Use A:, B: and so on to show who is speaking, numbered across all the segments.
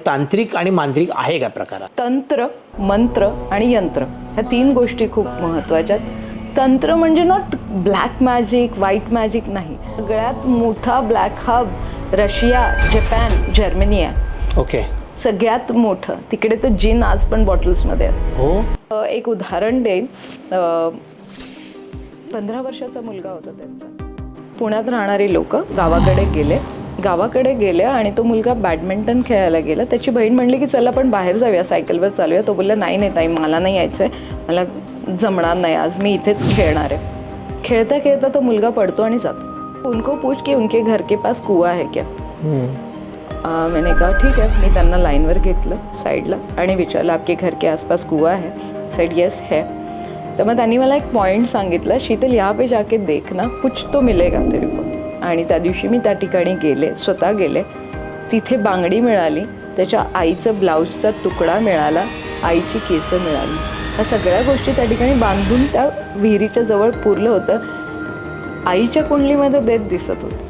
A: तांत्रिक आणि मांत्रिक आहे का प्रकार?
B: तंत्र, मंत्र आणि यंत्र ह्या 3 गोष्टी खूप महत्त्वाच्या आहेत. तंत्र म्हणजे not black magic, white magic नाही. सगळ्यात मोठा black hub Russia, Japan, Germany आहे.
A: ओके.
B: सगळ्यात मोठं. तिकडे तर जिन आज पण बॉटल्समध्ये आहे.
A: हो.
B: एक उदाहरण देईन. 15 वर्षाचा मुलगा होता त्यांचा. पुण्यात राहणारी लोक गावाकडे गेले आणि तो मुलगा बॅडमिंटन खेळायला गेला. त्याची बहीण म्हणली की चला आपण बाहेर जाऊया, सायकलवर चालूया. तो बोलला नाही ताई, मला नाही यायचं आहे, मला जमणार नाही, आज मी इथेच खेळणार आहे. खेळता खेळता तो मुलगा पडतो आणि जातो. उनको पूछ के उनके घर के पास कुआ है क्या? मैंने कहा ठीक है. मी त्यांना लाईनवर घेतलं साईडला आणि विचारलं आपके घर के आसपास कुआ है? सेड येस है. तर मग त्यांनी मला एक पॉईंट सांगितलं, शीतल यहाँ पे जाके देख ना, कुछ तो मिलेगा तेरे को. आणि त्या दिवशी मी त्या ठिकाणी गेले, स्वतः गेले. तिथे बांगडी मिळाली, त्याच्या आईचं ब्लाऊजचा तुकडा मिळाला, आईची केसं मिळाली. ह्या सगळ्या गोष्टी त्या ठिकाणी बांधून त्या विहिरीच्या जवळ पुरलं होतं. आईच्या कुंडलीमध्ये देत दिसत होतं,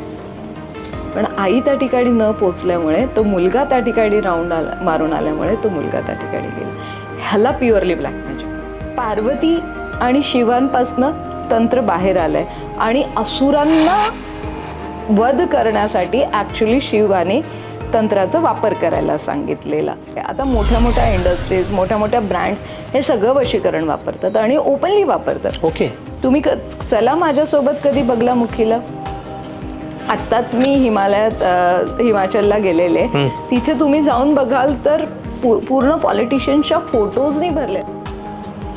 B: पण आई त्या ठिकाणी न पोचल्यामुळे तो मुलगा त्या ठिकाणी मारून आल्यामुळे तो मुलगा त्या ठिकाणी गेला. ह्याला प्युअरली ब्लॅक मॅजिक. पार्वती आणि शिवांपासनं तंत्र बाहेर आलंय आणि असुरांना वध करण्यासाठी ॲक्च्युली शिवाने तंत्राचा वापर करायला सांगितलेला. आता मोठ्या मोठ्या इंडस्ट्रीज, मोठ्या मोठ्या ब्रँड्स हे सगळं वशीकरण वापरतात आणि ओपनली वापरतात.
A: ओके.
B: तुम्ही चला माझ्यासोबत कधी बगलामुखीला. आत्ताच मी हिमाचलला गेलेले. तिथे तुम्ही जाऊन बघाल तर पूर्ण पॉलिटिशियनच्या फोटोजनी भरले.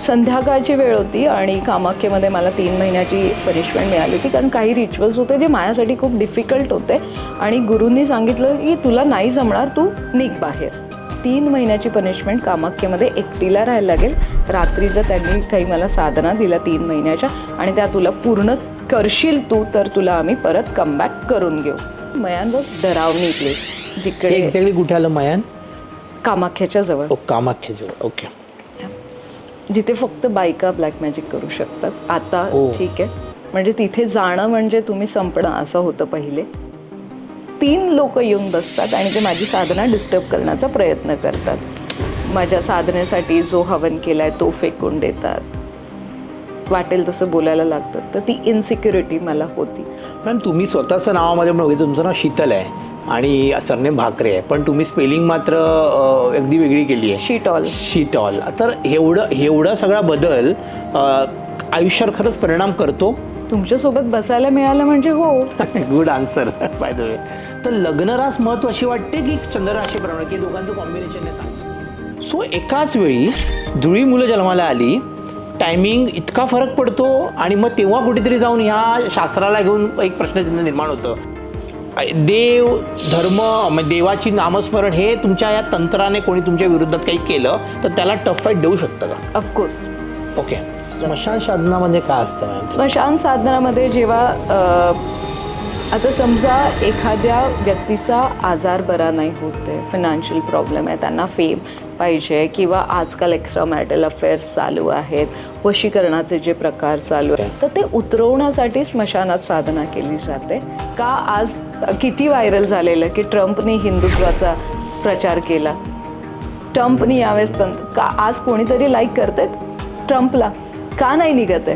B: संध्याकाळची वेळ होती आणि कामाख्येमध्ये मला 3 महिन्याची पनिशमेंट मिळाली होती, कारण काही रिच्युअल्स होते जे माझ्यासाठी खूप डिफिकल्ट होते आणि गुरूंनी सांगितलं की तुला नाही जमणार, तू निघ बाहेर. 3 महिन्याची पनिशमेंट कामाख्येमध्ये एकटीला राहायला लागेल. रात्रीचं त्यांनी काही मला साधना दिल्या 3 महिन्याच्या आणि त्या तुला पूर्ण करशील तू तर तुला आम्ही परत कमबॅक करून घेऊ. मयान वॉज डरावनी प्लेस. जिकडे
A: एक्झॅक्टली कुठे आलं मयान?
B: कामाख्याच्या जवळ.
A: कामाख्याजवळ. ओके.
B: जिथे फक्त बायका ब्लॅक मॅजिक करू शकतात. आता ठीक आहे, म्हणजे तिथे जाणं म्हणजे तुम्ही संपणं असं होतं पहिले. 3 लोक येऊन बसतात आणि ते माझी साधना डिस्टर्ब करण्याचा प्रयत्न करतात. माझ्या साधनेसाठी जो हवन केलाय तो फेकून देतात, वाटेल तसं बोलायला लागतात. तर ती इन्सिक्युरिटी मला होती.
A: मॅम, तुम्ही स्वतःचं नावामध्ये पण तुमचं नाव शीतल आहे आणि सरनेम भाकरे आहे, पण तुम्ही स्पेलिंग मात्र अगदी वेगळी केली आहे, शीतल. तर एवढा सगळा बदल आयुष्यावर खरंच परिणाम करतो?
B: तुमच्यासोबत बसायला मिळालं म्हणजे हो.
A: Good answer by the way. तर लग्नरास महत्व अशी वाटते की चंद्रराशीप्रमाणे की दोघांचं कॉम्बिनेशन आहे चांगलं? सो एकाच वेळी जुळी मुलं जन्माला आली, टायमिंग इतका फरक पडतो आणि मग तेव्हा कुठेतरी जाऊन ह्या शास्त्राला घेऊन एक प्रश्न निर्माण होतं. देव, धर्म, देवाची नामस्मरण हे तुमच्या या तंत्राने कोणी तुमच्या विरोधात काही केलं तर त्याला टफ फाईट देऊ शकतं का?
B: ऑफकोर्स.
A: ओके. स्मशान साधनामध्ये काय असतं?
B: स्मशान साधनामध्ये जेव्हा आता समजा एखाद्या व्यक्तीचा आजार बरा नाही होत आहे, फायनान्शियल प्रॉब्लेम आहे, त्यांना फेम पाहिजे किंवा आजकाल एक्स्ट्रा मॅरिटल अफेअर्स चालू आहेत, वशीकरणाचे जे प्रकार चालू आहेत, तर ते उतरवण्यासाठी स्मशानात साधना केली जाते. का आज किती व्हायरल झालेलं की ट्रम्पने हिंदुत्वाचा प्रचार केला. ट्रम्पने यावेळेस का आज कोणीतरी लाईक करतायत ट्रम्पला? का नाही निघत आहे?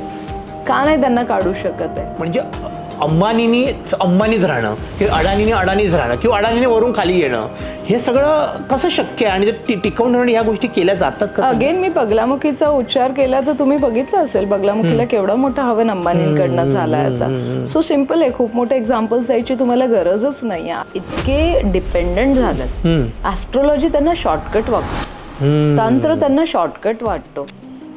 B: का नाही त्यांना काढू शकत आहे?
A: म्हणजे अंबानीच राहणं किंवा अडाणीच राहणं किंवा अडाणीने वरून खाली येणं, हे सगळं कसं शक्य आहे आणि ते टिकवून ठेवणं ह्या गोष्टी केल्या जातात का?
B: अगेन मी बगलामुखीचा उच्चार केला तर तुम्ही बघितलं असेल बगलामुखीला केवढा मोठा हवन अंबानींकडनं झालाय आता. सो सिम्पल आहे, खूप मोठे एक्झाम्पल्स द्यायची तुम्हाला गरजच नाही. इतके डिपेंडंट झालं. ॲस्ट्रॉलॉजी त्यांना शॉर्टकट वाटतो, तंत्र त्यांना शॉर्टकट वाटतो.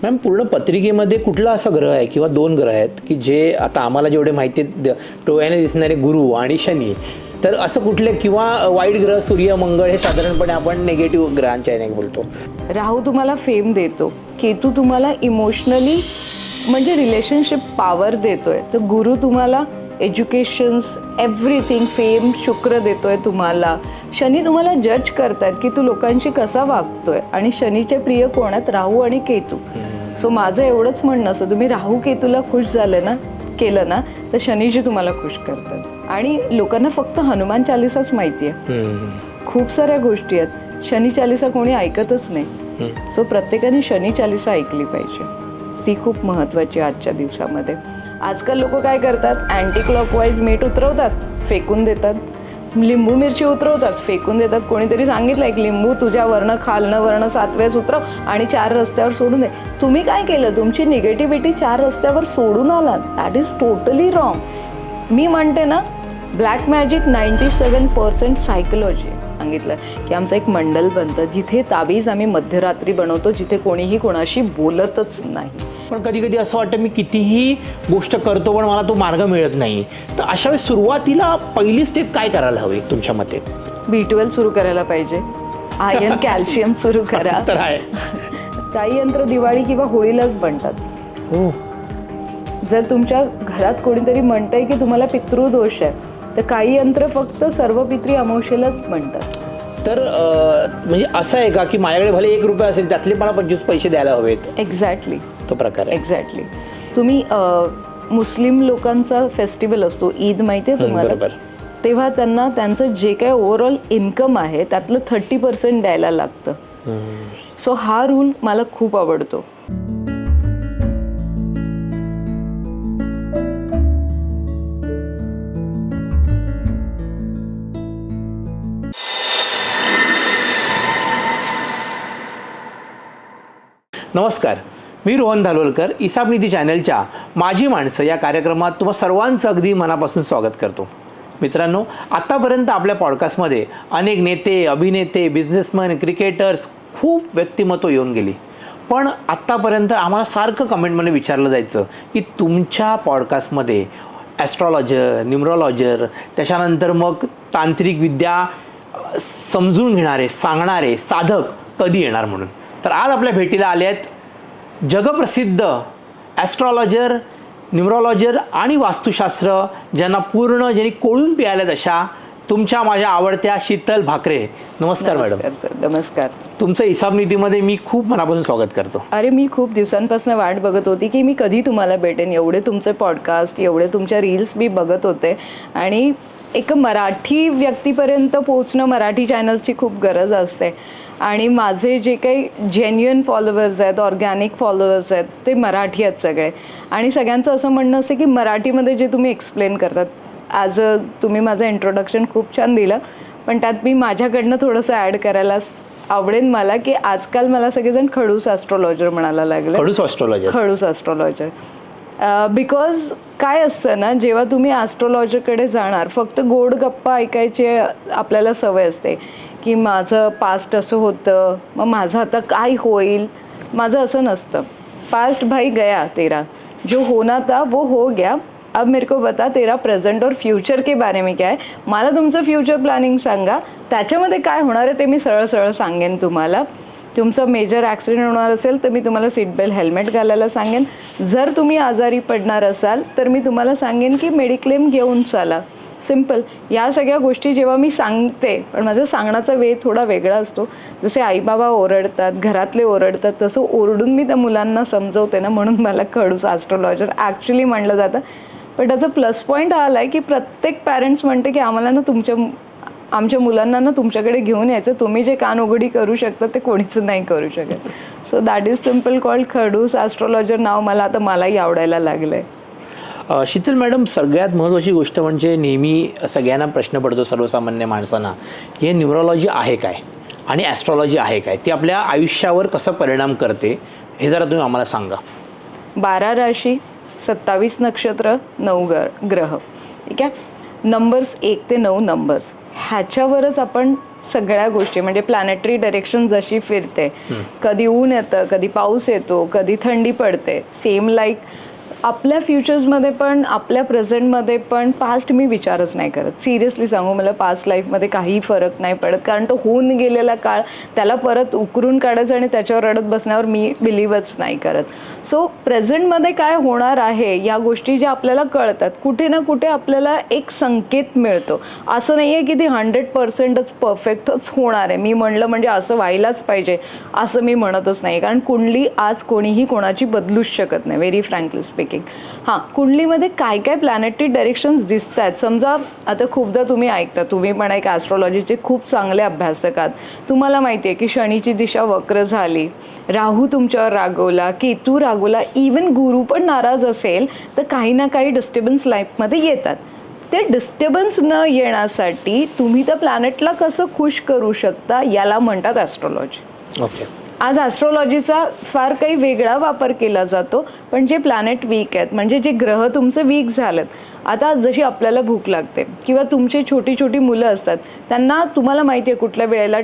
A: मॅम, पूर्ण पत्रिकेमध्ये कुठला असा ग्रह आहे किंवा 2 ग्रह आहेत की जे आता आम्हाला जेवढे माहिती आहेत डोळ्याने दिसणारे गुरु आणि शनी, तर असं कुठले किंवा वाईट ग्रह सूर्य, मंगळ हे साधारणपणे आपण निगेटिव्ह ग्रहांच्या याने बोलतो.
B: राहू तुम्हाला फेम देतो, केतू तुम्हाला इमोशनली म्हणजे रिलेशनशिप पॉवर देतोय, तर गुरु तुम्हाला एज्युकेशन्स एव्हरीथिंग, फेम, शुक्र देतोय तुम्हाला. शनी तुम्हाला जज करतायत की तू लोकांशी कसा वागतोय आणि शनीचे प्रिय कोण आहेत? राहू आणि केतू. सो माझं एवढंच म्हणणं असं, तुम्ही राहू केतूला खुश केलं ना तर शनीजी तुम्हाला खुश करतात. आणि लोकांना फक्त हनुमान चालीसाच माहिती आहे, खूप साऱ्या गोष्टी आहेत. शनी चालिसा कोणी ऐकतच नाही. सो प्रत्येकाने शनी चालिसा ऐकली पाहिजे, ती खूप महत्त्वाची आजच्या दिवसामध्ये. आजकाल लोक काय करतात, अँटी क्लॉकवाईज मीठ उतरवतात, फेकून देतात, लिंबू मिरची उतरवतात, फेकून देतात. कोणीतरी सांगितलं एक लिंबू तुझ्या वर्ण खालनं वर्ण 7 वेळेस उतरव आणि 4 रस्त्यावर सोडून दे. तुम्ही काय केलं, तुमची निगेटिव्हिटी 4 रस्त्यावर सोडून आलात. That is totally wrong. मी म्हणते ना, ब्लॅक मॅजिक 97% सायकोलॉजी. सांगितलं की आमचं एक मंडल बनतं जिथे ताबीज आम्ही मध्यरात्री बनवतो, जिथे कोणीही कोणाशी बोलतच नाही.
A: पण कधी कधी असं वाटतं मी कितीही गोष्ट करतो पण मला तो मार्ग मिळत नाही. तर अशा वेळेस सुरुवातीला पहिली स्टेप काय करायला हवी तुमच्या मते?
B: B12 सुरू करायला पाहिजे, आयर्न कॅल्शियम सुरू करा.
A: तर आहे.
B: काही यंत्र दिवाळी किंवा होळीलाच बनतात.
A: हो.
B: जर तुमच्या घरात कोणीतरी म्हणतंय की तुम्हाला पितृदोष आहे, तर काही यंत्र फक्त सर्व पितृ अमावस्येलाच बनतात.
A: तर म्हणजे असं आहे का की माझ्याकडे भले ₹1 असेल त्यातले मला 25 पैसे द्यायला हवेत?
B: एक्झॅक्टली,
A: तो प्रकार आहे.
B: एक्झॅक्टली. तुम्ही मुस्लिम लोकांचा फेस्टिवल असतो ईद, माहिती आहे तुम्हाला?
A: बरोबर.
B: तेव्हा त्यांना त्यांचं जे काय ओव्हरऑल इन्कम आहे त्यातलं 30% द्यायला लागतं. सो हा रूल मला खूप आवडतो.
A: नमस्कार, मी रोहन धालोलकर. इसाब निधी चॅनलच्या माझी माणसं या कार्यक्रमात तुम्हा सर्वांचं अगदी मनापासून स्वागत करतो. मित्रांनो, आत्तापर्यंत आपल्या पॉडकास्टमध्ये अनेक नेते, अभिनेते, बिझनेसमॅन, क्रिकेटर्स, खूप व्यक्तिमत्व येऊन गेली. पण आत्तापर्यंत आम्हाला सारखं कमेंटमध्ये विचारलं जायचं की तुमच्या पॉडकास्टमध्ये ॲस्ट्रॉलॉजर, न्यूमरॉलॉजर, त्याच्यानंतर मग तांत्रिक विद्या समजून घेणारे, सांगणारे साधक कधी येणार म्हणून. तर आज आपल्या भेटीला आले आहेत जगप्रसिद्ध ॲस्ट्रॉलॉजर, न्यूमरॉलॉजर आणि वास्तुशास्त्र ज्यांनी कोळून पियाल्यात अशा तुमच्या माझ्या आवडत्या शीतल भाकरे. नमस्कार मॅडम.
B: नमस्कार.
A: तुमचं हिसाब नीतीमध्ये मी खूप मनापासून स्वागत करतो.
B: अरे, मी खूप दिवसांपासून वाट बघत होती की मी कधी तुम्हाला भेटेन. एवढे तुमचे पॉडकास्ट, एवढे तुमच्या रील्स मी बघत होते आणि एक मराठी व्यक्तीपर्यंत पोहोचणं, मराठी चॅनल्सची खूप गरज असते. आणि माझे जे काही जेन्युइन फॉलोअर्स आहेत, ऑर्गॅनिक फॉलोअर्स आहेत, ते मराठी आहेत सगळे. आणि सगळ्यांचं असं म्हणणं असतं की मराठीमध्ये जे तुम्ही एक्सप्लेन करतात, ॲज तुम्ही माझं इंट्रोडक्शन खूप छान दिलं, पण त्यात मी माझ्याकडनं थोडंसं ॲड करायला आवडेल मला की आजकाल मला सगळेजण खडूस ॲस्ट्रॉलॉजर म्हणायला लागले. खडूस ॲस्ट्रॉलॉजर. बिकॉज काय असतं ना, जेव्हा तुम्ही ॲस्ट्रॉलॉजरकडे जाणार, फक्त गोड गप्पा ऐकायची आपल्याला सवय असते की माझं पास्ट असं होतं, मग माझं आता काय होईल. माझं असं नसतं. पास्ट भाई गया तेरा, जो होना था वो हो गया, अब मेरे को बता तेरा प्रेजेंट और फ्यूचर के बारे में क्या है. मला तुमचं फ्युचर प्लॅनिंग सांगा, त्याच्यामध्ये काय होणार आहे ते मी सरळ सरळ सांगेन तुम्हाला. तुमचं मेजर ॲक्सिडेंट होणार असेल तर मी तुम्हाला सीट बेल्ट, हेल्मेट घालायला सांगेन. जर तुम्ही आजारी पडणार असाल तर मी तुम्हाला सांगेन की मेडिक्लेम घेऊन चाला. सिम्पल. या सगळ्या गोष्टी जेव्हा मी सांगते, पण माझा सांगण्याचा वे थोडा वेगळा असतो. जसे आईबाबा ओरडतात, घरातले ओरडतात, तसं ओरडून मी त्या मुलांना समजवते ना, म्हणून मला खडूस ॲस्ट्रॉलॉजर ॲक्च्युली म्हणलं जातं. पण त्याचा प्लस पॉईंट हा आला आहे की प्रत्येक पॅरेंट्स म्हणते की आम्हाला ना आमच्या मुलांना ना तुमच्याकडे घेऊन यायचं. तुम्ही जे कान उघडी करू शकता ते कोणीच नाही करू शकत. So that is simple called खडूस ॲस्ट्रॉलॉजर. नाव मलाही आवडायला लागलं आहे.
A: शीतल मॅडम, सगळ्यात महत्त्वाची गोष्ट म्हणजे नेहमी सगळ्यांना प्रश्न पडतो सर्वसामान्य माणसांना, हे न्यूमरॉलॉजी आहे काय आणि ॲस्ट्रॉलॉजी आहे काय, ती आपल्या आयुष्यावर कसा परिणाम करते हे जरा तुम्ही आम्हाला सांगा.
B: 12 राशी, 27 नक्षत्र, 9 ग्रह, ठीक आहे. नंबर्स 1 ते 9 नंबर्स, ह्याच्यावरच आपण सगळ्या गोष्टी, म्हणजे प्लॅनेटरी डायरेक्शन जशी फिरते, कधी ऊन येतं, कधी पाऊस येतो, कधी थंडी पडते, सेम लाईक आपल्या फ्युचर्समध्ये पण, आपल्या प्रेझेंटमध्ये पण पास्ट मी विचारच नाही करत. सिरियसली सांगू, मला पास्ट लाईफमध्ये काहीही फरक नाही पडत, कारण तो होऊन गेलेला काळ त्याला परत उकरून काढायचं आणि त्याच्यावर रडत बसण्यावर मी बिलीव्हच नाही करत. सो प्रेझेंटमध्ये काय होणार आहे या गोष्टी ज्या आपल्याला कळतात, कुठे ना कुठे आपल्याला एक संकेत मिळतो. असं नाही आहे की ती 100%च परफेक्टच होणार आहे. मी म्हणलं म्हणजे असं व्हायलाच पाहिजे असं मी म्हणतच नाही, कारण कुंडली आज कोणीही कोणाची बदलूच शकत नाही, व्हेरी फ्रँकली स्पीकिंग. थिंकिंग. हां, कुंडलीमध्ये काय काय प्लॅनेटरी डायरेक्शन्स दिसत आहेत. समजा आता खूपदा तुम्ही ऐकता, तुम्ही पण एक ॲस्ट्रॉलॉजीचे खूप चांगले अभ्यासक आहात. तुम्हाला माहिती आहे की शनीची दिशा वक्र झाली, राहू तुमच्यावर रागवला, केतू रागवला, इवन गुरु पण नाराज असेल तर काही ना काही डिस्टर्बन्स लाईफमध्ये येतात. ते डिस्टर्बन्स न येण्यासाठी तुम्ही त्या प्लॅनेटला कसं खुश करू शकता याला म्हणतात ॲस्ट्रॉलॉजी.
A: ओके.
B: आज ॲस्ट्रॉलॉजीचा फार काही वेगळा वापर केला जातो, पण जे प्लॅनेट वीक आहेत, म्हणजे जे ग्रह तुमचे वीक झालेत, आता जशी आपल्याला भूक लागते किंवा तुमची छोटी छोटी मुलं असतात, त्यांना तुम्हाला माहिती आहे कुठल्या वेळेला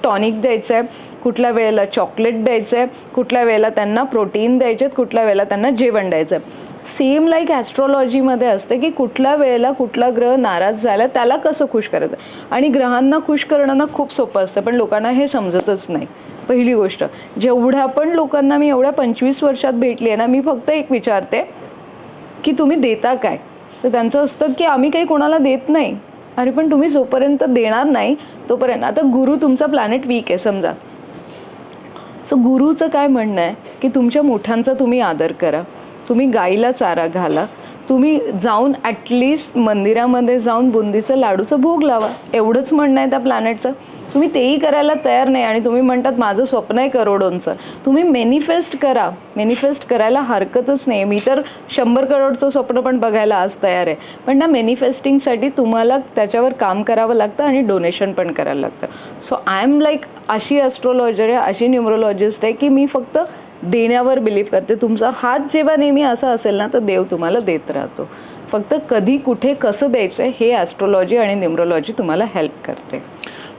B: टॉनिक द्यायचं आहे, कुठल्या वेळेला चॉकलेट द्यायचं आहे, कुठल्या वेळेला त्यांना प्रोटीन द्यायचे आहेत, कुठल्या वेळेला त्यांना जेवण द्यायचं आहे. सेम लाईक ॲस्ट्रॉलॉजीमध्ये असते की कुठल्या वेळेला कुठला ग्रह नाराज झाला त्याला कसं खुश करायचं. आणि ग्रहांना खुश करणं ना खूप सोपं असतं, पण लोकांना हे समजतच नाही. पहिली गोष्ट, जेवढ्या पण लोकांना मी एवढ्या 25 वर्षात भेटली आहे ना, मी फक्त एक विचारते की तुम्ही देता काय. तर त्यांचं असतं की आम्ही काही कोणाला देत नाही. अरे पण तुम्ही जोपर्यंत देणार नाही तोपर्यंत. आता गुरु तुमचा प्लॅनेट वीक आहे समजा, सो गुरुचं काय म्हणणं आहे की तुमच्या मोठ्यांचा तुम्ही आदर करा, तुम्ही गाईला चारा घाला, तुम्ही जाऊन ॲटलिस्ट मंदिरामध्ये जाऊन बुंदीचं लाडूचं भोग लावा. एवढंच म्हणणं आहे त्या प्लॅनेटचं. तुम्ही तेही करायला तयार नाही आणि तुम्ही म्हणतात माझं स्वप्न आहे करोडोंचं. तुम्ही मॅनिफेस्ट करा, मॅनिफेस्ट करायला हरकतच नाही. मी तर 100 करोडचं स्वप्न पण बघायला आज तयार आहे. पण त्या मॅनिफेस्टिंगसाठी तुम्हाला त्याच्यावर काम करावं लागतं आणि डोनेशन पण करायला लागतं. सो आय एम लाईक अशी ॲस्ट्रॉलॉजर आहे, अशी न्यूमरोलॉजिस्ट आहे की मी फक्त देण्यावर बिलीव्ह करते. तुमचा हात जेव्हा नेहमी असा असेल ना तर देव तुम्हाला देत राहतो. फक्त कधी कुठे कसं द्यायचं आहे हे ॲस्ट्रॉलॉजी आणि न्यूमरोलॉजी तुम्हाला हेल्प करते.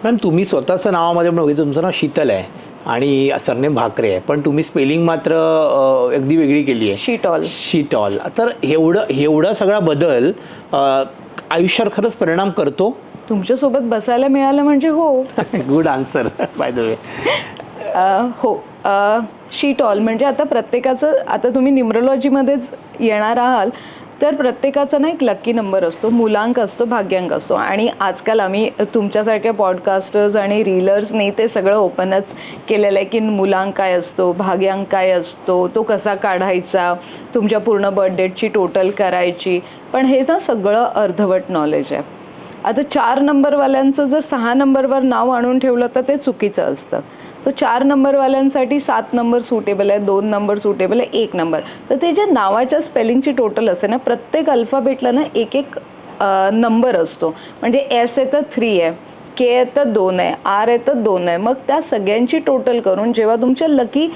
A: मॅम तुम्ही स्वतःचं नावामध्ये पण बघितलं, तुमचं नाव शीतल आहे आणि सरनेम भाकरे आहे, पण तुम्ही स्पेलिंग मात्र अगदी वेगळी केली आहे, शीटॉल. तर एवढा सगळा बदल आयुष्यावर खरंच परिणाम करतो?
B: तुमच्यासोबत बसायला मिळालं म्हणजे हो.
A: Good answer by the way.
B: हो, शीटॉल म्हणजे आता प्रत्येकाचं, आता तुम्ही न्यूमरोलॉजीमध्येच येणार आहात तर प्रत्येकाचा ना एक लकी नंबर असतो, मूलांक असतो, भाग्यांक असतो. आणि आजकाल आम्ही तुमच्यासारख्या पॉडकास्टर्स आणि रीलर्सनी ते सगळं ओपनच केलेलं आहे की मूलांक काय असतो, भाग्यांक काय असतो, तो कसा काढायचा, तुमच्या पूर्ण बर्थडेटची टोटल करायची. पण हे ना सगळं अर्धवट नॉलेज आहे. आता 4 नंबरवाल्यांचं जर 6 नंबरवर नाव आणून ठेवलं तर ते चुकीचं असतं. तो 4 नंबरवाल्यांसाठी 7 नंबर सुटेबल आहे, 2 नंबर सुटेबल आहे, 1 नंबर. तर ते ज्या नावाच्या स्पेलिंगची टोटल असते ना, प्रत्येक अल्फाबेटला ना एक नंबर असतो. म्हणजे एस आहे तर 3 आहे, के आहे तर 2 आहे, आर आहे तर 2 आहे. मग त्या सगळ्यांची टोटल करून जेव्हा तुमच्या लकी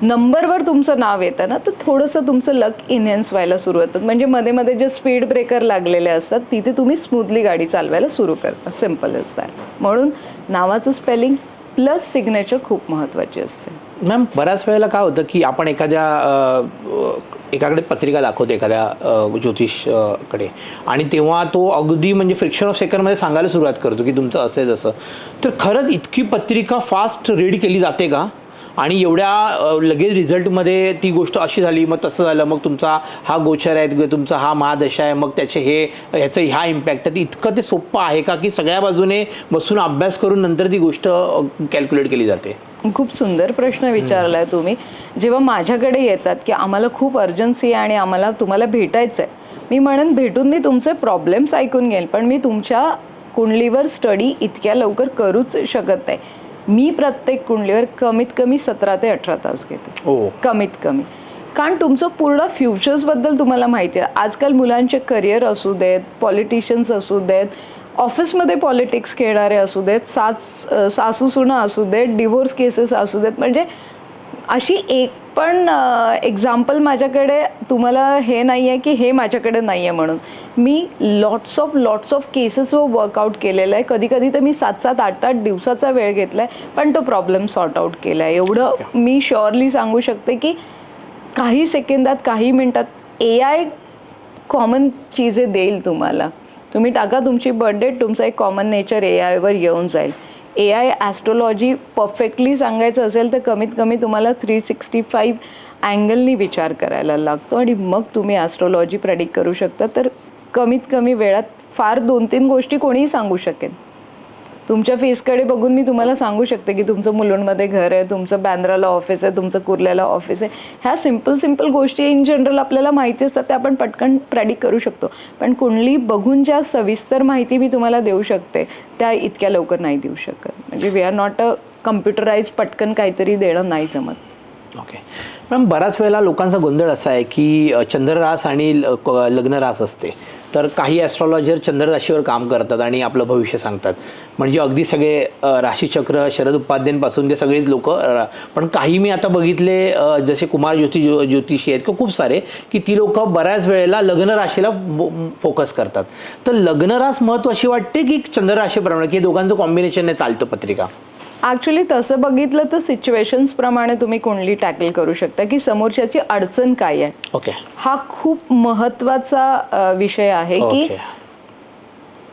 B: नंबरवर तुमचं नाव येतं ना तर थोडंसं तुमचं लक इन्हेन्स व्हायला सुरू होतं. म्हणजे मध्ये मध्ये जे स्पीड ब्रेकर लागलेले असतात तिथे तुम्ही स्मूथली गाडी चालवायला सुरू करता. Simple is that. म्हणून नावाचं स्पेलिंग प्लस सिग्नेचर खूप महत्त्वाची असते.
A: मॅम बऱ्याच वेळेला काय होतं की आपण एकाकडे पत्रिका दाखवतो एखाद्या ज्योतिषकडे आणि तेव्हा तो अगदी म्हणजे फ्रिक्शन ऑफ सेकंडमध्ये सांगायला सुरुवात करतो की तुमचं असं आहे जसं. तर खरंच इतकी पत्रिका फास्ट रीड केली जाते का? आणि एवढ्या लगेच रिझल्टमध्ये ती गोष्ट अशी झाली, मग तसं झालं, मग तुमचा हा गोचर आहे, तुमचा हा महादशा आहे, मग ह्याचं ह्या इम्पॅक्ट आहे. इतकं ते सोपं आहे का की सगळ्या बाजूने बसून अभ्यास करून नंतर ती गोष्ट कॅल्क्युलेट केली जाते?
B: खूप सुंदर प्रश्न विचारला आहे तुम्ही. जेव्हा माझ्याकडे येतात की आम्हाला खूप अर्जन्सी आहे आणि तुम्हाला भेटायचं आहे, मी म्हणेन भेटून मी तुमचे प्रॉब्लेम्स ऐकून घेईन, पण मी तुमच्या कुंडलीवर स्टडी इतक्या लवकर करूच शकत नाही. मी प्रत्येक कुंडलीवर कमीत कमी 17 ते 18 तास घेते, कमीत कमी. कारण तुमचं पूर्ण फ्युचर्सबद्दल तुम्हाला माहिती आहे. आजकाल मुलांचे करिअर असू देत, पॉलिटिशियन्स असू देत, ऑफिसमध्ये पॉलिटिक्स खेळणारे असू देत, सासूसुना असू देत, डिवोर्स केसेस असू देत, म्हणजे अशी एक पण एक्झाम्पल माझ्याकडे तुम्हाला हे नाही आहे की हे माझ्याकडे नाही आहे म्हणून. मी लॉट्स ऑफ केसेसवर वर्कआउट केलेलं आहे. कधी कधी तर मी 7-7, 8-8 दिवसाचा वेळ घेतला आहे, पण तो प्रॉब्लेम सॉर्ट आऊट केला आहे. एवढं मी शुअरली सांगू शकते की काही सेकंदात, काही मिनटात AI कॉमन चीजे देईल तुम्हाला. तुम्ही टाका तुमची बर्थडेट, तुमचा एक कॉमन नेचर AIवर येऊन जाईल. AI ॲस्ट्रॉलॉजी परफेक्टली सांगायचं असेल तर कमीत कमी तुम्हाला 365 अँगलनी विचार करायला लागतो आणि मग तुम्ही ॲस्ट्रॉलॉजी प्रेडिक्ट करू शकता. तर कमीत कमी वेळात फार 2-3 गोष्टी कोणीही सांगू शकेल. तुमच्या फेसकडे बघून मी तुम्हाला सांगू शकते की तुमचं मुलुंडमध्ये घर आहे, तुमचं बँद्राला ऑफिस आहे, तुमचं कुर्ल्याला ऑफिस आहे. ह्या सिम्पल गोष्टी इन जनरल आपल्याला माहिती असतात, त्या आपण पटकन प्रेडिक्ट करू शकतो. पण कुंडली बघून ज्या सविस्तर माहिती मी तुम्हाला देऊ शकते त्या इतक्या लवकर नाही देऊ शकत. म्हणजे we are not a computerise, पटकन काहीतरी देणं नाही जमत.
A: ओके मॅम, बऱ्याच वेळेला लोकांचा गोंधळ असा आहे की चंद्ररास आणि लग्नरास असते. तर काही ॲस्ट्रॉलॉजर चंद्रराशीवर काम करतात आणि आपलं भविष्य सांगतात. म्हणजे अगदी सगळे राशीचक्र, शरद उपाध्यांपासून ते सगळेच लोक. पण काही मी आता बघितले जसे कुमार ज्योतिषी आहेत किंवा खूप सारे, की ती लोक बऱ्याच वेळेला लग्न राशीला फोकस करतात. तर लग्नरास महत्व अशी वाटते की चंद्रराशीप्रमाणे, की दोघांचं कॉम्बिनेशनने चालतं पत्रिका?
B: ॲक्च्युली तसं बघितलं तर सिच्युएशन्स प्रमाणे तुम्ही कुंडली टॅकल करू शकता की समोरच्याची अडचण काय आहे.
A: ओके,
B: हा खूप महत्त्वाचा विषय आहे की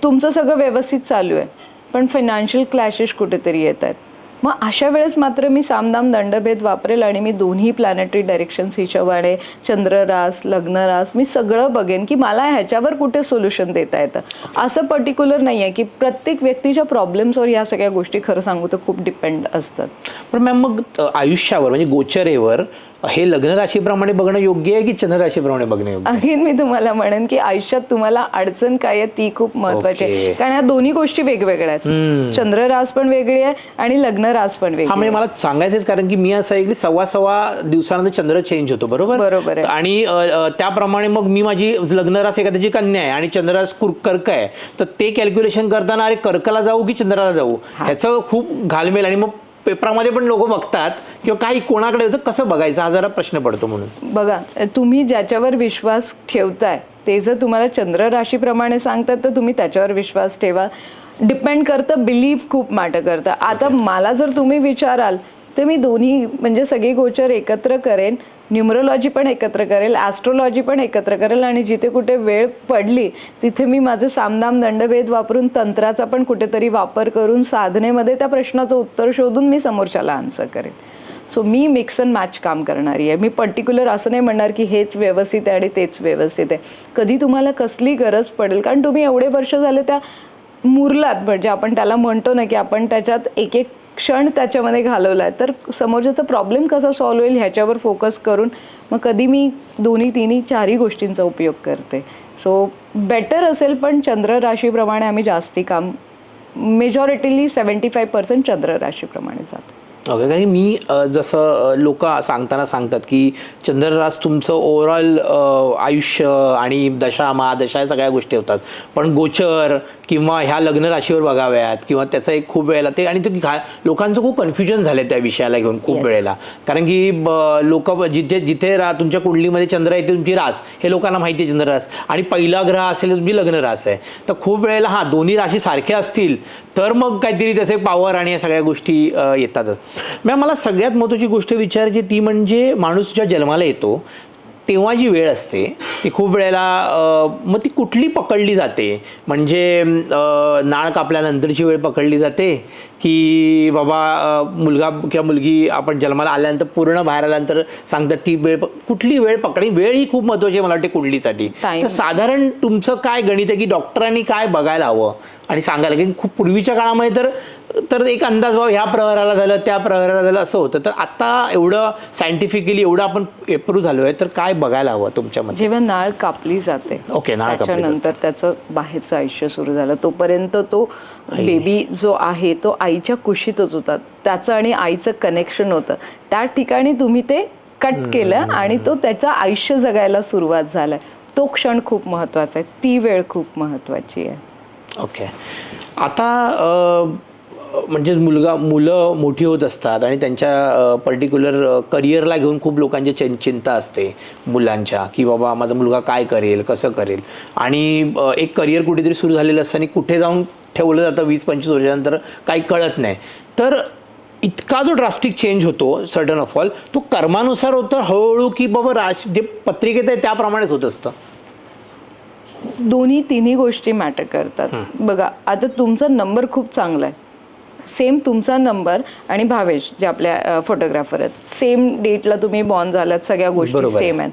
B: तुमचं सगळं व्यवस्थित चालू आहे पण फायनान्शियल क्लॅशेस कुठेतरी येत आहेत. मग अशा वेळेस मात्र मी सामदाम दंडभेद वापरेल आणि मी दोन्ही प्लॅनेटरी डायरेक्शन्स हिशोबाने चंद्ररास, लग्नरास मी सगळं बघेन की मला ह्याच्यावर कुठे सोल्युशन देता येतं. असं पर्टिक्युलर नाही आहे की प्रत्येक व्यक्तीच्या प्रॉब्लेम्सवर ह्या सगळ्या गोष्टी खरं सांगू तर खूप डिपेंड असतात.
A: पण मॅम मग आयुष्यावर म्हणजे गोचरेवर हे लग्न राशीप्रमाणे बघणं योग्य आहे की चंद्रराशीप्रमाणे बघणं योग्य?
B: अगेन मी तुम्हाला म्हणेन की आयुष्यात तुम्हाला अडचण काय आहे ती खूप महत्वाची आहे. कारण या दोन्ही गोष्टी वेगवेगळ्या आहेत. चंद्ररास पण वेगळी आहे आणि लग्नरास पण वेगळी.
A: हा म्हणजे मला सांगायचंच कारण की मी असं ऐकलं सव्वा दिवसानंतर चंद्र चेंज होतो. बरोबर
B: आहे.
A: आणि त्याप्रमाणे मग मी माझी लग्नरास एखाद्याची कन्या आहे आणि चंद्ररास कर्क आहे, तर ते कॅल्क्युलेशन करताना अरे कर्कला जाऊ की चंद्राला जाऊ ह्याचं खूप घालमेल. आणि मग पेपरामध्ये पण लोक बघतात किंवा काही कोणाकडे होतं, कसं बघायचं हा जरा प्रश्न पडतो. म्हणून बघा,
B: तुम्ही ज्याच्यावर विश्वास ठेवताय ते जर तुम्हाला चंद्र राशीप्रमाणे सांगतात तर तुम्ही त्याच्यावर विश्वास ठेवा. डिपेंड करतं, बिलीफ खूप मॅटर करतं. आता मला जर तुम्ही विचाराल तर मी दोन्ही म्हणजे सगळे गोचर एकत्र करेन, न्यूमरोलॉजी पण एकत्र करेल, ॲस्ट्रोलॉजी पण एकत्र करेल आणि जिथे कुठे वेळ पडली तिथे मी माझे सामदाम दंडभेद वापरून तंत्राचा पण कुठेतरी वापर करून साधनेमध्ये त्या प्रश्नाचं उत्तर शोधून मी समोरच्याला आन्सर करेन. So me mix and match काम करणारी आहे. मी पर्टिक्युलर असं नाही म्हणणार की हेच व्यवस्थित आहे आणि तेच व्यवस्थित आहे. कधी तुम्हाला कसली गरज पडेल, कारण तुम्ही एवढे वर्ष झाले त्या मुरलात, म्हणजे आपण त्याला म्हणतो ना की आपण त्याच्यात एक एक क्षण त्याच्यामध्ये घालवला आहे, तर समोरच्याचा प्रॉब्लेम कसा सॉल्व्ह होईल ह्याच्यावर फोकस करून मग कधी मी दोन्ही तिन्ही चारही गोष्टींचा उपयोग करते. सो बेटर असेल, पण चंद्र राशीप्रमाणे आम्ही जास्ती काम मेजॉरिटीली 75% चंद्र राशीप्रमाणे जातो.
A: ओके, कारण मी जसं लोक सांगतात की चंद्ररास तुमचं ओव्हरऑल आयुष्य आणि दशा महादशा या सगळ्या गोष्टी होतात, पण गोचर किंवा ह्या लग्न राशीवर बघाव्यात किंवा त्याचा एक खूप वेळेला ते आणि लोकांचं खूप कन्फ्युजन झालं त्या विषयाला घेऊन खूप वेळेला. कारण की लोक जिथे तुमच्या कुंडलीमध्ये चंद्र येते तुमची रास हे लोकांना माहिती आहे चंद्ररास, आणि पहिला ग्रह असेल तुमची लग्न रास आहे, तर खूप वेळेला दोन्ही राशी सारख्या असतील तर मग काहीतरी त्याचे पॉवर आणि या सगळ्या गोष्टी येतातच. मॅम मला सगळ्यात महत्त्वाची गोष्ट विचारायची ती म्हणजे माणूस जेव्हा जन्माला येतो तेव्हा जी वेळ असते ती खूप वेळेला मग ती कुठली पकडली जाते? म्हणजे नाळ कापल्यानंतरची वेळ पकडली जाते की बाबा मुलगा किंवा मुलगी आपण जन्माला आल्यानंतर पूर्ण बाहेर आल्यानंतर सांगतात ती वेळ कुठली वेळ पकडली? वेळ ही खूप महत्त्वाची आहे मला वाटते कुंडलीसाठी. तर साधारण तुमचं काय गणित आहे की डॉक्टरांनी काय बघायला हवं आणि सांगायला, की खूप पूर्वीच्या काळामध्ये तर एक अंदाज भाव ह्या प्रहराला झालं त्या प्रहराला झालं असं होतं, तर आता एवढं सायंटिफिकली एवढं आपण एप्रूव्ह झालो आहे, तर काय बघायला हवं तुमच्यामध्ये?
B: जेव्हा नाळ कापली जाते
A: ओके, नाळ
B: त्याच्यानंतर त्याचं बाहेरचं आयुष्य सुरू झालं तोपर्यंत तो बेबी जो आहे तो आईच्या कुशीतच होता, त्याचं आणि आईचं कनेक्शन होतं. त्या ठिकाणी तुम्ही ते कट केलं आणि तो त्याचं आयुष्य जगायला सुरुवात झालं. तो क्षण खूप महत्त्वाचा आहे, ती वेळ खूप महत्त्वाची आहे.
A: ओके, आता म्हणजे मुलं मोठी होत असतात आणि त्यांच्या पर्टिक्युलर करिअरला घेऊन खूप लोकांची चिंता असते मुलांच्या, की बाबा माझा मुलगा काय करेल, कसं करेल. आणि एक करिअर कुठेतरी सुरू झालेलं असतं आणि कुठे जाऊन ठेवलं जातं 20-25 वर्षानंतर काही कळत नाही. तर इतका जो ड्रास्टिक चेंज होतो सर्टन ऑफ ऑल, तो कर्मानुसार होतं हळूहळू की बाबा जे पत्रिकेत आहे त्याप्रमाणेच होत असतं?
B: दोन्ही तिन्ही गोष्टी मॅटर करतात. बघा, आता तुमचा नंबर खूप चांगला आहे, सेम तुमचा नंबर आणि भावेश जे आपल्या फोटोग्राफर आहेत, सेम डेटला तुम्ही बॉर्न झालात, सगळ्या गोष्टी सेम आहेत,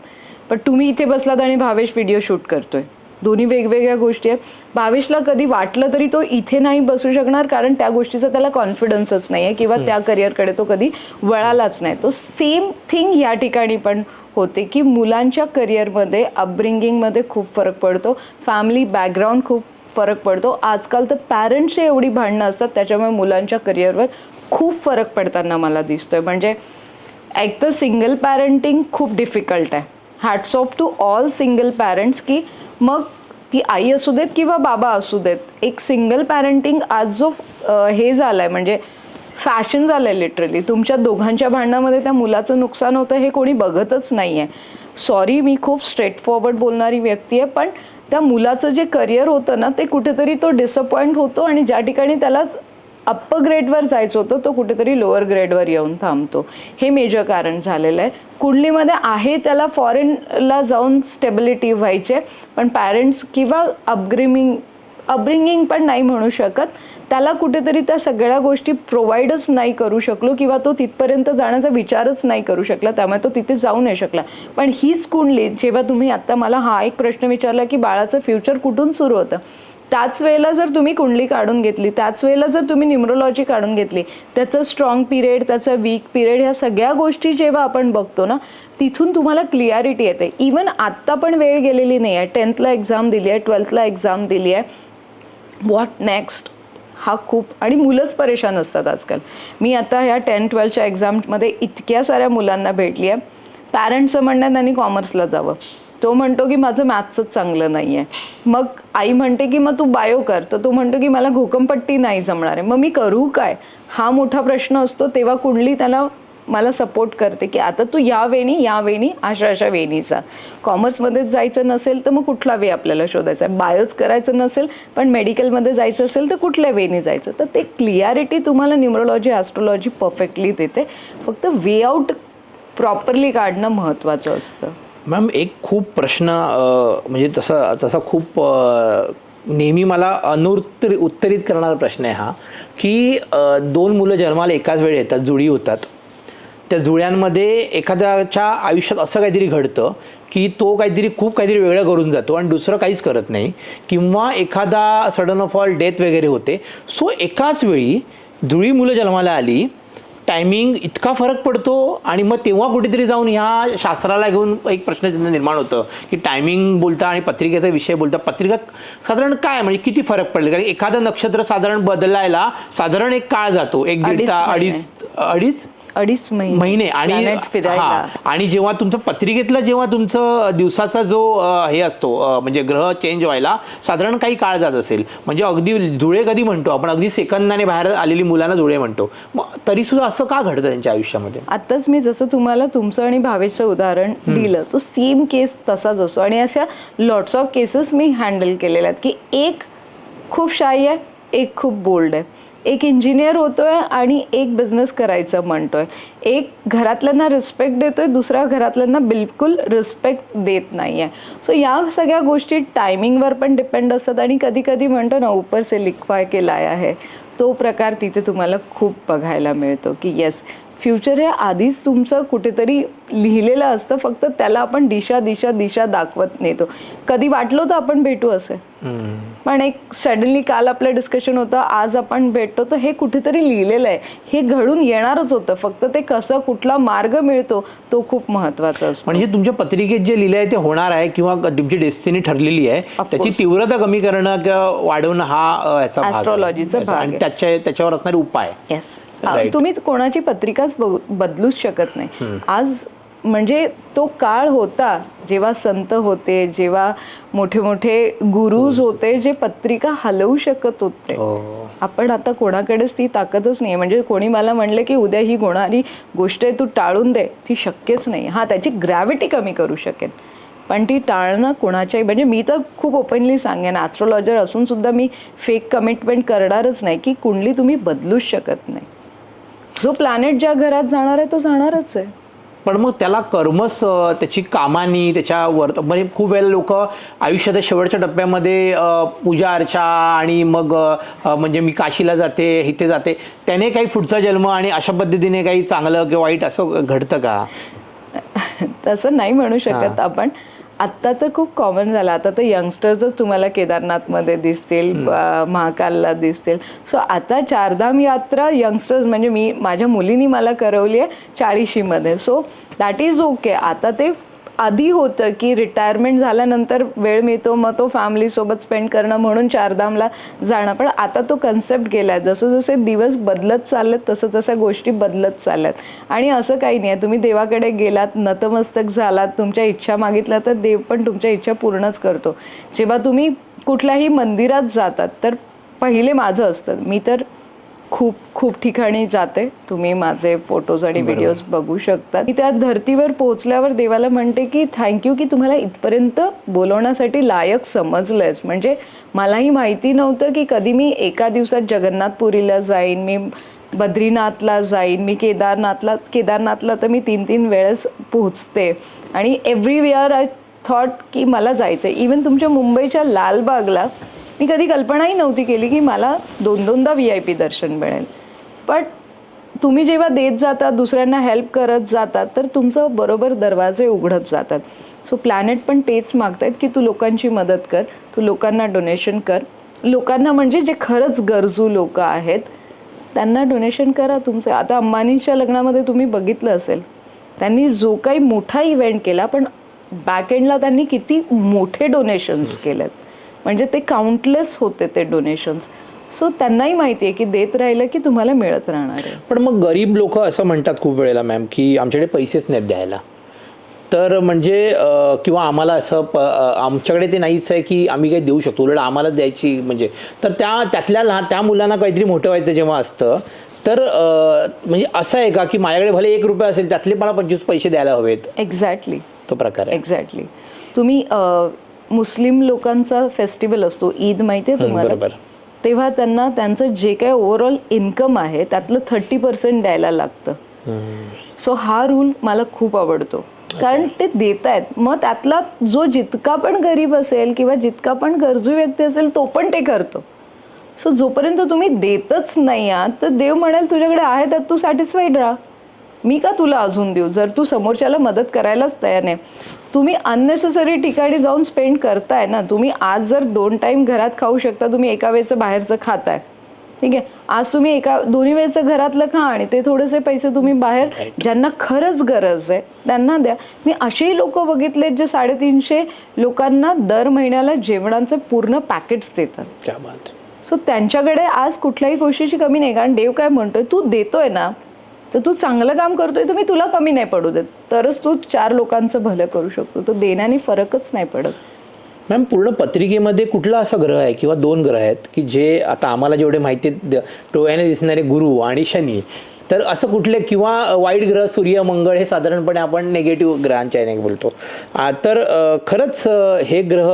B: पण तुम्ही इथे बसलात आणि भावेश व्हिडिओ शूट करतोय, दोन्ही वेगवेगळ्या गोष्टी आहेत. 22ला कधी वाटलं तरी तो इथे नाही बसू शकणार, कारण त्या गोष्टीचा त्याला कॉन्फिडन्सच नाही आहे किंवा त्या करिअरकडे तो कधी वळालाच नाही. तो सेम थिंग या ठिकाणी पण होते की मुलांच्या करिअरमध्ये अपब्रिंगिंगमध्ये खूप फरक पडतो, फॅमिली बॅकग्राऊंड खूप फरक पडतो. आजकाल तर पॅरेंट्सची एवढी भांडणं असतात, त्याच्यामुळे मुलांच्या करिअरवर खूप फरक पडताना मला दिसतोय. म्हणजे एक तर सिंगल पॅरेंटिंग खूप डिफिकल्ट आहे. Hats off to all single parents, की मग ती आई असू देत किंवा बाबा असू देत, एक सिंगल पॅरेंटिंग आज जो हे झालं आहे म्हणजे फॅशन झालं आहे लिटरली. तुमच्या दोघांच्या भांडणामध्ये त्या मुलाचं नुकसान होतं हे कोणी बघतच नाही आहे. सॉरी, मी खूप स्ट्रेट फॉरवर्ड बोलणारी व्यक्ती आहे, पण त्या मुलाचं जे करिअर होतं ना, ते कुठेतरी तो डिसअपॉइंट होतो आणि ज्या ठिकाणी त्याला अप्पर ग्रेडवर जायचं होतं तो कुठेतरी लोअर ग्रेडवर येऊन थांबतो. हे मेजर कारण झालेलं आहे. कुंडलीमध्ये आहे त्याला फॉरेनला जाऊन स्टेबिलिटी व्हायचे, पण पॅरेंट्स किंवा अपब्रिंगिंग पण नाही म्हणू शकत, त्याला कुठेतरी त्या सगळ्या गोष्टी प्रोव्हाइडच नाही करू शकलो किंवा तो तिथपर्यंत जाण्याचा विचारच नाही करू शकला, त्यामुळे तो तिथे जाऊ नाही शकला. पण हीच कुंडली, जेव्हा तुम्ही आत्ता मला हा एक प्रश्न विचारला की बाळाचं फ्युचर कुठून सुरू होतं, त्याच वेळेला जर तुम्ही कुंडली काढून घेतली, त्याच वेळेला जर तुम्ही न्यूमरोलॉजी काढून घेतली, त्याचं स्ट्रॉंग पिरियड, त्याचा वीक पिरियड, ह्या सगळ्या गोष्टी जेव्हा आपण बघतो ना, तिथून तुम्हाला क्लिअरिटी येते. इवन आत्ता पण वेळ गेलेली नाही आहे. 10thला एक्झाम दिली आहे, 12thला एक्झाम दिली आहे, व्हॉट नेक्स्ट हा खूप, आणि मुलंच परेशान असतात आजकाल. मी आता ह्या 10-12च्या एक्झाममध्ये इतक्या साऱ्या मुलांना भेटली आहे. पॅरेंट्सचं म्हणणं आहे त्यांनी कॉमर्सला जावं, तो म्हणतो की माझं मॅथ्सच चांगलं नाही आहे. मग आई म्हणते की मग तू बायो कर, तर तो म्हणतो की मला घोकंपट्टी नाही जमणार आहे. मग मी करू काय, हा मोठा प्रश्न असतो. तेव्हा कुंडली त्याला मला सपोर्ट करते की आता तू या वेणी अशा वेणीचा. कॉमर्समध्येच जायचं नसेल तर मग कुठला वे आपल्याला शोधायचा आहे, बायोच करायचं नसेल पण मेडिकलमध्ये जायचं असेल तर कुठल्या वेनी जायचं. तर ते क्लिअरिटी तुम्हाला न्यूमरोलॉजी, ॲस्ट्रोलॉजी परफेक्टली देते. फक्त वे आउट प्रॉपरली काढणं महत्त्वाचं असतं.
A: मॅम, एक खूप प्रश्न म्हणजे तसा खूप नेहमी मला उत्तरित करणारा प्रश्न आहे हा, की 2 मुलं जन्माला एकाच वेळी येतात, जुळी होतात. त्या जुळ्यांमध्ये एखाद्याच्या आयुष्यात असं काहीतरी घडतं की तो खूप काहीतरी वेगळं करून जातो आणि दुसरं काहीच करत नाही, किंवा एखादा सडन ऑफ ऑल डेथ वगैरे होते. सो एकाच वेळी जुळी मुलं जन्माला आली, टायमिंग इतका फरक पडतो आणि मग तेव्हा कुठेतरी जाऊन ह्या शास्त्राला घेऊन एक प्रश्न निर्माण होतं की टायमिंग बोलता आणि पत्रिकेचा विषय बोलता, पत्रिका साधारण काय म्हणजे किती फरक पडले. कारण एखादं नक्षत्र साधारण बदलायला साधारण एक काळ जातो, 1-1.5 महिने. आणि जेव्हा तुमचं पत्रिकेतलं जेव्हा तुमचं दिवसाचा जो हे असतो म्हणजे ग्रह चेंज व्हायला साधारण काही काळ जात असेल. म्हणजे अगदी जुळे कधी म्हणतो आपण, अगदी सेकंदाने बाहेर आलेली मुलांना जुळे म्हणतो. मग तरी सुद्धा असं का घडतं त्यांच्या आयुष्यामध्ये?
B: आत्ताच मी जसं तुम्हाला तुमचं आणि भावेशचं उदाहरण दिलं, तो सेम केस तसाच असतो. आणि अशा lots of cases me handle केलेल्या आहेत की एक खूप शाई आहे, एक खूप बोल्ड आहे. एक इंजिनियर होतोय आणि एक बिझनेस करायचं म्हणतोय. एक घरातल्यांना रिस्पेक्ट देतोय, दुसऱ्या घरातल्यांना बिलकुल रिस्पेक्ट देत नाही आहे. सो या सगळ्या गोष्टी टायमिंगवर पण डिपेंड असतात. आणि कधी कधी म्हणतो ना, ऊपर से लिखवा के लाया है, तो प्रकार तिथे तुम्हाला खूप बघायला मिळतो की येस, फ्युचर हे आधीच तुमचं कुठेतरी लिहिलेलं असतं, फक्त त्याला आपण दिशा दाखवत नेतो. कधी वाटलं होतं आपण भेटू असे, पण एक सडनली काल आपलं डिस्कशन होतं, आज आपण भेटतो, तर हे कुठेतरी लिहिलेलं आहे, हे घडून येणारच होतं. फक्त ते कसं, कुठला मार्ग मिळतो तो खूप महत्त्वाचा असतो.
A: म्हणजे तुमच्या पत्रिकेत जे लिहिलं आहे ते होणार आहे किंवा तुमची डेस्टिनी ठरलेली आहे, त्याची तीव्रता कमी करणं किंवा वाढवणं हा याचा
B: ॲस्ट्रॉलॉजीचा भाग
A: आणि त्याच्यावर असणारे उपाय.
B: येस, तुम्ही कोणाची पत्रिकाच बदलूच शकत नाही. आज म्हणजे तो काळ होता जेव्हा संत होते, जेव्हा मोठे मोठे गुरुज होते, जे पत्रिका हलवू शकत होते. आपण आता कोणाकडेच ती ताकदच नाही. म्हणजे कोणी मला म्हणलं की उद्या ही होणारी गोष्ट आहे, तू टाळून दे, ती शक्यच नाही. हा, त्याची ग्रॅव्हिटी कमी करू शकेल, पण ती टाळणं कोणाच्याही, म्हणजे मी तर खूप ओपनली सांगेन, ॲस्ट्रोलॉजर असून सुद्धा मी फेक कमिटमेंट करणारच नाही की कुंडली तुम्ही बदलूच शकत नाही. जो प्लॅनेट ज्या घरात जाणार आहे तो जाणारच आहे.
A: पण मग त्याला कर्मच त्याची कामानी त्याच्यावर, म्हणजे खूप वेळेला लोक आयुष्याच्या शेवटच्या टप्प्यामध्ये पूजा अर्चा आणि मग म्हणजे मी काशीला जाते, इथे जाते, त्याने काही पुढचा जन्म आणि अशा पद्धतीने काही चांगलं किंवा वाईट असं घडतं का?
B: तसं नाही म्हणू शकत आपण. आत्ता तर खूप कॉमन झालं. आता तर यंगस्टर्सच तुम्हाला केदारनाथमध्ये दिसतील, महाकालला दिसतील. सो आता चारधाम यात्रा यंगस्टर्स, म्हणजे माझ्या मुलीनी मला करवली आहे 40मध्ये. So that is okay. आता ते आधी होतं की रिटायरमेंट झाल्यानंतर वेळ मिळतो, मग तो फॅमिलीसोबत स्पेंड करणं म्हणून चारधामला जाणं. पण आता तो कन्सेप्ट गेला आहे. जसं जसे दिवस बदलत चाललेत तसं तशा गोष्टी बदलत चालल्यात. आणि असं काही नाही आहे, तुम्ही देवाकडे गेलात, नतमस्तक झालात, तुमच्या इच्छा मागितल्या तर देव पण तुमच्या इच्छा पूर्णच करतो. जेव्हा तुम्ही कुठल्याही मंदिरात जातात तर पहिले माझं असतं, मी तर खूप खूप ठिकाणी जाते. तुम्ही माझे फोटोज आणि व्हिडिओज बघू शकता. मी त्या धर्तीवर पोहोचल्यावर देवाला म्हणते की थँक्यू की तुम्हाला इथपर्यंत बोलवण्यासाठी लायक समजलंयच. म्हणजे मलाही माहिती नव्हतं की कधी मी एका दिवसात जगन्नाथपुरीला जाईन, मी बद्रीनाथला जाईन, मी केदारनाथला तर मी 3-3 वेळेस पोहोचते. आणि एव्हरीवेअर आय थॉट की मला जायचं आहे. इवन तुमच्या मुंबईच्या लालबागला मी कधी कल्पनाही नव्हती केली की मला 2-2दा VIP दर्शन मिळेल. पण तुम्ही जेव्हा देत जाता, दुसऱ्यांना हेल्प करत जातात, तर तुमचं बरोबर दरवाजे उघडत जातात. सो प्लॅनेट पण तेच मागतायत की तू लोकांची मदत कर, तू लोकांना डोनेशन कर. लोकांना म्हणजे जे खरंच गरजू लोक आहेत त्यांना डोनेशन करा तुमचं. आता अंबानीच्या लग्नामध्ये तुम्ही बघितलं असेल, त्यांनी जो काही मोठा इव्हेंट केला, पण बॅकएंडला त्यांनी किती मोठे डोनेशन्स केलेत. म्हणजे ते काउंटलेस होते ते डोनेशन्स. सो त्यांनाही माहिती आहे की देत राहिलं की तुम्हाला मिळत राहणार आहे.
A: पण मग गरीब लोक असं म्हणतात खूप वेळेला मॅम की आमच्याकडे पैसेच नाहीत द्यायला. तर म्हणजे किंवा आम्हाला असं आमच्याकडे ते नाहीच आहे की आम्ही काही देऊ शकतो, उलट आम्हाला द्यायची म्हणजे. तर त्या मुलांना काहीतरी मोठं व्हायचं जेव्हा असतं, तर म्हणजे असं आहे का की माझ्याकडे भले 1 रुपया असेल त्यातले मला 25 पैसे द्यायला हवेत?
B: एक्झॅक्टली
A: तो प्रकार आहे.
B: एक्झॅक्टली. तुम्ही मुस्लिम लोकांचा फेस्टिवल असतो ईद, माहिती आहे तुम्हाला?
A: बरोबर.
B: तेव्हा त्यांना त्यांचं जे काही ओव्हरऑल इन्कम आहे त्यातलं 30% द्यायला लागतं. सो हा रूल मला खूप आवडतो, कारण ते देत आहेत. मग त्यातला जो जितका पण गरीब असेल किंवा जितका पण गरजू व्यक्ती असेल तो पण ते करतो. सो जोपर्यंत तुम्ही देतच नाही आहात तर देव म्हणेल तुझ्याकडे आहे त्यात तू सॅटिस्फाईड राहा, मी का तुला अजून देऊ. जर तू समोरच्याला मदत करायलाच तयार नाही, तुम्ही अननेसेसरी ठिकाणी जाऊन स्पेंड करताय ना. तुम्ही आज जर 2 टाईम घरात खाऊ शकता, तुम्ही एका वेळचं बाहेरचं खाताय, ठीक आहे. आज तुम्ही दोन्ही वेळचं घरातलं खा आणि ते थोडेसे पैसे तुम्ही बाहेर ज्यांना खरंच गरज आहे त्यांना द्या. मी असेही लोक बघितलेत जे 350 लोकांना दर महिन्याला जेवणाचे पूर्ण पॅकेट्स देतात.
A: क्या बात.
B: सो त्यांच्याकडे आज कुठल्याही गोष्टीची कमी नाही, कारण देव काय म्हणतोय, तू देतोय ना तर तू चांगलं काम करतोय, तर मी तुला कमी नाही पडू देत, तरच तू 4 लोकांचं भलं करू शकतो. तर देण्याने फरकच नाही पडत.
A: मॅम, पूर्ण पत्रिकेमध्ये कुठला असा ग्रह आहे किंवा 2 ग्रह आहेत की जे आता आम्हाला जेवढे माहिती आहेत, डोळ्याने दिसणारे गुरु आणि शनी, तर असं कुठले किंवा वाईट ग्रह सूर्य मंगळ हे साधारणपणे आपण नेगेटिव्ह ग्रहांच्या याने बोलतो. तर खरंच हे ग्रह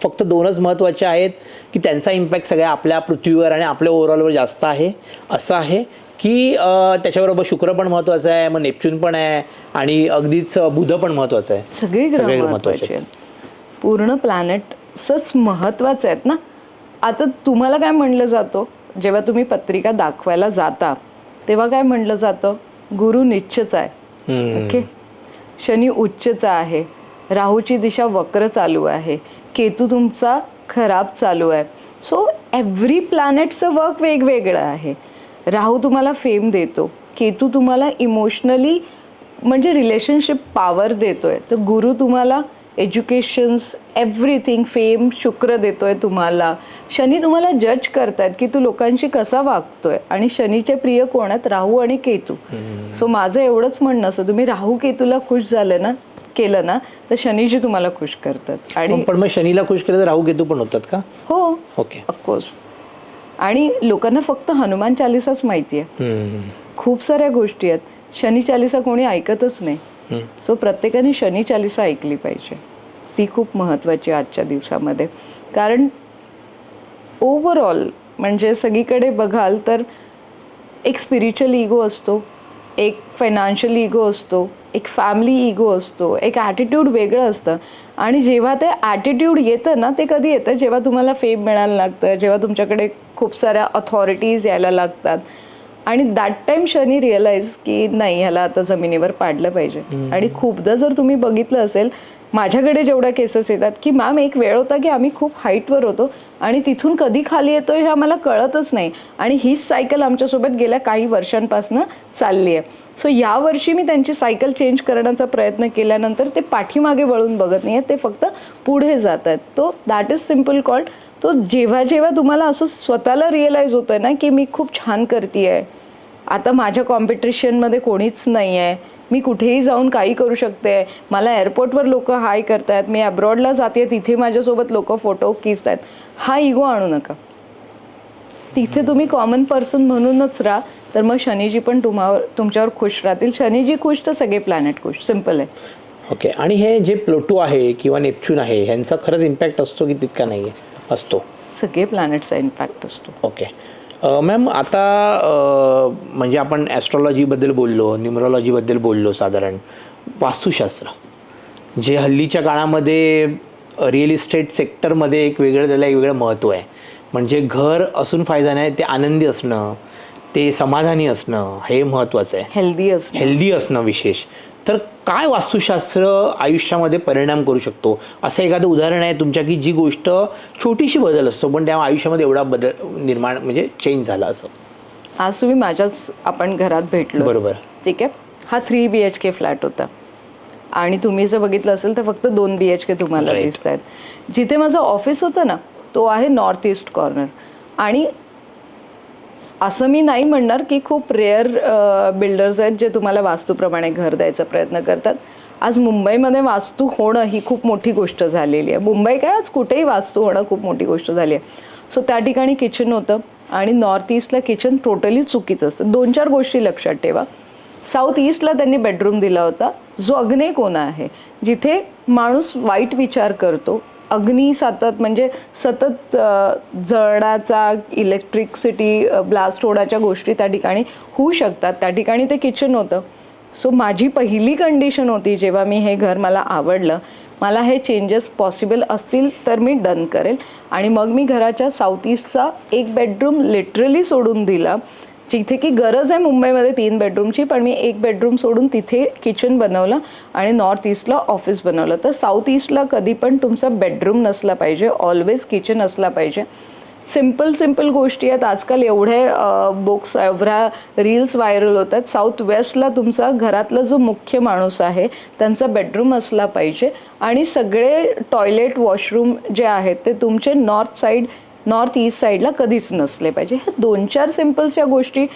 A: फक्त 2च महत्त्वाचे आहेत की त्यांचा इम्पॅक्ट सगळ्या आपल्या पृथ्वीवर आणि आपल्या ओव्हरऑलवर जास्त आहे असं आहे, की त्याच्याबरोबर शुक्र पण महत्त्वाचा आहे, मग नेपच्यून पण आहे आणि अगदीच बुध पण महत्त्वाचं आहे?
B: सगळे ग्रह महत्त्वाचे आहेत. पूर्ण प्लॅनेटच महत्त्वाचे आहेत ना. आता तुम्हाला काय म्हणलं जातं जेव्हा तुम्ही पत्रिका दाखवायला जाता, तेव्हा काय म्हणलं जातं, गुरु निच्चच आहे, ओके, शनी उच्चचा आहे, राहूची दिशा वक्र चालू आहे, केतू तुमचा खराब चालू आहे. सो एव्हरी प्लॅनेटचं वर्क वेगवेगळं आहे. राहू तुम्हाला फेम देतो, केतू तुम्हाला इमोशनली म्हणजे रिलेशनशिप पॉवर देतोय, तर गुरु तुम्हाला एज्युकेशन्स एव्हरीथिंग फेम, शुक्र देतोय तुम्हाला. शनी तुम्हाला जज करतायत की तू लोकांशी कसा वागतोय, आणि शनीचे प्रिय कोण आहेत, राहू आणि केतू. सो माझं एवढंच म्हणणं असं, तुम्ही राहू केतूला खुश केलं ना तर शनीजी तुम्हाला खुश करतात. आणि
A: पण मग शनीला खुश केलं तर राहू केतू पण होतात का?
B: हो,
A: ओके,
B: ऑफकोर्स. आणि लोकांना फक्त हनुमान चालिसाच माहिती आहे, खूप साऱ्या गोष्टी आहेत. शनी चालिसा कोणी ऐकतच नाही. सो प्रत्येकाने शनी चालिसा ऐकली पाहिजे, ती खूप महत्त्वाची आजच्या दिवसामध्ये. कारण ओव्हरऑल म्हणजे सगळीकडे बघाल तर एक स्पिरिच्युअल इगो असतो, एक फायनान्शियल इगो असतो, एक फॅमिली इगो असतो, एक ॲटिट्यूड वेगळं असतं. आणि जेव्हा ते ॲटिट्यूड येतं ना, ते कधी येतं जेव्हा तुम्हाला फेम मिळायला लागतं, जेव्हा तुमच्याकडे खूप साऱ्या अथॉरिटीज यायला लागतात, आणि दॅट टाइम शनी रिअलाइज की नाही, ह्याला आता जमिनीवर पाडलं पाहिजे. आणि खूपदा जर तुम्ही बघितलं असेल, माझ्याकडे जेवढ्या केसेस येतात की मॅम एक वेळ होता की आम्ही खूप हाईटवर होतो आणि तिथून कधी खाली येतोय हे आम्हाला कळतच नाही आणि हीच सायकल आमच्यासोबत गेल्या काही वर्षांपासून चालली आहे. सो यावर्षी मी त्यांची सायकल चेंज करण्याचा प्रयत्न केल्यानंतर ते पाठीमागे वळून बघत नाही आहेत, ते फक्त पुढे जात आहेत. तो दॅट इज सिम्पल कॉल्ड. तो जेव्हा जेव्हा तुम्हाला असं स्वतःला रिअलाईज होतं ना की मी खूप छान करते आहे, आता माझ्या कॉम्पिटिशनमध्ये कोणीच नाही आहे, मी कुठेही जाऊन काही करू शकते, मला एअरपोर्टवर लोक हाय करतायत, मी अब्रॉडला जाते तिथे माझ्यासोबत लोक फोटो खिचतायत, हा इगो आणू नका. तिथे तुम्ही कॉमन पर्सन म्हणूनच राहा, तर मग शनीजी पण तुमच्यावर खुश राहतील. शनीजी खुश तर सगळे प्लॅनेट खुश. सिम्पल आहे.
A: ओके. आणि हे जे प्लुटो आहे किंवा नेपच्यून आहे ह्यांचा खरंच इम्पॅक्ट असतो की तितका नाही असतो?
B: सगळे प्लॅनेटचा इम्पॅक्ट असतो.
A: ओके. मॅम आता म्हणजे आपण ॲस्ट्रॉलॉजीबद्दल बोललो, न्यूमरॉलॉजीबद्दल बोललो, साधारण वास्तुशास्त्र जे हल्लीच्या काळामध्ये रिअल इस्टेट सेक्टरमध्ये एक त्याला एक वेगळं महत्त्व आहे. म्हणजे घर असून फायदा नाही, ते आनंदी असणं, ते समाधानी असणं हे महत्त्वाचं आहे. हेल्दी असणं विशेष. तर काय वास्तुशास्त्र आयुष्यामध्ये परिणाम करू शकतो? असं एखादं उदाहरण आहे तुमच्या की जी गोष्ट छोटीशी बदल असतो पण त्या आयुष्यामध्ये एवढा बदल निर्माण म्हणजे चेंज झाला असं?
B: आज तुम्ही आपण घरात भेटलो,
A: बरोबर,
B: ठीक आहे. हा 3 BHK फ्लॅट होता आणि तुम्ही जर बघितलं असेल तर फक्त 2 BHK तुम्हाला दिसत आहेत. जिथे माझं ऑफिस होतं ना तो आहे नॉर्थ ईस्ट कॉर्नर. आणि असं मी नाही म्हणणार की खूप रेअर बिल्डर्स आहेत जे तुम्हाला वास्तूप्रमाणे घर द्यायचा प्रयत्न करतात. आज मुंबईमध्ये वास्तू होणं ही खूप मोठी गोष्ट झालेली आहे. मुंबई काय, आज कुठेही वास्तू होणं खूप मोठी गोष्ट झाली आहे. सो त्या ठिकाणी किचन होतं आणि नॉर्थ ईस्टला किचन टोटली चुकीचं असतं. 2-4 गोष्टी लक्षात ठेवा. साऊथ ईस्टला त्यांनी बेडरूम दिला होता जो अग्नेय कोना आहे, जिथे माणूस वाईट विचार करतो. अग्नी सतत जळण्याचा, इलेक्ट्रिसिटी ब्लास्ट होण्याच्या गोष्टी त्या ठिकाणी होऊ शकतात. त्या ठिकाणी ते किचन होतं. सो माझी पहिली कंडिशन होती जेव्हा मी हे घर मला आवडलं, मला हे चेंजेस पॉसिबल असतील तर मी डन करेल. आणि मग मी घराच्या साऊथ ईस्टचा एक बेडरूम लिटरली सोडून दिला, जिथे की गरज आहे मुंबईमध्ये 3 बेडरूमची, पण मी 1 बेडरूम सोडून तिथे किचन बनवलं आणि नॉर्थ ईस्टला ऑफिस बनवलं. तर साऊथ ईस्टला कधी पण तुमचा बेडरूम नसला पाहिजे, ऑलवेज किचन असला पाहिजे. सिम्पल गोष्टी आहेत. आजकाल एवढे बुक्स, एवढ्या रील्स व्हायरल होतात. साऊथ वेस्टला तुमचा घरातला जो मुख्य माणूस आहे त्यांचा बेडरूम असला पाहिजे आणि सगळे टॉयलेट, वॉशरूम जे आहेत ते तुमचे नॉर्थ ईस्ट साईडला कधीच नसले पाहिजे. ह्या 2-4 सिम्पलच्या गोष्टी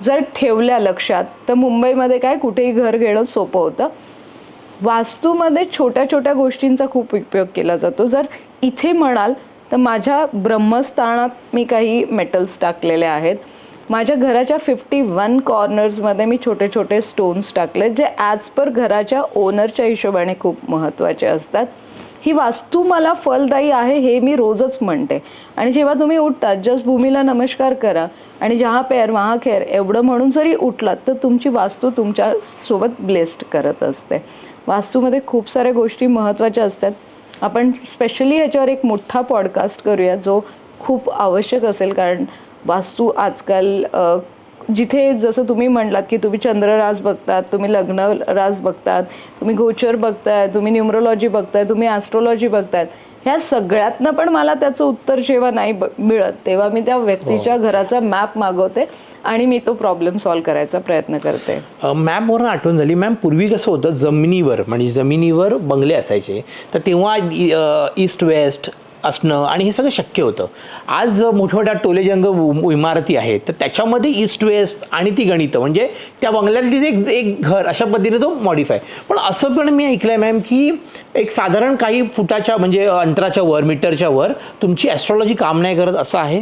B: जर ठेवल्या लक्षात तर मुंबईमध्ये काय कुठेही घर घेणं सोपं होतं. वास्तूमध्ये छोट्या गोष्टींचा खूप उपयोग केला जातो. जर इथे म्हणाल तर माझ्या ब्रह्मस्थानात मी काही मेटल्स टाकलेले आहेत. माझ्या घराच्या 51 कॉर्नर्समध्ये मी छोटे स्टोन्स टाकले जे ॲज पर घराच्या ओनरच्या हिशोबाने खूप महत्त्वाचे असतात. ही वास्तू मला फलदायी आहे हे मी रोजच म्हणते. आणि जेव्हा तुम्ही उठतात जस्ट भूमीला नमस्कार करा आणि जहाँ पैर वहाँ खैर एवढं म्हणून जरी उठलात तर तुमची वास्तू तुमच्यासोबत ब्लेस्ड करत असते. वास्तूमध्ये खूप साऱ्या गोष्टी महत्त्वाच्या असतात. आपण स्पेशली ह्याच्यावर एक मोठा पॉडकास्ट करूया जो खूप आवश्यक असेल, कारण वास्तू आजकाल जिथे जसं तुम्ही म्हटलात की तुम्ही चंद्रराज बघतात, तुम्ही लग्न राज बघतात, तुम्ही गोचर बघताय, तुम्ही न्यूमरोलॉजी बघताय, तुम्ही ॲस्ट्रोलॉजी बघतायत, ह्या सगळ्यातनं पण मला त्याचं उत्तर जेव्हा नाही मिळत तेव्हा मी त्या व्यक्तीच्या घराचा मॅप मागवते आणि मी तो प्रॉब्लेम सॉल्व्ह करायचा प्रयत्न करते.
A: मॅपवरून आठवण झाली मॅम, पूर्वी कसं होतं जमिनीवर बंगले असायचे, तर तेव्हा ईस्ट वेस्ट असणं आणि हे सगळं शक्य होतं. आज मोठमोठ्या टोलेजंग इमारती आहेत तर त्याच्यामध्ये ईस्ट वेस्ट आणि ती गणितं म्हणजे त्या बंगल्यात एक घर अशा पद्धतीने तो मॉडिफाय. पण असं पण मी ऐकलं आहे मॅम की एक साधारण काही फुटाच्या म्हणजे अंतराच्या वर, मीटरच्या वर तुमची ॲस्ट्रॉलॉजी काम नाही करत असं आहे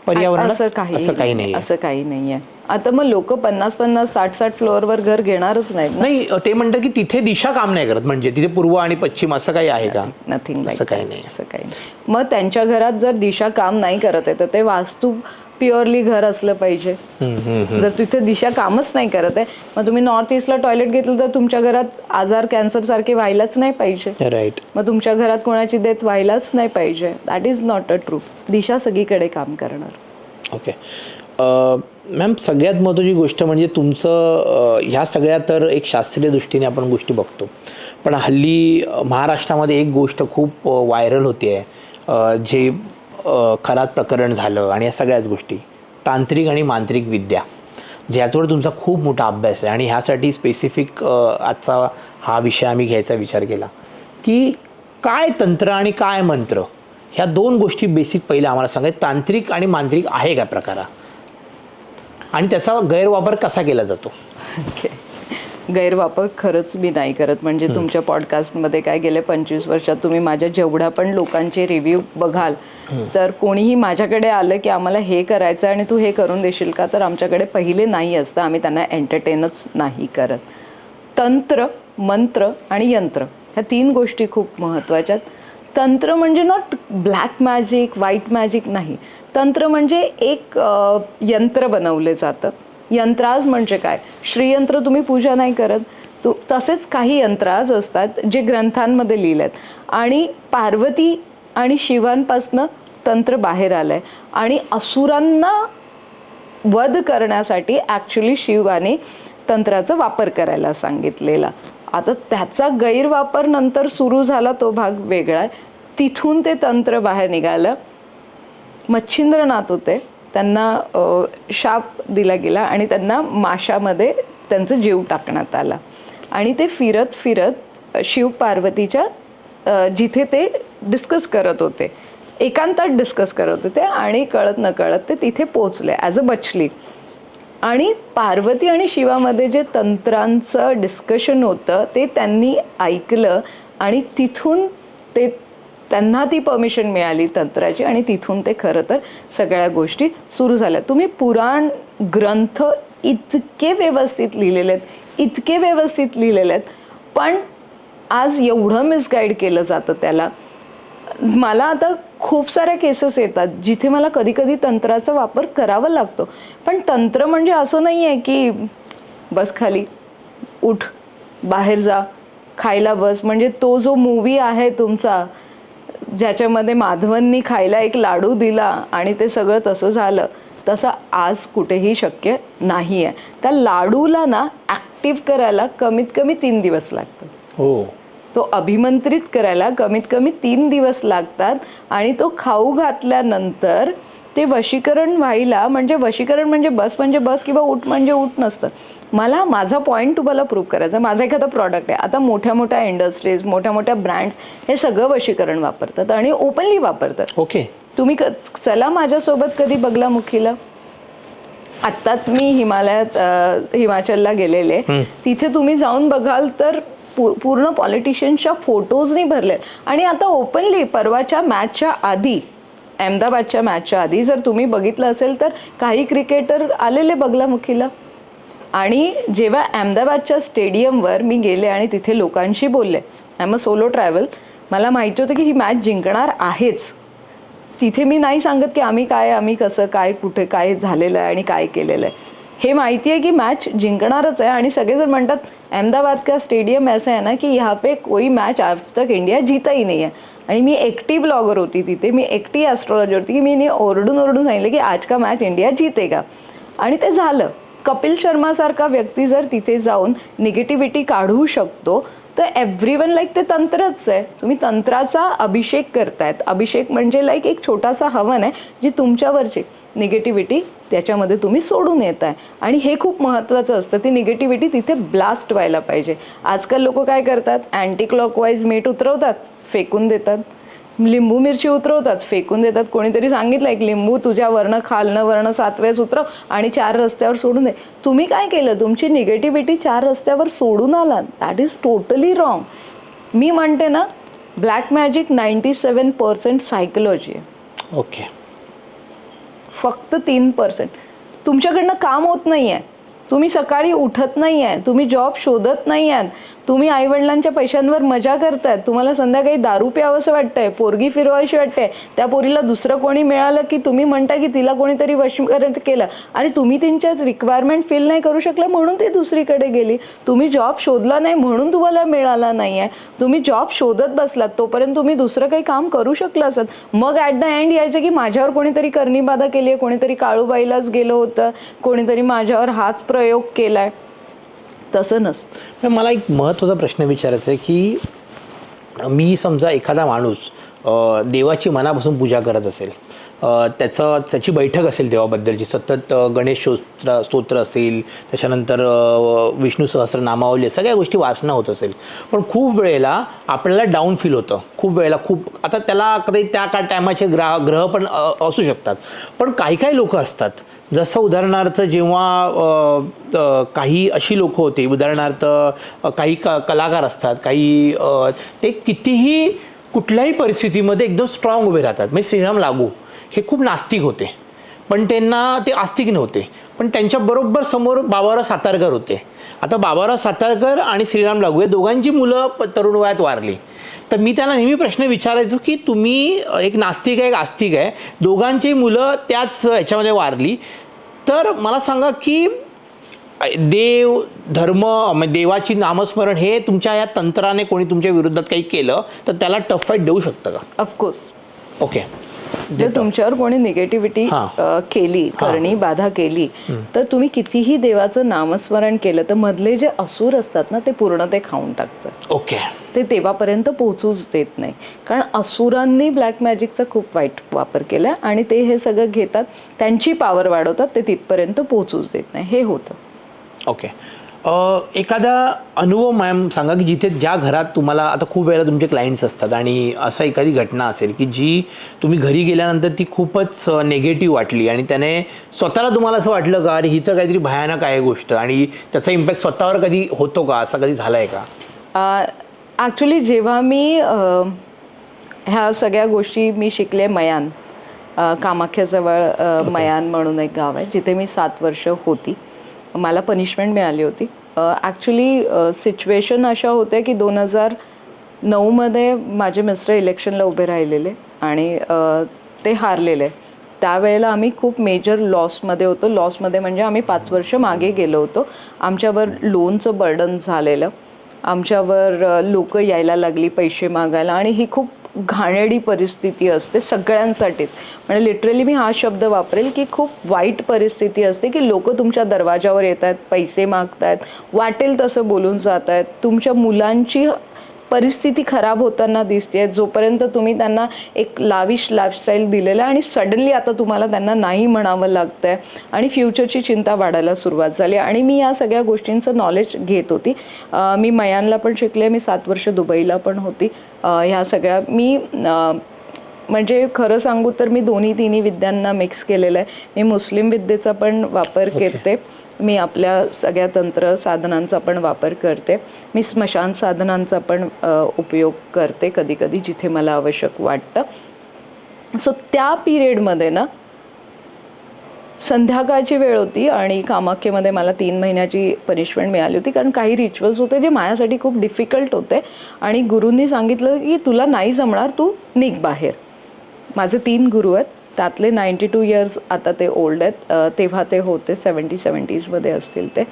A: पर्यावरण?
B: असं काही नाही आहे. आता मग लोक 50-50, 60-60 फ्लोअरवर घर घेणारच नाही.
A: ते म्हणतात की तिथे दिशा काम नाही करत, म्हणजे तिथे पूर्व आणि पश्चिम असं काही आहे का?
B: नथिंग, असं काही नाही. मग त्यांच्या घरात जर दिशा काम नाही करत आहे तर ते वास्तू प्युअरली घर असलं पाहिजे. जर तिथे दिशा कामच नाही करत आहे मग तुम्ही नॉर्थ ईस्टला टॉयलेट घेतलं तर तुमच्या घरात आजार, कॅन्सर सारखे व्हायलाच नाही पाहिजे.
A: राईट.
B: मग तुमच्या घरात कोणाची डेथ व्हायलाच नाही पाहिजे. That is not a true. दिशा सगळीकडे काम करणार.
A: ओके मॅम, सगळ्यात महत्त्वाची गोष्ट म्हणजे तुमचं ह्या सगळ्या तर एक शास्त्रीय दृष्टीने आपण गोष्टी बघतो, पण हल्ली महाराष्ट्रामध्ये एक गोष्ट खूप व्हायरल होते आहे, जे खरात प्रकरण झालं आणि या सगळ्याच गोष्टी, तांत्रिक आणि मांत्रिक विद्या, ज्याच्यावर तुमचा खूप मोठा अभ्यास आहे आणि ह्यासाठी स्पेसिफिक आजचा हा विषय आम्ही घ्यायचा विचार केला की काय तंत्र आणि काय मंत्र, ह्या दोन गोष्टी बेसिक पहिलं आम्हाला सांगाय. तांत्रिक आणि मांत्रिक आहे का प्रकार आणि त्याचा गैरवापर कसा केला जातो?
B: गैरवापर खरंच मी नाही करत. म्हणजे तुमच्या पॉडकास्टमध्ये काय गेले 25 वर्षात तुम्ही माझ्या जेवढ्या पण लोकांचे रिव्ह्यू बघाल तर कोणीही माझ्याकडे आलं की आम्हाला हे करायचं आणि तू हे करून देशील का, तर आमच्याकडे पहिले नाही असतं, आम्ही त्यांना एंटरटेनच नाही करत. तंत्र, मंत्र आणि यंत्र ह्या 3 गोष्टी खूप महत्त्वाच्या आहेत. तंत्र म्हणजे not black magic, white magic नाही. तंत्र म्हणजे एक यंत्र बनवले जातं. यंत्राज म्हणजे काय, श्रीयंत्र तुम्ही पूजा नाही करत, तसेच काही यंत्राज असतात जे ग्रंथांमध्ये लिहिले आहेत. आणि पार्वती आणि शिवांपासनं तंत्र बाहेर आलं आहे आणि असुरांना वध करण्यासाठी ॲक्च्युली शिवाने तंत्राचा वापर करायला सांगितलेला. आता त्याचा गैरवापर नंतर सुरू झाला, तो भाग वेगळा आहे. तिथून ते तंत्र बाहेर निघालं. मच्छिंद्रनाथ होते, त्यांना शाप दिला गेला आणि त्यांना माशामध्ये त्यांचा जीव टाकण्यात आला आणि ते फिरत फिरत शिव पार्वतीच्या जिथे ते डिस्कस करत होते, एकांतात डिस्कस करत होते आणि कळत नकळत ते तिथे पोचले ॲज अ बचली. आणि पार्वती आणि शिवामध्ये जे तंत्रांचं डिस्कशन होतं ते त्यांनी ऐकलं आणि तिथून त्यांना ती परमिशन मिळाली तंत्राची आणि तिथून ते खरं तर सगळ्या गोष्टी सुरू झाल्या. तुम्ही पुराण ग्रंथ इतके व्यवस्थित लिहिलेले आहेत, इतके व्यवस्थित लिहिलेले आहेत, पण आज एवढं मिसगाईड केलं जातं त्याला. मला आता खूप साऱ्या केसेस येतात जिथे मला कधी कधी तंत्राचा वापर करावा लागतो. पण तंत्र म्हणजे असं नाही आहे की बस खाली, उठ, बाहेर जा, खायला बस. म्हणजे तो जो मूवी आहे तुमचा ज्याच्यामध्ये माधवननी खायला एक लाडू दिला आणि ते सगळं तसं झालं, तसं आज कुठेही शक्य नाही आहे. त्या लाडूला ना ॲक्टिव्ह करायला कमीत कमी 3 दिवस लागतात.
A: हो,
B: तो अभिमंत्रित करायला कमीत कमी 3 दिवस लागतात आणि तो खाऊ घातल्यानंतर ते वशीकरण व्हायला, म्हणजे वशीकरण म्हणजे बस किंवा उठ म्हणजे उठ नसतं. मला माझा पॉईंट तुम्हाला प्रूव्ह करायचा. माझा एखादा प्रॉडक्ट आहे, आता मोठ्या मोठ्या इंडस्ट्रीज, मोठ्या मोठ्या ब्रँड्स हे सगळं वशीकरण वापरतात आणि ओपनली वापरतात.
A: ओके,
B: तुम्ही चला माझ्यासोबत कधी बगलामुखीला. आत्ताच मी हिमाचलला गेलेले, तिथे तुम्ही जाऊन बघाल तर पूर्ण पॉलिटिशियन्सच्या फोटोजनी भरले. आणि आता ओपनली परवाच्या मॅचच्या आधी, अहमदाबादच्या मॅचच्या आधी जर तुम्ही बघितलं असेल तर काही क्रिकेटर आलेले बगलामुखीला. आणि जेव्हा अहमदाबादच्या स्टेडियमवर मी गेले आणि तिथे लोकांशी बोलले, I am a solo travel, मला माहिती होतं की ही मॅच जिंकणार आहेच. तिथे मी नाही सांगत की आम्ही कसं काय कुठे काय झालेलं आहे आणि काय केलेलं आहे. हे माहिती आहे की मॅच जिंकणारच आहे आणि सगळेजण म्हणतात अहमदाबाद का स्टेडियम ऐसा है ना की यहाँ पे कोई मॅच आज तक इंडिया जीता ही नहीं है. आणि मी एकटी ब्लॉगर होती तिथे, मी एकटी ॲस्ट्रॉलॉजर होती की मी ओरडून सांगितलं की आज का मॅच इंडिया जीतेगा. आणि ते झालं. कपिल शर्मासारखा व्यक्ती जर तिथे जाऊन निगेटिव्हिटी काढू शकतो तर एव्हरीवन लाईक ते तंत्रच आहे. तुम्ही तंत्राचा अभिषेक करतायत. अभिषेक म्हणजे लाईक एक छोटासा हवन आहे जी तुमच्यावरची निगेटिव्हिटी त्याच्यामध्ये तुम्ही सोडून येत आहे. आणि हे खूप महत्त्वाचं असतं, ती निगेटिव्हिटी तिथे ब्लास्ट व्हायला पाहिजे. आजकाल लोक काय करतात, अँटी क्लॉकवाईज मीठ उतरवतात, फेकून देतात. लिंबू मिरची उतरवतात, फेकून देतात. कोणीतरी सांगितलं एक लिंबू तुझ्या वर्ण खालनं वर्ण 7 वेळेस उतरव आणि 4 रस्त्यावर सोडून दे. तुम्ही काय केलं, तुमची निगेटिव्हिटी 4 रस्त्यावर सोडून आलात. That is totally wrong. मी म्हणते ना, ब्लॅक मॅजिक 97% सायकोलॉजी आहे.
A: ओके,
B: फक्त 3% तुमच्याकडनं काम होत नाही आहे. तुम्ही सकाळी उठत नाही आहे, तुम्ही जॉब शोधत नाही आहात, तुम्ही आईवडिलांच्या पैशांवर मजा करतायत, तुम्हाला संध्याकाळी दारू प्यावंसं वाटतंय, पोरगी फिरवायची वाटते, त्या पोरीला दुसरं कोणी मिळालं की तुम्ही म्हणता की तिला कोणीतरी वशीकरण केलं. अरे तुम्ही त्यांच्या रिक्वायरमेंट फिल नाही करू शकला म्हणून ती दुसरीकडे गेली. तुम्ही जॉब शोधला नाही म्हणून तुम्हाला मिळाला नाही आहे. तुम्ही जॉब शोधत बसलात तोपर्यंत तुम्ही दुसरं काही काम करू शकला असत. मग ॲट द एंड यायचं की माझ्यावर कोणीतरी करणीबाधा केली आहे, कोणीतरी काळूबाईलाच गेलं होतं, कोणीतरी माझ्यावर हाच प्रयोग केला आहे. तसं नसतं.
A: पण मला एक महत्त्वाचा प्रश्न विचारायचा आहे की मी समजा एखादा माणूस देवाची मनापासून पूजा करत असेल, त्याची बैठक असेल देवाबद्दलची, सतत गणेश स्तोत्र असेल, त्याच्यानंतर विष्णू सहस्रनामावली, सगळ्या गोष्टी वाचणं होत असेल, पण खूप वेळेला आपल्याला डाऊन फील होतं. खूप वेळेला आता त्याला कधी त्या टायमाचे ग्रह पण असू शकतात. पण काही काही लोक असतात, जसं उदाहरणार्थ जेव्हा काही अशी लोक होते, उदाहरणार्थ काही कलाकार असतात, काही ते कितीही कुठल्याही परिस्थितीमध्ये एकदम स्ट्रॉंग उभे राहतात. म्हणजे श्रीराम लागू हे खूप नास्तिक होते, पण त्यांना ते आस्तिक नव्हते, पण त्यांच्या बरोबर समोर बाबाराव सातारकर होते. आता बाबाराव सातारकर आणि श्रीराम लागू हे दोघांची मुलं तरुण वयात वारली. तर मी त्यांना नेहमी प्रश्न विचारायचो की तुम्ही एक नास्तिक आहे, एक आस्तिक आहे, दोघांची मुलं त्याच ह्याच्यामध्ये वारली, तर मला सांगा की देव धर्म म्हणजे देवाची नामस्मरण हे तुमच्या या तंत्राने कोणी तुमच्या विरोधात काही केलं तर त्याला टफ फाईट देऊ शकतं का?
B: ऑफकोर्स.
A: ओके.
B: जर तुमच्यावर कोणी निगेटिव्हिटी केली, करणी बाधा केली, तर तुम्ही कितीही देवाचं नामस्मरण केलं तर मधले जे असुर असतात ना ते पूर्ण ते खाऊन टाकतात.
A: ओके.
B: ते देवापर्यंत पोहोचूच देत नाही, कारण असुरांनी ब्लॅक मॅजिकचा खूप वाईट वापर केला आणि ते हे सगळं घेतात, त्यांची पॉवर वाढवतात, ते तिथपर्यंत पोहोचूच देत नाही. हे होतं.
A: ओके. एखादा अनुभव मॅम सांगा की जिथे ज्या घरात तुम्हाला, आता खूप वेळेला तुमचे क्लायंट्स असतात आणि असं एखादी घटना असेल की जी तुम्ही घरी गेल्यानंतर ती खूपच नेगेटिव्ह वाटली आणि त्याने स्वतःला तुम्हाला असं वाटलं का अरे ही तर काहीतरी भयानक आहे गोष्ट आणि त्याचा इम्पॅक्ट स्वतःवर कधी होतो का, असं कधी झालं आहे का?
B: ॲक्च्युली जेव्हा मी ह्या सगळ्या गोष्टी मी शिकले मयान, कामाख्याजवळ मयान म्हणून एक गाव आहे जिथे मी 7 वर्ष होती. मला पनिशमेंट मिळाली होती. ॲक्च्युली सिच्युएशन अशा होत्या की 2009मध्ये माझे मिस्टर इलेक्शनला उभे राहिलेले आणि ते हारलेले. त्यावेळेला आम्ही खूप मेजर लॉसमध्ये होतो. लॉसमध्ये म्हणजे आम्ही 5 वर्ष मागे गेलो होतो. आमच्यावर लोनचं बर्डन झालेलं, आमच्यावर लोक यायला लागली पैसे मागायला आणि ही खूप घाणेरडी परिस्थिती असते सगळ्यांसाठीच. म्हणजे लिटरली मी हा शब्द वापरेल की खूप वाईट परिस्थिती असते की लोक तुमच्या दरवाजावर येत आहेत, पैसे मागत आहेत, वाटेल तसं बोलून जात आहेत, तुमच्या मुलांची परिस्थिती खराब होताना दिसते जोपर्यंत तुम्ही त्यांना एक लाविश लाईफस्टाईल दिलेलं आहे आणि सडनली आता तुम्हाला त्यांना नाही म्हणावं लागतं आहे आणि फ्युचरची चिंता वाढायला सुरुवात झाली. आणि मी या सगळ्या गोष्टींचं नॉलेज घेत होती. मी मयानला पण शिकले, मी 7 वर्ष दुबईला पण होती. ह्या सगळ्या मी म्हणजे खरं सांगू तर मी तिन्ही विद्यांना मिक्स केलेलं आहे. मी मुस्लिम विद्येचा पण वापर करते, मी आपल्या सगळ्या तंत्र साधनांचा पण वापर करते, मी स्मशान साधनांचा पण उपयोग करते कधी कधी जिथे मला आवश्यक वाटतं. सो त्या पिरियडमध्ये ना संध्याकाळची वेळ होती आणि कामाख्येमध्ये मला 3 महिन्याची पनिशमेंट मिळाली होती, कारण काही रिच्युअल्स होते जे माझ्यासाठी खूप डिफिकल्ट होते आणि गुरूंनी सांगितलं की तुला नाही जमणार, तू निघ बाहेर. माझे 3 गुरु आहेत, त्यातले 92 इयर्स आता ते ओल्ड आहेत. तेव्हा ते होते 70-70मध्ये असतील ते.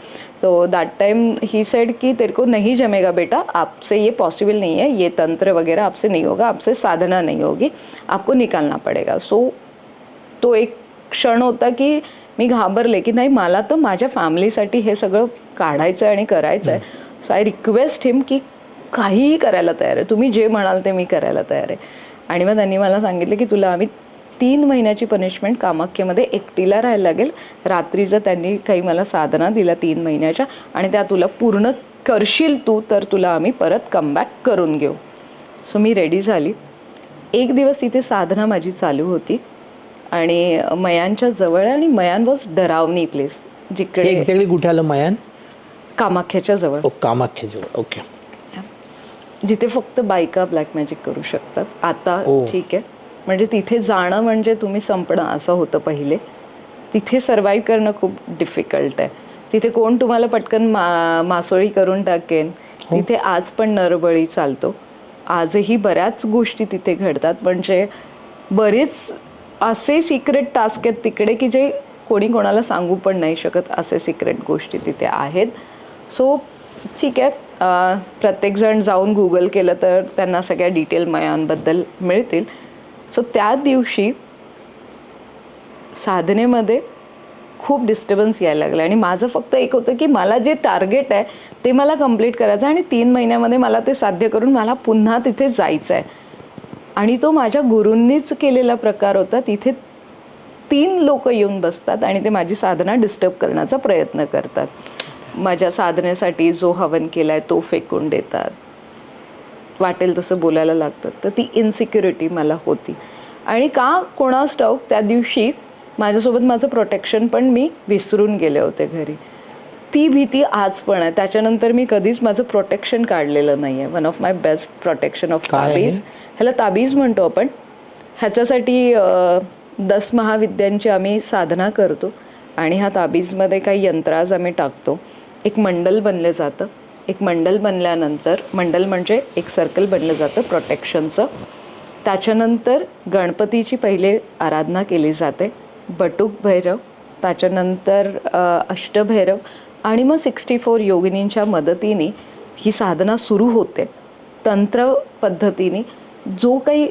B: तो दॅट टाइम ही सेड की तेरे को नहीं जमेगा बेटा, आपसे ये पॉसिबल नहीं है, ये तंत्र वगैरह आपसे नहीं होगा, आपसे साधना नहीं होगी, आपको निकालना पडेगा. सो तो एक क्षण होता की मी घाबरले की नाही, मला तर माझ्या फॅमिलीसाठी हे सगळं काढायचं आहे आणि करायचं आहे. सो आय रिक्वेस्ट हिम की काहीही करायला तयार आहे, तुम्ही जे म्हणाल ते मी करायला तयार आहे. आणि मग त्यांनी मला सांगितलं की तुला आम्ही 3 महिन्याची पनिशमेंट कामाख्येमध्ये एकटीला राहायला लागेल. रात्रीचं त्यांनी काही मला साधना दिल्या 3 महिन्याच्या आणि त्या तुला पूर्ण करशील तू तर तुला आम्ही परत कमबॅक करून घेऊ. सो मी रेडी झाली. एक दिवस तिथे साधना माझी चालू होती आणि मयांच्या जवळ, आणि मयान वॉज डरावनी प्लेस. जिकडे
A: एक्झॅक्टली कुठे आलं मयान?
B: कामाख्याच्या जवळ.
A: कामाख्याजवळ. ओके.
B: जिथे फक्त बायका ब्लॅक मॅजिक करू शकतात आता. ठीक आहे, म्हणजे तिथे जाणं म्हणजे तुम्ही संपणं असं होतं पहिले. तिथे सर्वाईव्ह करणं खूप डिफिकल्ट आहे. तिथे कोण तुम्हाला पटकन मासोळी करून टाकेन. तिथे आज पण नरबळी चालतो, आजही बऱ्याच गोष्टी तिथे घडतात. म्हणजे बरेच असे सिक्रेट टास्क आहेत तिकडे की जे कोणी कोणाला सांगू पण नाही शकत, असे सिक्रेट गोष्टी तिथे आहेत. सो ठीक आहे, प्रत्येकजण जाऊन गुगल केलं तर त्यांना सगळ्या डिटेल मयांबद्दल मिळतील. सो त्या दिवशी साधनेमध्ये खूप डिस्टर्बन्स यायला लागला आणि माझं फक्त एक होतं की मला जे टार्गेट आहे ते मला कंप्लीट करायचं आणि 3 महिन्यामध्ये मला ते साध्य करून मला पुन्हा तिथे जायचं आहे. आणि तो माझ्या गुरूंनीच केलेला प्रकार होता. तिथे 3 लोक येऊन बसतात आणि ते माझी साधना डिस्टर्ब करण्याचा प्रयत्न करतात. माझ्या साधनेसाठी जो हवन केला आहे तो फेकून देतात, वाटेल तसं बोलायला लागतात. तर ती इन्सिक्युरिटी मला होती. आणि का कोणास ठाऊक त्या दिवशी माझ्यासोबत माझं प्रोटेक्शन पण मी विसरून गेले होते घरी. ती भीती आज पण आहे. त्याच्यानंतर मी कधीच माझं प्रोटेक्शन काढलेलं नाही आहे. One of my best protection of ताबीज. ह्याला ताबीज म्हणतो आपण. ह्याच्यासाठी 10 महाविद्यांची आम्ही साधना करतो आणि ह्या ताबीजमध्ये काही यंत्राज आम्ही टाकतो. एक मंडल बनलं जातं. एक मंडल बनल्यानंतर, मंडल म्हणजे एक सर्कल बनलं जातं प्रोटेक्शनचं. त्याच्यानंतर गणपतीची पहिले आराधना केली जाते, बटुक भैरव, त्याच्यानंतर अष्टभैरव आणि मग 64 योगिनींच्या मदतीने ही साधना सुरू होते. तंत्र पद्धतीने जो काही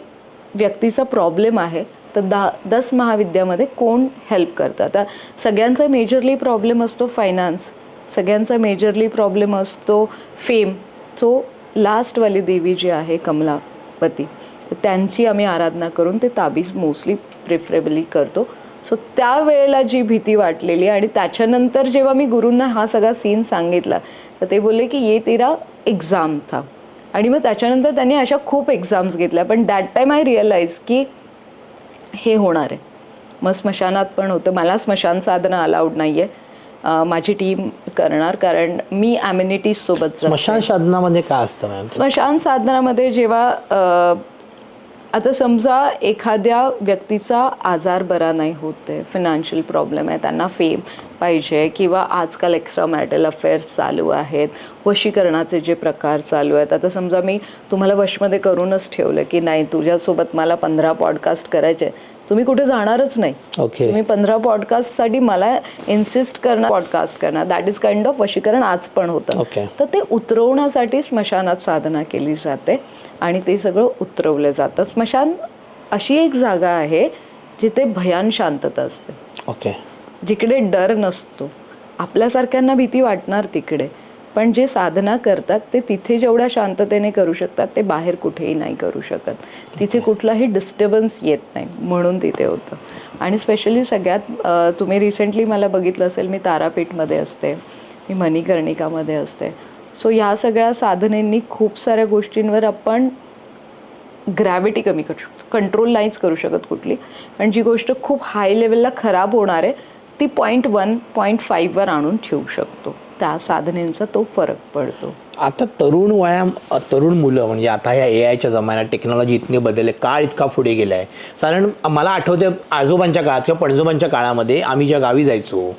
B: व्यक्तीचा प्रॉब्लेम आहे तर 10 महाविद्यामध्ये कोण हेल्प करतं. आता सगळ्यांचा मेजरली प्रॉब्लेम असतो फायनान्स, सगळ्यांचा मेजरली प्रॉब्लेम असतो फेम. सो लास्टवाली देवी जी आहे कमलापती, तर त्यांची आम्ही आराधना करून ते ताबीज मोस्टली प्रिफरेबली करतो. सो त्यावेळेला जी भीती वाटलेली आणि त्याच्यानंतर जेव्हा मी गुरूंना हा सगळा सीन सांगितला तर ते बोलले की ये तेरा एक्झाम था. आणि मग त्याच्यानंतर त्यांनी अशा खूप एक्झाम्स घेतल्या. पण दॅट टाईम आय रिअलाइज की हे होणार आहे. मग स्मशानात पण होतं. मला स्मशान साधना अलाउड नाही आहे. माझी टीम करणार, कारण मी ॲम्युनिटीजसोबत जाते.
A: स्मशान साधनामध्ये काय असतं मॅम?
B: स्मशान साधनामध्ये जेव्हा आता समजा एखाद्या व्यक्तीचा आजार बरा नाही होत आहे, फिनान्शियल प्रॉब्लेम आहे, त्यांना फेम पाहिजे किंवा आजकाल एक्स्ट्रा मॅरिटल अफेअर्स चालू आहेत, वशीकरणाचे जे प्रकार चालू आहेत. आता समजा मी तुम्हाला वशमध्ये करूनच ठेवलं की नाही तुझ्यासोबत मला 15 पॉडकास्ट करायचे, तुम्ही कुठे जाणारच नाही.
A: ओके.
B: तुम्ही 15 पॉडकास्टसाठी मला इन्सिस्ट करणार, पॉडकास्ट करणार. दॅट इज काइंड ऑफ वशीकरण आज पण होतं. तर ते उतरवण्यासाठी स्मशानात साधना केली जाते आणि ते सगळं उतरवलं जातं. स्मशान अशी एक जागा आहे जिथे भयान शांतता असते.
A: ओके.
B: जिकडे डर नसतो. आपल्यासारख्यांना भीती वाटणार तिकडे, पण जे साधना करतात ते तिथे जेवढ्या शांततेने करू शकतात ते बाहेर कुठेही नाही करू शकत. तिथे कुठलाही डिस्टर्बन्स येत नाही, म्हणून तिथे होतं. आणि स्पेशली सगळ्यात तुम्ही रिसेंटली मला बघितलं असेल, मी तारापीठमध्ये असते, मी मणिकर्णिकामध्ये असते. सो ह्या सगळ्या साधनेंनी खूप साऱ्या गोष्टींवर आपण ग्रॅव्हिटी कमी करू शकतो. कंट्रोल नाहीच करू शकत कुठली, पण जी गोष्ट खूप हाय लेवलला खराब होणार आहे ती 0.1 0.5वर आणून ठेवू शकतो. त्या साधनेंचा तो फरक पडतो.
A: आता तरुण मुलं म्हणजे आता ह्या AIच्या जमान्यात टेक्नॉलॉजी इतकी बदलले, काळ इतका पुढे गेला आहे. साधारण मला आठवते आजोबांच्या काळात किंवा पणजोबांच्या काळामध्ये आम्ही ज्या गावी जायचो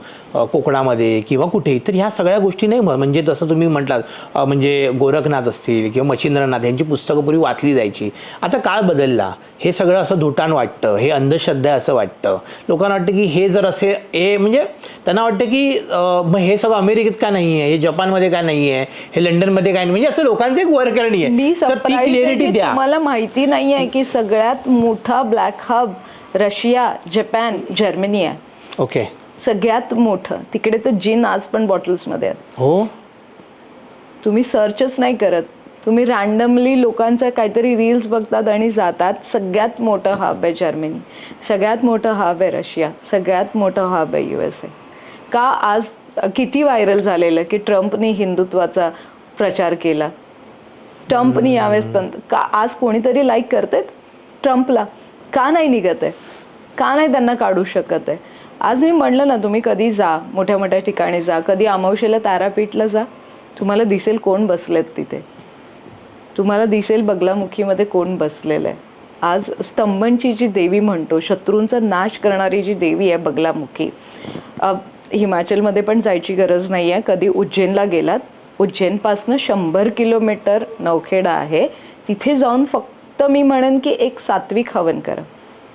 A: कोकणामध्ये किंवा कुठेही, तर ह्या सगळ्या गोष्टी नाही. म्हणजे जसं तुम्ही म्हटलात म्हणजे गोरखनाथ असतील किंवा मच्छिंद्रनाथ यांची पुस्तकं पूर्वी वाचली जायची. आता काळ बदलला, हे सगळं असं धुटाण वाटतं, हे अंधश्रद्धा असं वाटतं. लोकांना वाटतं की हे जर असे म्हणजे त्यांना वाटतं की मग हे सगळं अमेरिकेत का नाही आहे, हे जपानमध्ये का नाही आहे, हे लंडनमध्ये काय नाही, म्हणजे असं लोकांचं एक वरकरणी आहे. तर ती क्लिअरिटी द्या.
B: मला माहिती नाही आहे की सगळ्यात मोठा black hub Russia, Japan, Germany आहे.
A: ओके.
B: सगळ्यात मोठं. तिकडे तर जिन आज पण बॉटल्समध्ये आहेत.
A: हो.
B: तुम्ही सर्चच नाही करत, तुम्ही रँडमली लोकांचं काहीतरी रील्स बघतात आणि जातात. सगळ्यात मोठं हब आहे जर्मनी, सगळ्यात मोठं हब आहे रशिया, सगळ्यात मोठं हब आहे USA. का आज किती व्हायरल झालेलं की ट्रम्पनी हिंदुत्वाचा प्रचार केला. ट्रम्पनी यावेळेस का आज कोणीतरी लाईक करते ट्रम्पला? का नाही निघत आहे? का नाही त्यांना काढू शकत आहे? आज मी म्हणलं ना, तुम्ही कधी जा, मोठ्या मोठ्या ठिकाणी जा, कधी अमावशेला तारापीठला जा, तुम्हाला दिसेल कोण बसलेत तिथे. तुम्हाला दिसेल बगलामुखीमध्ये कोण बसलेलं आहे. आज स्तंभनची जी देवी म्हणतो, शत्रूंचा नाश करणारी जी देवी आहे बगलामुखी, हिमाचलमध्ये पण जायची गरज नाही आहे. कधी उज्जैनला गेलात, उज्जैनपासनं 100 किलोमीटर नौखेडा आहे, तिथे जाऊन फक्त मी म्हणेन की एक सात्विक हवन करा,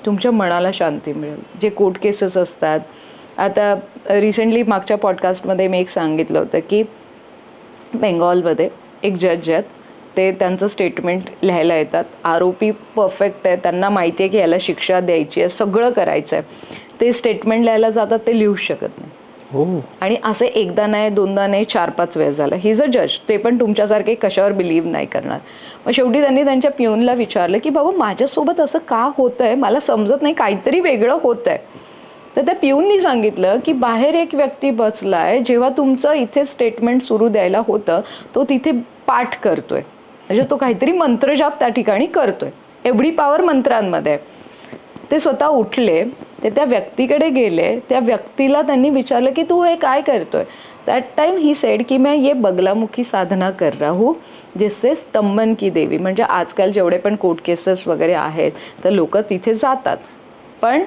B: तुमच्या मनाला शांती मिळेल. जे कोर्ट केसेस असतात, आता रिसेंटली मागच्या पॉडकास्टमध्ये मी एक सांगितलं होतं की बेंगॉलमध्ये एक जज आहेत, ते त्यांचं स्टेटमेंट लिहायला येतात. आरोपी परफेक्ट आहे, त्यांना माहिती आहे की याला शिक्षा द्यायची आहे, सगळं करायचं आहे. ते स्टेटमेंट लिहायला जातात ते लिहू शकत नाही.
A: हो.
B: आणि असे एकदा नाही, दोनदा नाही, 4-5 वेळेस झालं. ही इज अ जज. ते पण तुमच्यासारखे कशावर बिलीव्ह नाही करणार. मग शेवटी त्यांनी त्यांच्या पिऊनला विचारलं की बाबा माझ्यासोबत असं का होतंय, मला समजत नाही, काहीतरी वेगळं होतंय. तर त्या पिऊननी सांगितलं की बाहेर एक व्यक्ती बसलाय, जेव्हा तुमचं इथे स्टेटमेंट सुरू द्यायला होतं तो तिथे पाठ करतोय, म्हणजे तो काहीतरी मंत्रजाप त्या ठिकाणी करतोय. एवढी पॉवर मंत्रांमध्ये आहे. ते स्वतः उठले, ते त्या व्यक्तीकडे गेले, त्या व्यक्तीला त्यांनी विचारलं की तू हे काय करतोय. दॅट टाइम ही सेड की मैं ये बगलामुखी साधना कर रहा हूँ जिससे स्तंभन की देवी, म्हणजे आजकाल जेवढे पण कोर्ट केसेस वगैरे आहेत तर लोक तिथे जातात. पण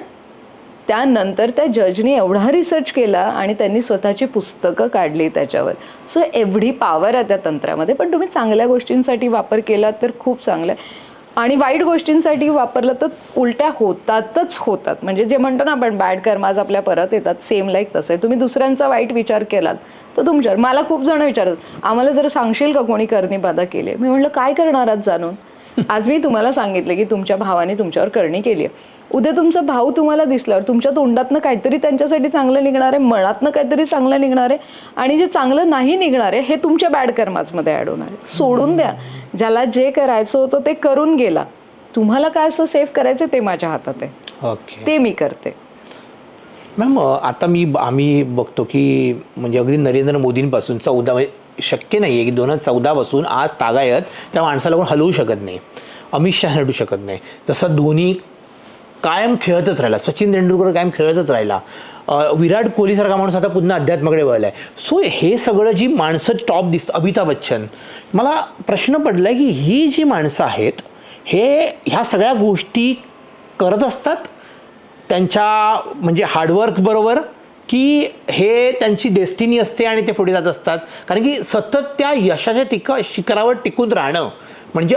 B: त्यानंतर त्या जजनी एवढा रिसर्च केला आणि त्यांनी स्वतःची पुस्तकं काढली त्याच्यावर. सो एवढी पॉवर आहे त्या तंत्रामध्ये. पण तुम्ही चांगल्या गोष्टींसाठी वापर केला तर खूप चांगलं आहे, आणि वाईट गोष्टींसाठी वापरलं तर उलट्या होतातच होतात. म्हणजे जे म्हणतो ना आपण बॅड कर्माज आपल्या परत येतात, सेम लाईक तसं आहे. तुम्ही दुसऱ्यांचा वाईट विचार केलात तर तुमच्यावर. मला खूप जण विचारतात आम्हाला जरा सांगशील का कोणी करणी बाधा केली. मी म्हटलं काय करणार आहात जाणून. आज मी तुम्हाला सांगितलं की तुमच्या भावाने तुमच्यावर करणी केली आहे. उद्या तुमचा भाऊ तुम्हाला दिसल्यावर तुमच्या तोंडातनं काहीतरी त्यांच्यासाठी चांगलं निघणार आहे, मनातनं काहीतरी चांगलं निघणार आहे, आणि जे चांगलं नाही निघणार आहे हे तुमच्या बॅड कर्माजमध्ये ॲड होणार आहे. सोडून द्या. ज्याला जे करायचं होतं ते करून गेला. तुम्हाला काय असं सेफ करायचं ते माझ्या हातात आहे.
A: ओके.
B: ते मी करते.
A: मॅम आता आम्ही बघतो की म्हणजे अगदी नरेंद्र मोदींपासून 14 म्हणजे शक्य नाही आहे की 2014 पासून आज तागायत त्या माणसाला कोण हलवू शकत नाही. अमित शहा हटू शकत नाही. तसं धोनी कायम खेळतच राहिला, सचिन तेंडुलकर कायम खेळतच राहिला, विराट कोहलीसारखा माणूस आता पुन्हा अध्यात्माकडे वळला आहे. सो हे सगळं जी माणसं टॉप दिसतं, अमिताभ बच्चन, मला प्रश्न पडला की ही जी माणसं आहेत ह्या सगळ्या गोष्टी करत असतात त्यांच्या म्हणजे हार्डवर्क बरोबर, की हे त्यांची डेस्टिनी असते आणि ते पुढे जात असतात. कारण की सतत त्या यशाच्या शिखरावर टिकून राहणं म्हणजे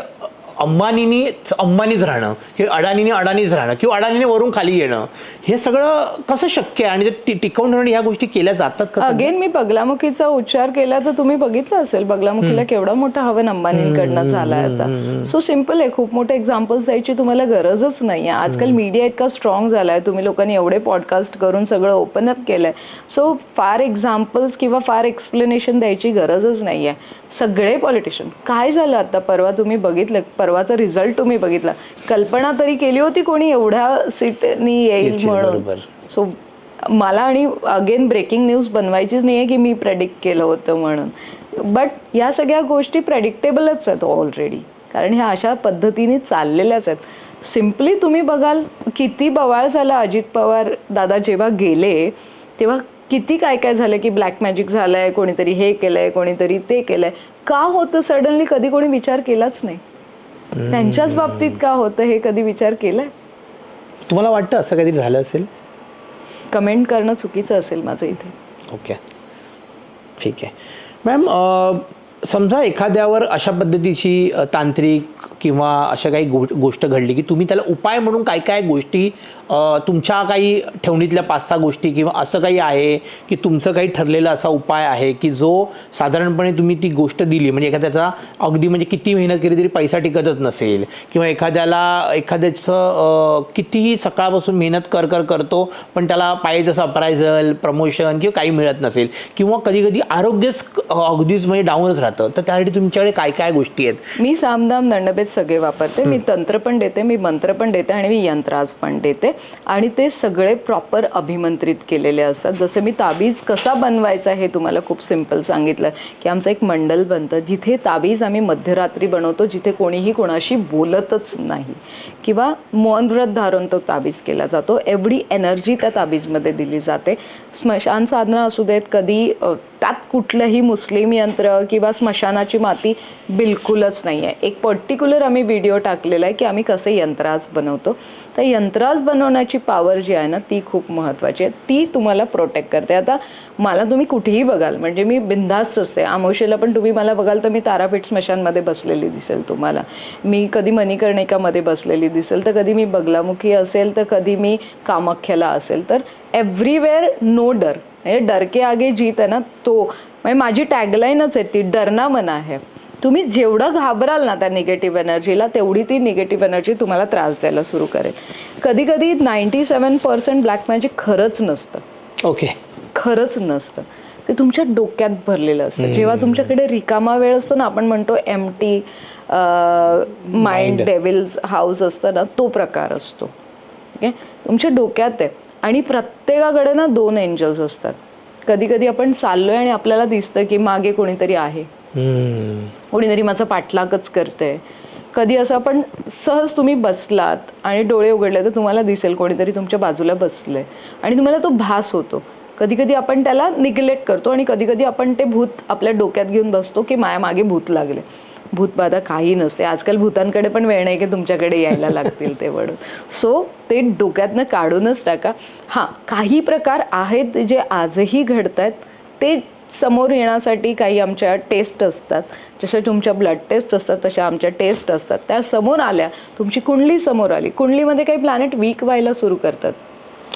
A: अंबानीच राहणं किंवा अडाणीच राहणं किंवा अडाणीने वरून खाली येणं, हे सगळं कसं शक्य आहे आणि ते टिकवून ठेवणं ह्या गोष्टी केल्या जातात का?
B: अगेन मी बगलामुखीचा उच्चार केला तर तुम्ही बघितलं असेल बगलामुखीला केवढा मोठा हवन अंबानींकडनं झालाय आता. सो सिम्पल आहे. खूप मोठे एक्झाम्पल्स द्यायची तुम्हाला गरजच नाही आहे. आजकाल मीडिया इतका स्ट्रॉंग झालाय, तुम्ही लोकांनी एवढे पॉडकास्ट करून सगळं ओपन अप केलंय. सो फार एक्झाम्पल्स किंवा फार एक्सप्लेनेशन द्यायची गरजच नाही आहे. सगळे पॉलिटिशियन काय झालं आता परवा तुम्ही बघितलं, परवाचा रिझल्ट तुम्ही बघितला, कल्पना तरी केली होती कोणी एवढ्या सीटनी येईल म्हणून. सो मला आणि अगेन ब्रेकिंग न्यूज बनवायचीच नाही आहे की मी प्रेडिक्ट केलं होतं म्हणून. बट या सगळ्या गोष्टी प्रेडिक्टेबलच आहेत ऑलरेडी, कारण ह्या अशा पद्धतीने चाललेल्याच आहेत. सिम्पली तुम्ही बघाल किती बवाळ झाला. अजित पवार दादा जेव्हा गेले तेव्हा किती काय काय झालं की ब्लॅक मॅजिक झालंय, कोणीतरी हे केलंय, कोणीतरी ते केलंय. का होतं सडनली कधी कोणी विचार केलाच नाही. त्यांच्याच बाबतीत का होतं हे कधी विचार केलाय?
A: तुम्हाला वाटतं असं काहीतरी झालं असेल?
B: कमेंट करणं चुकीचं असेल माझं इथे.
A: ओके, ठीक आहे मॅम. समजा एखाद्यावर अशा पद्धतीची तांत्रिक किंवा अशा काही गोष्ट घडली की तुम्ही त्याला उपाय म्हणून काय काय गोष्टी तुमच्या काही ठेवणीतल्या 5-6 गोष्टी किंवा असं काही आहे की तुमचं काही ठरलेला असा उपाय आहे की जो साधारणपणे तुम्ही ती गोष्ट दिली म्हणजे एखाद्याचा अगदी म्हणजे किती मेहनत केली तरी पैसा टिकतच नसेल किंवा एखाद्याचं कितीही सकाळपासून मेहनत करतो पण त्याला पाहिजे तसं अप्रायझल प्रमोशन किंवा काही मिळत नसेल किंवा कधी कधी आरोग्यच अगदीच म्हणजे डाऊनच राहतं, तर त्यासाठी तुमच्याकडे काय काय गोष्टी आहेत?
B: मी सामदाम दंडभेद सगळे वापरते. मी तंत्र पण देते, मी मंत्र पण देते आणि मी यंत्राज पण देते, आणि ते सगळे प्रॉपर अभिमंत्रित केलेले असतात. जसे मी ताबीज कसा बनवायचा हे तुम्हाला खूप सिम्पल सांगितलं की आमचं एक मंडल बनतं जिथे ताबीज आम्ही मध्यरात्री बनवतो, जिथे कोणीही कोणाशी बोलतच नाही किंवा मौन व्रत धारून तो ताबीज केला जातो. एवढी एनर्जी त्या ताबीजमध्ये दिली जाते. स्मशान साधना असू देत, कधी त्यात कुठलंही मुस्लिम यंत्र किंवा स्मशानाची माती बिलकुलच नाही आहे. एक पर्टिक्युलर आम्ही व्हिडिओ टाकलेला आहे की आम्ही कसे यंत्राज बनवतो. तर यंत्राज बनवण्याची पॉवर जी आहे ना ती खूप महत्त्वाची आहे. ती तुम्हाला प्रोटेक्ट करते. आता मला तुम्ही कुठेही बघाल म्हणजे मी बिनधास्त असते. अमावस्येला पण तुम्ही मला बघाल तर मी तारापीठ स्मशानमध्ये बसलेली दिसेल तुम्हाला. मी कधी मणिकर्णिकामध्ये बसलेली दिसेल, तर कधी मी बगलामुखी असेल, तर कधी मी कामाख्याला असेल. तर एव्हरीवेअर नो डर, म्हणजे डर के आगे जीत आहे ना तो, म्हणजे माझी टॅगलाईनच आहे ती, डरना मना है. तुम्ही जेवढं घाबराल ना त्या निगेटिव्ह एनर्जीला, तेवढी ती निगेटिव्ह एनर्जी तुम्हाला त्रास द्यायला सुरू करेल. कधी कधी 97% ब्लॅक मॅजिक खरंच नसतं.
A: ओके.
B: खरंच नसतं, ते तुमच्या डोक्यात भरलेलं असतं. जेव्हा तुमच्याकडे रिकामा वेळ असतो ना, आपण म्हणतो एम्प्टी माइंड डेव्हिल्स हाऊस असतं ना, तो प्रकार असतो. ओके, तुमच्या डोक्यात आहे. आणि प्रत्येकाकडे ना 2 एंजल्स असतात. कधी कधी आपण चाललोय आणि आपल्याला दिसतं की मागे कोणीतरी आहे, कोणीतरी माझा पाठलागच करते. कधी असं आपण सहज तुम्ही बसलात आणि डोळे उघडले तर तुम्हाला दिसेल कोणीतरी तुमच्या बाजूला बसलंय आणि तुम्हाला तो भास होतो. कधी कधी आपण त्याला निग्लेक्ट करतो आणि कधी कधी आपण ते भूत आपल्या डोक्यात घेऊन बसतो की माया मागे भूत लागले. भूतबाधा काही नसते. आजकाल भूतांकडे पण वेळ नाही की तुमच्याकडे यायला लागतील ते वडून. सो ते डोक्यातनं काढूनच टाका. हां, काही प्रकार आहेत जे आजही घडत आहेत, ते समोर येण्यासाठी काही आमच्या टेस्ट असतात. जशा तुमच्या ब्लड टेस्ट असतात तशा आमच्या टेस्ट असतात. त्या समोर आल्या, तुमची कुंडली समोर आली. कुंडलीमध्ये काही प्लॅनेट वीक व्हायला सुरू करतात.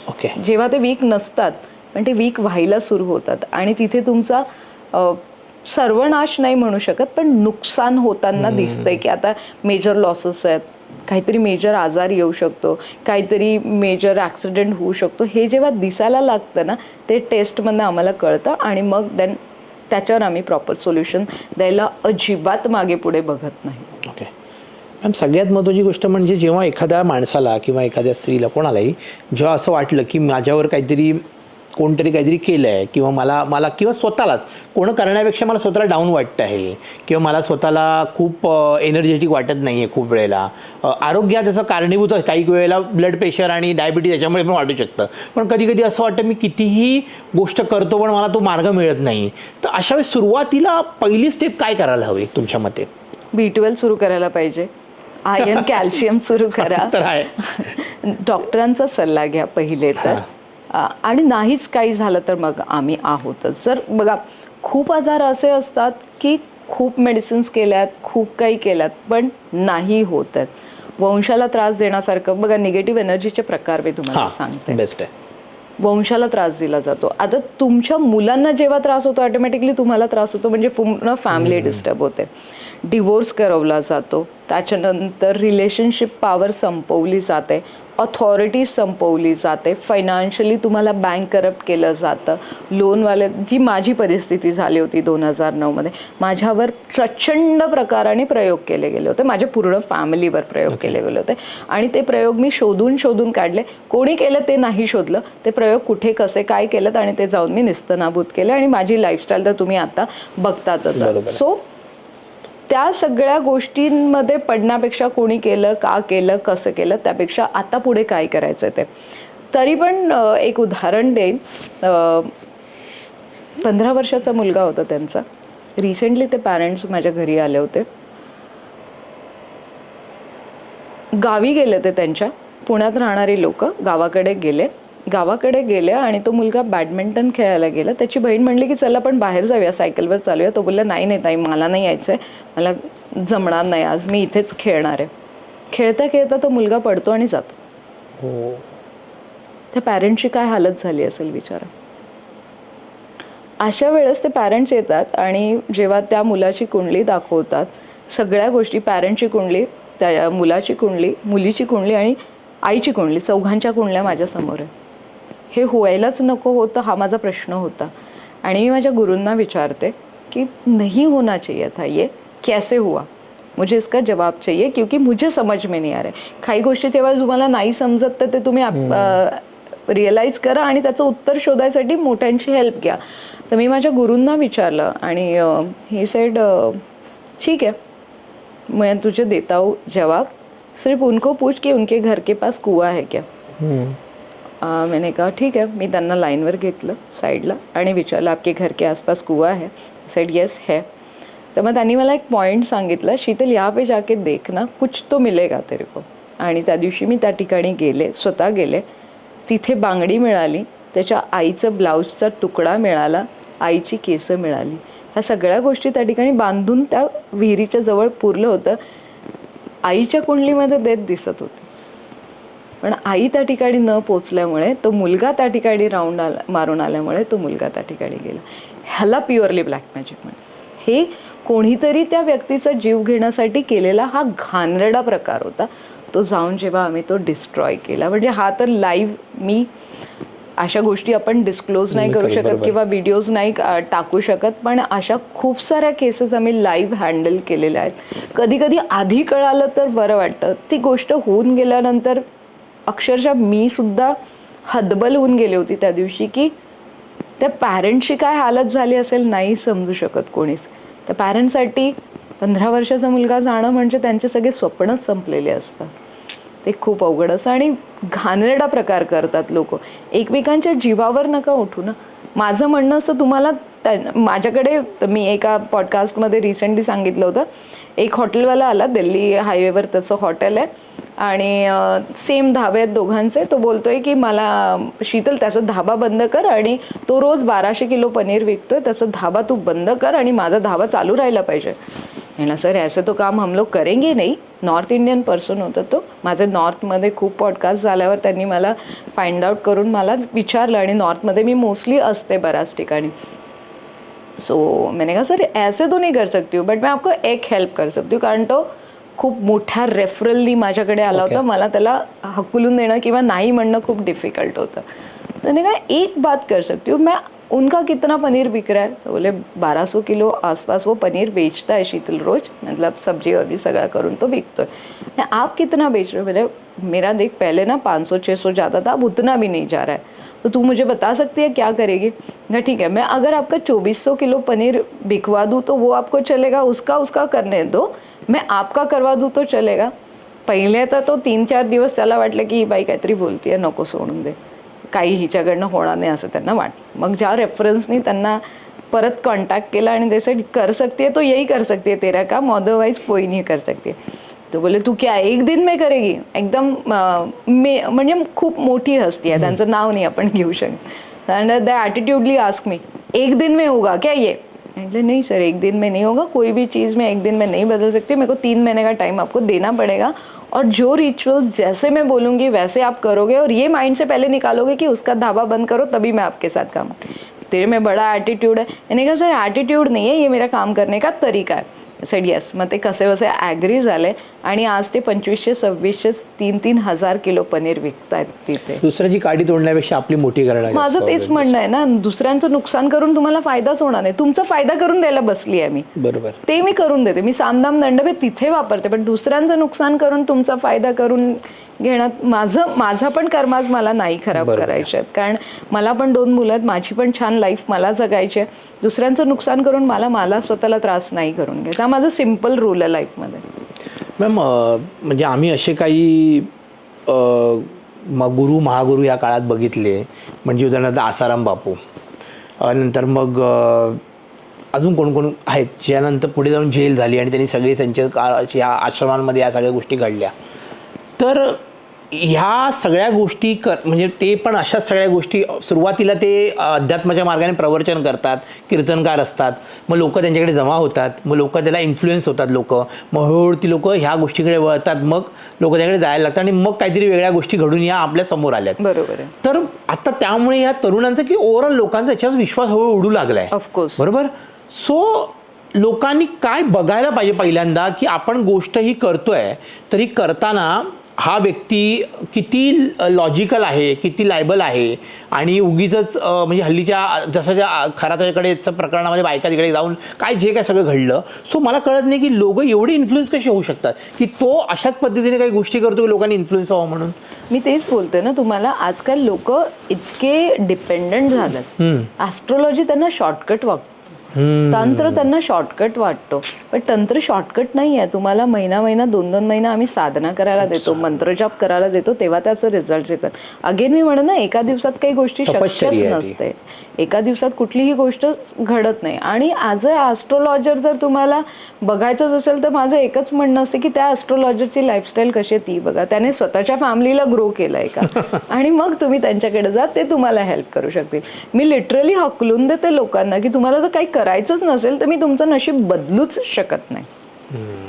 A: ओके.
B: जेव्हा ते वीक नसतात पण ते वीक व्हायला सुरू होतात आणि तिथे तुमचा सर्वनाश नाही म्हणू शकत, पण नुकसान होताना दिसतंय की आता मेजर लॉसेस आहेत, काहीतरी मेजर आजार येऊ शकतो, काहीतरी मेजर ॲक्सिडेंट होऊ शकतो. हे जेव्हा दिसायला लागतं ना, ते टेस्टमधनं आम्हाला कळतं आणि मग देन त्याच्यावर आम्ही प्रॉपर सोल्युशन द्यायला अजिबात मागे पुढे बघत नाही.
A: ओके मॅम, सगळ्यात महत्त्वाची गोष्ट म्हणजे जेव्हा एखाद्या माणसाला किंवा एखाद्या स्त्रीला कोणालाही जेव्हा असं वाटलं की माझ्यावर कोणतरी काहीतरी केलं आहे किंवा मला किंवा स्वतःलाच कोण करण्यापेक्षा मला स्वतःला डाऊन वाटतं आहे किंवा मला स्वतःला खूप एनर्जेटिक वाटत नाही आहे खूप वेळेला, आरोग्यात त्याचं कारणीभूत काही वेळेला ब्लड प्रेशर आणि डायबिटीज याच्यामुळे पण वाटू शकतं. पण कधी कधी असं वाटतं मी कितीही गोष्ट करतो पण मला तो मार्ग मिळत नाही. तर अशा वेळेस सुरुवातीला पहिली स्टेप काय करायला हवी तुमच्या मते?
B: B12 सुरू करायला पाहिजे. आयर्न कॅल्शियम सुरू करा.
A: तर आहे.
B: डॉक्टरांचा सल्ला घ्या पहिले तर. आणि नाहीच काही झालं तर मग आम्ही आहोतच. जर बघा, खूप आजार असे असतात की खूप मेडिसिन्स केल्यात, खूप काही केल्यात, पण नाही होत आहेत. वंशाला त्रास देण्यासारखं बघा, निगेटिव्ह एनर्जीचे प्रकार मी तुम्हाला सांगते.
A: बेस्ट आहे.
B: वंशाला त्रास दिला जातो. आता तुमच्या मुलांना जेव्हा त्रास होतो ऑटोमॅटिकली तुम्हाला त्रास होतो, म्हणजे पूर्ण फॅमिली डिस्टर्ब होते. डिवोर्स करवला जातो. त्याच्यानंतर रिलेशनशिप पॉवर संपवली जाते, ऑथॉरिटी संपवली जाते, फायनान्शियली तुम्हाला बँक करप्ट केलं जातं. लोनवाले, जी माझी परिस्थिती झाली होती 2009मध्ये, माझ्यावर प्रचंड प्रकाराने प्रयोग केले गेले होते. माझ्या पूर्ण फॅमिलीवर प्रयोग केले गेले होते आणि ते प्रयोग मी शोधून काढले. कोणी केलं ते नाही शोधलं, ते प्रयोग कुठे कसे काय केलं आणि ते जाऊन मी निस्तनाबूत केले आणि माझी लाईफस्टाईल तर तुम्ही आता बघतातच. सो त्या सगळ्या गोष्टींमध्ये पडण्यापेक्षा कोणी केलं, का केलं, कसं केलं, त्यापेक्षा आता पुढे काय करायचं ते. तरी पण एक उदाहरण देईन. 15 वर्षाचा मुलगा होता त्यांचा. रिसेंटली ते पॅरेंट्स माझ्या घरी आले होते. गावी गेले ते त्यांच्या. पुण्यात राहणारी लोक गावाकडे गेले आणि तो मुलगा बॅडमिंटन खेळायला गेला. त्याची बहीण म्हणली की चला आपण बाहेर जाऊया, सायकलवर चालूया. तो बोलला नाही ताई, मला नाही यायचं आहे, मला जमणार नाही, आज मी इथेच खेळणार आहे. खेळता खेळता तो मुलगा पडतो आणि जातो. त्या पॅरेंटची काय हालत झाली असेल विचारा. अशा वेळेस ते पॅरेंट्स येतात आणि जेव्हा त्या मुलाची कुंडली दाखवतात, सगळ्या गोष्टी, पॅरेंटची कुंडली, त्या मुलाची कुंडली, मुलीची कुंडली आणि आईची कुंडली, चौघांच्या कुंडल्या माझ्यासमोर आहे. हे व्हायलाच नको होतं, हा माझा प्रश्न होता. आणि मी माझ्या गुरूंना विचारते कि नहीं होना चाहिए था, ये कैसे हुआ, मुझे इसका जवाब चाहिए, क्योंकि मुझे समझ में नहीं आ रहा है. काही गोष्टी तेव्हा तुम्हाला नाही समजत तर ते तुम्ही रिअलाईज करा आणि त्याचं उत्तर शोधायसाठी मोठ्यांची हेल्प घ्या. तर मी माझ्या गुरूंना विचारलं आणि ही सेड ठीक है, मैं तुझे देता हूँ जवाब, सिर्फ उनको पूछ कि उनके घर के पास कुआं है क्या. मैंने कहा ठीक है. मी त्यांना लाईनवर घेतलं साईडला आणि विचारलं आपके घर के आसपास कुआं है. सेड येस है. तर मग त्यांनी मला एक पॉईंट सांगितलं, शीतल यहाँ पे जाके देखना, कुछ तो मिलेगा तेरे को. आणि त्या दिवशी मी त्या ठिकाणी गेले, स्वतः गेले. तिथे बांगडी मिळाली, त्याच्या आईचं ब्लाऊजचा तुकडा मिळाला, आईची केसं मिळाली. ह्या सगळ्या गोष्टी त्या ठिकाणी बांधून त्या विहिरीच्या जवळ पुरलं होतं. आईच्या कुंडलीमध्ये देत दिसत होते, पण आई त्या ठिकाणी न पोचल्यामुळे तो मुलगा त्या ठिकाणी मारून आल्यामुळे तो मुलगा त्या ठिकाणी गेला. ह्याला प्युअरली ब्लॅक मॅजिक म्हणतात. हे कोणीतरी त्या व्यक्तीचा जीव घेण्यासाठी केलेला हा घाणेरडा प्रकार होता. तो जाऊन जेव्हा आम्ही तो डिस्ट्रॉय केला, म्हणजे हा तर लाईव्ह मी अशा गोष्टी आपण डिस्क्लोज नाही करू शकत किंवा व्हिडिओज नाही टाकू शकत, पण अशा खूप साऱ्या केसेस आम्ही लाईव्ह हँडल केलेल्या आहेत. कधी कधी आधी कळालं तर बरं वाटतं, ती गोष्ट होऊन गेल्यानंतर अक्षरशः मी सुद्धा हतबल होऊन गेले होती त्या दिवशी की त्या पॅरेंटची काय हालत झाली असेल नाही समजू शकत कोणीच. त्या पॅरेंटसाठी 15 वर्षाचा मुलगा जाणं म्हणजे त्यांचे सगळे स्वप्नच संपलेले असतात. ते खूप अवघड असतं आणि घाणेरडा प्रकार करतात लोक. एकमेकांच्या जीवावर नका उठू ना. माझं म्हणणं असं तुम्हाला माझ्याकडे मी एका पॉडकास्टमध्ये रिसेंटली सांगितलं होतं, एक हॉटेलवाला आला, दिल्ली हायवेवर त्याचं हॉटेल आहे आणि सेम धाबे आहेत दोघांचे. तो बोलतोय की मला शीतल त्याचा धाबा बंद कर आणि तो रोज 1200 किलो पनीर विकतोय, त्याचा धाबा तू बंद कर आणि माझा धाबा चालू राहिला पाहिजे. म्हणलं सर ऐसे तो काम हम लोग करेंगे नहीं. नॉर्थ इंडियन पर्सन होता तो. माझे नॉर्थमध्ये खूप पॉडकास्ट झाल्यावर त्यांनी मला फाइंड आउट करून मला विचारलं आणि नॉर्थमध्ये मी मोस्टली असते बऱ्याच ठिकाणी. सो मैंने कहा सर ऐसे तो नहीं कर सकती हूँ बट मैं आपको एक हेल्प कर सकती हूँ, कारण तो खूप मोठ्या रेफरलनी माझ्याकडे आला होता. मला त्याला हकलून देणं किंवा नाही म्हणणं खूप डिफिकल्ट होतं. मैंने कहा एक बात कर सकती हूँ, मैं उनका कितना पनीर बिक रहा है. तो बोले 1200 किलो आसपास वो पनीर बेचता है शीतल रोज, मतलब सब्जी वब्जी सगळा करून तो बिकतो है. आप कितना बेच रहे हो. बोले मेरा देख पहले ना 500-600 जाता था, अब उतना भी नहीं जा रहा है, तो तू मुझे बता सकती है क्या करेगी. ना ठीक है, मैं अगर आपका 2400 किलो पनीर बिकवा दूँ तो वो आपको चलेगा, उसका करने दो, मैं आपका करवा दूँ तो चलेगा. पहिले तर तो 3-4 दिवस त्याला वाटलं की ही बाई काहीतरी बोलतीये, नको सोडून दे, काही हिच्याकडनं होणार नाही असं त्यांना वाटलं. मग ज्या रेफरन्सनी त्यांना परत कॉन्टॅक्ट केला आणि ते सेड कर सकती है तो यही कर सकती है तेरा काम, अदरवाइज कोई नहीं कर सकती है. तो बोले तू क्या एक दिन में करेगी. एकदम म्हणजे खूप मोठी हस्ती आहे, त्यांचं नाव नाही आपण घेऊ शकत. एंड द ॲटिट्यूडली आस्क मी एक दिन में होगा क्या ये. मैंने नहीं सर एक दिन में नहीं होगा, कोई भी चीज़ मैं एक दिन में नहीं बदल सकती, मेरे को 3 महीने का टाइम आपको देना पड़ेगा और जो रिचुअल्स जैसे मैं बोलूँगी वैसे आप करोगे और ये माइंड से पहले निकालोगे कि उसका धाबा बंद करो तभी मैं आपके साथ काम. तेरे में बड़ा एटीट्यूड है. मैंने कहा सर एटीट्यूड नहीं है, ये मेरा काम करने का तरीका है. Sed yes. मग ते कसे बसे ॲग्री झाले आणि आज ते 2500-2600 3-3 हजार किलो पनीर विकतायत तिथे.
A: दुसऱ्याची काडी तोडण्यापेक्षा आपली मोठी करणं.
B: माझं तेच म्हणणं आहे ना, दुसऱ्यांचं नुकसान करून तुम्हाला फायदाच होणार नाही. तुमचा फायदा करून द्यायला बसली आहे मी,
A: बरोबर, ते
B: मी करून देते. मी सामदाम दंडभेद तिथे वापरते, पण दुसऱ्यांचं नुकसान करून तुमचा फायदा करून घेण्यात माझा पण कर्माज मला नाही खराब करायचे आहेत. कारण मला पण 2 मुलं आहेत, माझी पण छान लाईफ मला जगायची आहे. दुसऱ्यांचं नुकसान करून मला स्वतःला त्रास नाही करून घ्यायचा. हा माझा सिम्पल रूल आहे लाईफमध्ये.
A: मॅम म्हणजे आम्ही असे काही गुरु महागुरू या काळात बघितले, म्हणजे उदाहरणार्थ आसाराम बापू, नंतर मग अजून कोण कोण आहेत ज्यानंतर पुढे जाऊन जेल झाली आणि त्यांनी सगळे त्यांच्या या आश्रमांमध्ये या सगळ्या गोष्टी घडल्या. तर ह्या सगळ्या गोष्टी म्हणजे ते पण अशा सगळ्या गोष्टी सुरुवातीला ते अध्यात्माच्या मार्गाने प्रवचन करतात, कीर्तनकार असतात, मग लोक त्यांच्याकडे जमा होतात, मग लोक त्याला इन्फ्लुएन्स होतात, मग हळूहळू ती लोक ह्या गोष्टीकडे वळतात, मग लोक त्याकडे जायला लागतात आणि मग काहीतरी वेगळ्या गोष्टी घडून या आपल्या समोर आल्यात.
B: बरोबर आहे.
A: तर आता त्यामुळे या तरुणांचा की ओव्हरऑल लोकांचा याच्यावर विश्वास हळूहळू उडू लागलाय.
B: ऑफकोर्स.
A: बरोबर. सो लोकांनी काय बघायला पाहिजे पहिल्यांदा, की आपण गोष्ट ही करतोय तरी करताना हा व्यक्ती किती लॉजिकल आहे, किती लायबल आहे आणि उगीच म्हणजे हल्लीच्या जसं ज्या खराच्याकडेचं प्रकरणामध्ये बायका तिकडे जाऊन काय जे काय सगळं घडलं. सो मला कळत नाही की लोक एवढे इन्फ्लुएन्स कसे होऊ शकतात की तो अशाच पद्धतीने काही गोष्टी करतो की लोकांनी इन्फ्लुएन्स व्हावं म्हणून.
B: मी तेच बोलते ना तुम्हाला, आजकाल लोक इतके डिपेंडंट झालेत. ॲस्ट्रॉलॉजी त्यांना शॉर्टकट वाटतो, तंत्र त्यांना शॉर्टकट वाटतो, पण तंत्र शॉर्टकट नाही आहे. तुम्हाला महिना 2-2 महिना आम्ही साधना करायला देतो, मंत्रजाप करायला देतो, तेव्हा त्याचे रिझल्ट येतात. अगेन मी म्हणत ना, एका दिवसात काही गोष्टी शक्यच नसते, एका दिवसात कुठलीही गोष्ट घडत नाही. आणि ॲज अ ॲस्ट्रॉलॉजर जर तुम्हाला बघायचंच असेल तर माझं एकच म्हणणं असते की त्या ॲस्ट्रॉलॉजरची लाईफस्टाईल कशी आहे ती बघा, त्याने स्वतःच्या फॅमिलीला ग्रो केलं आहे का, आणि मग तुम्ही त्यांच्याकडे जा, ते तुम्हाला हेल्प करू शकतील. मी लिटरली हकलून देते लोकांना की तुम्हाला जर काही करायचंच नसेल तर मी तुमचं नशीब बदलूच शकत नाही.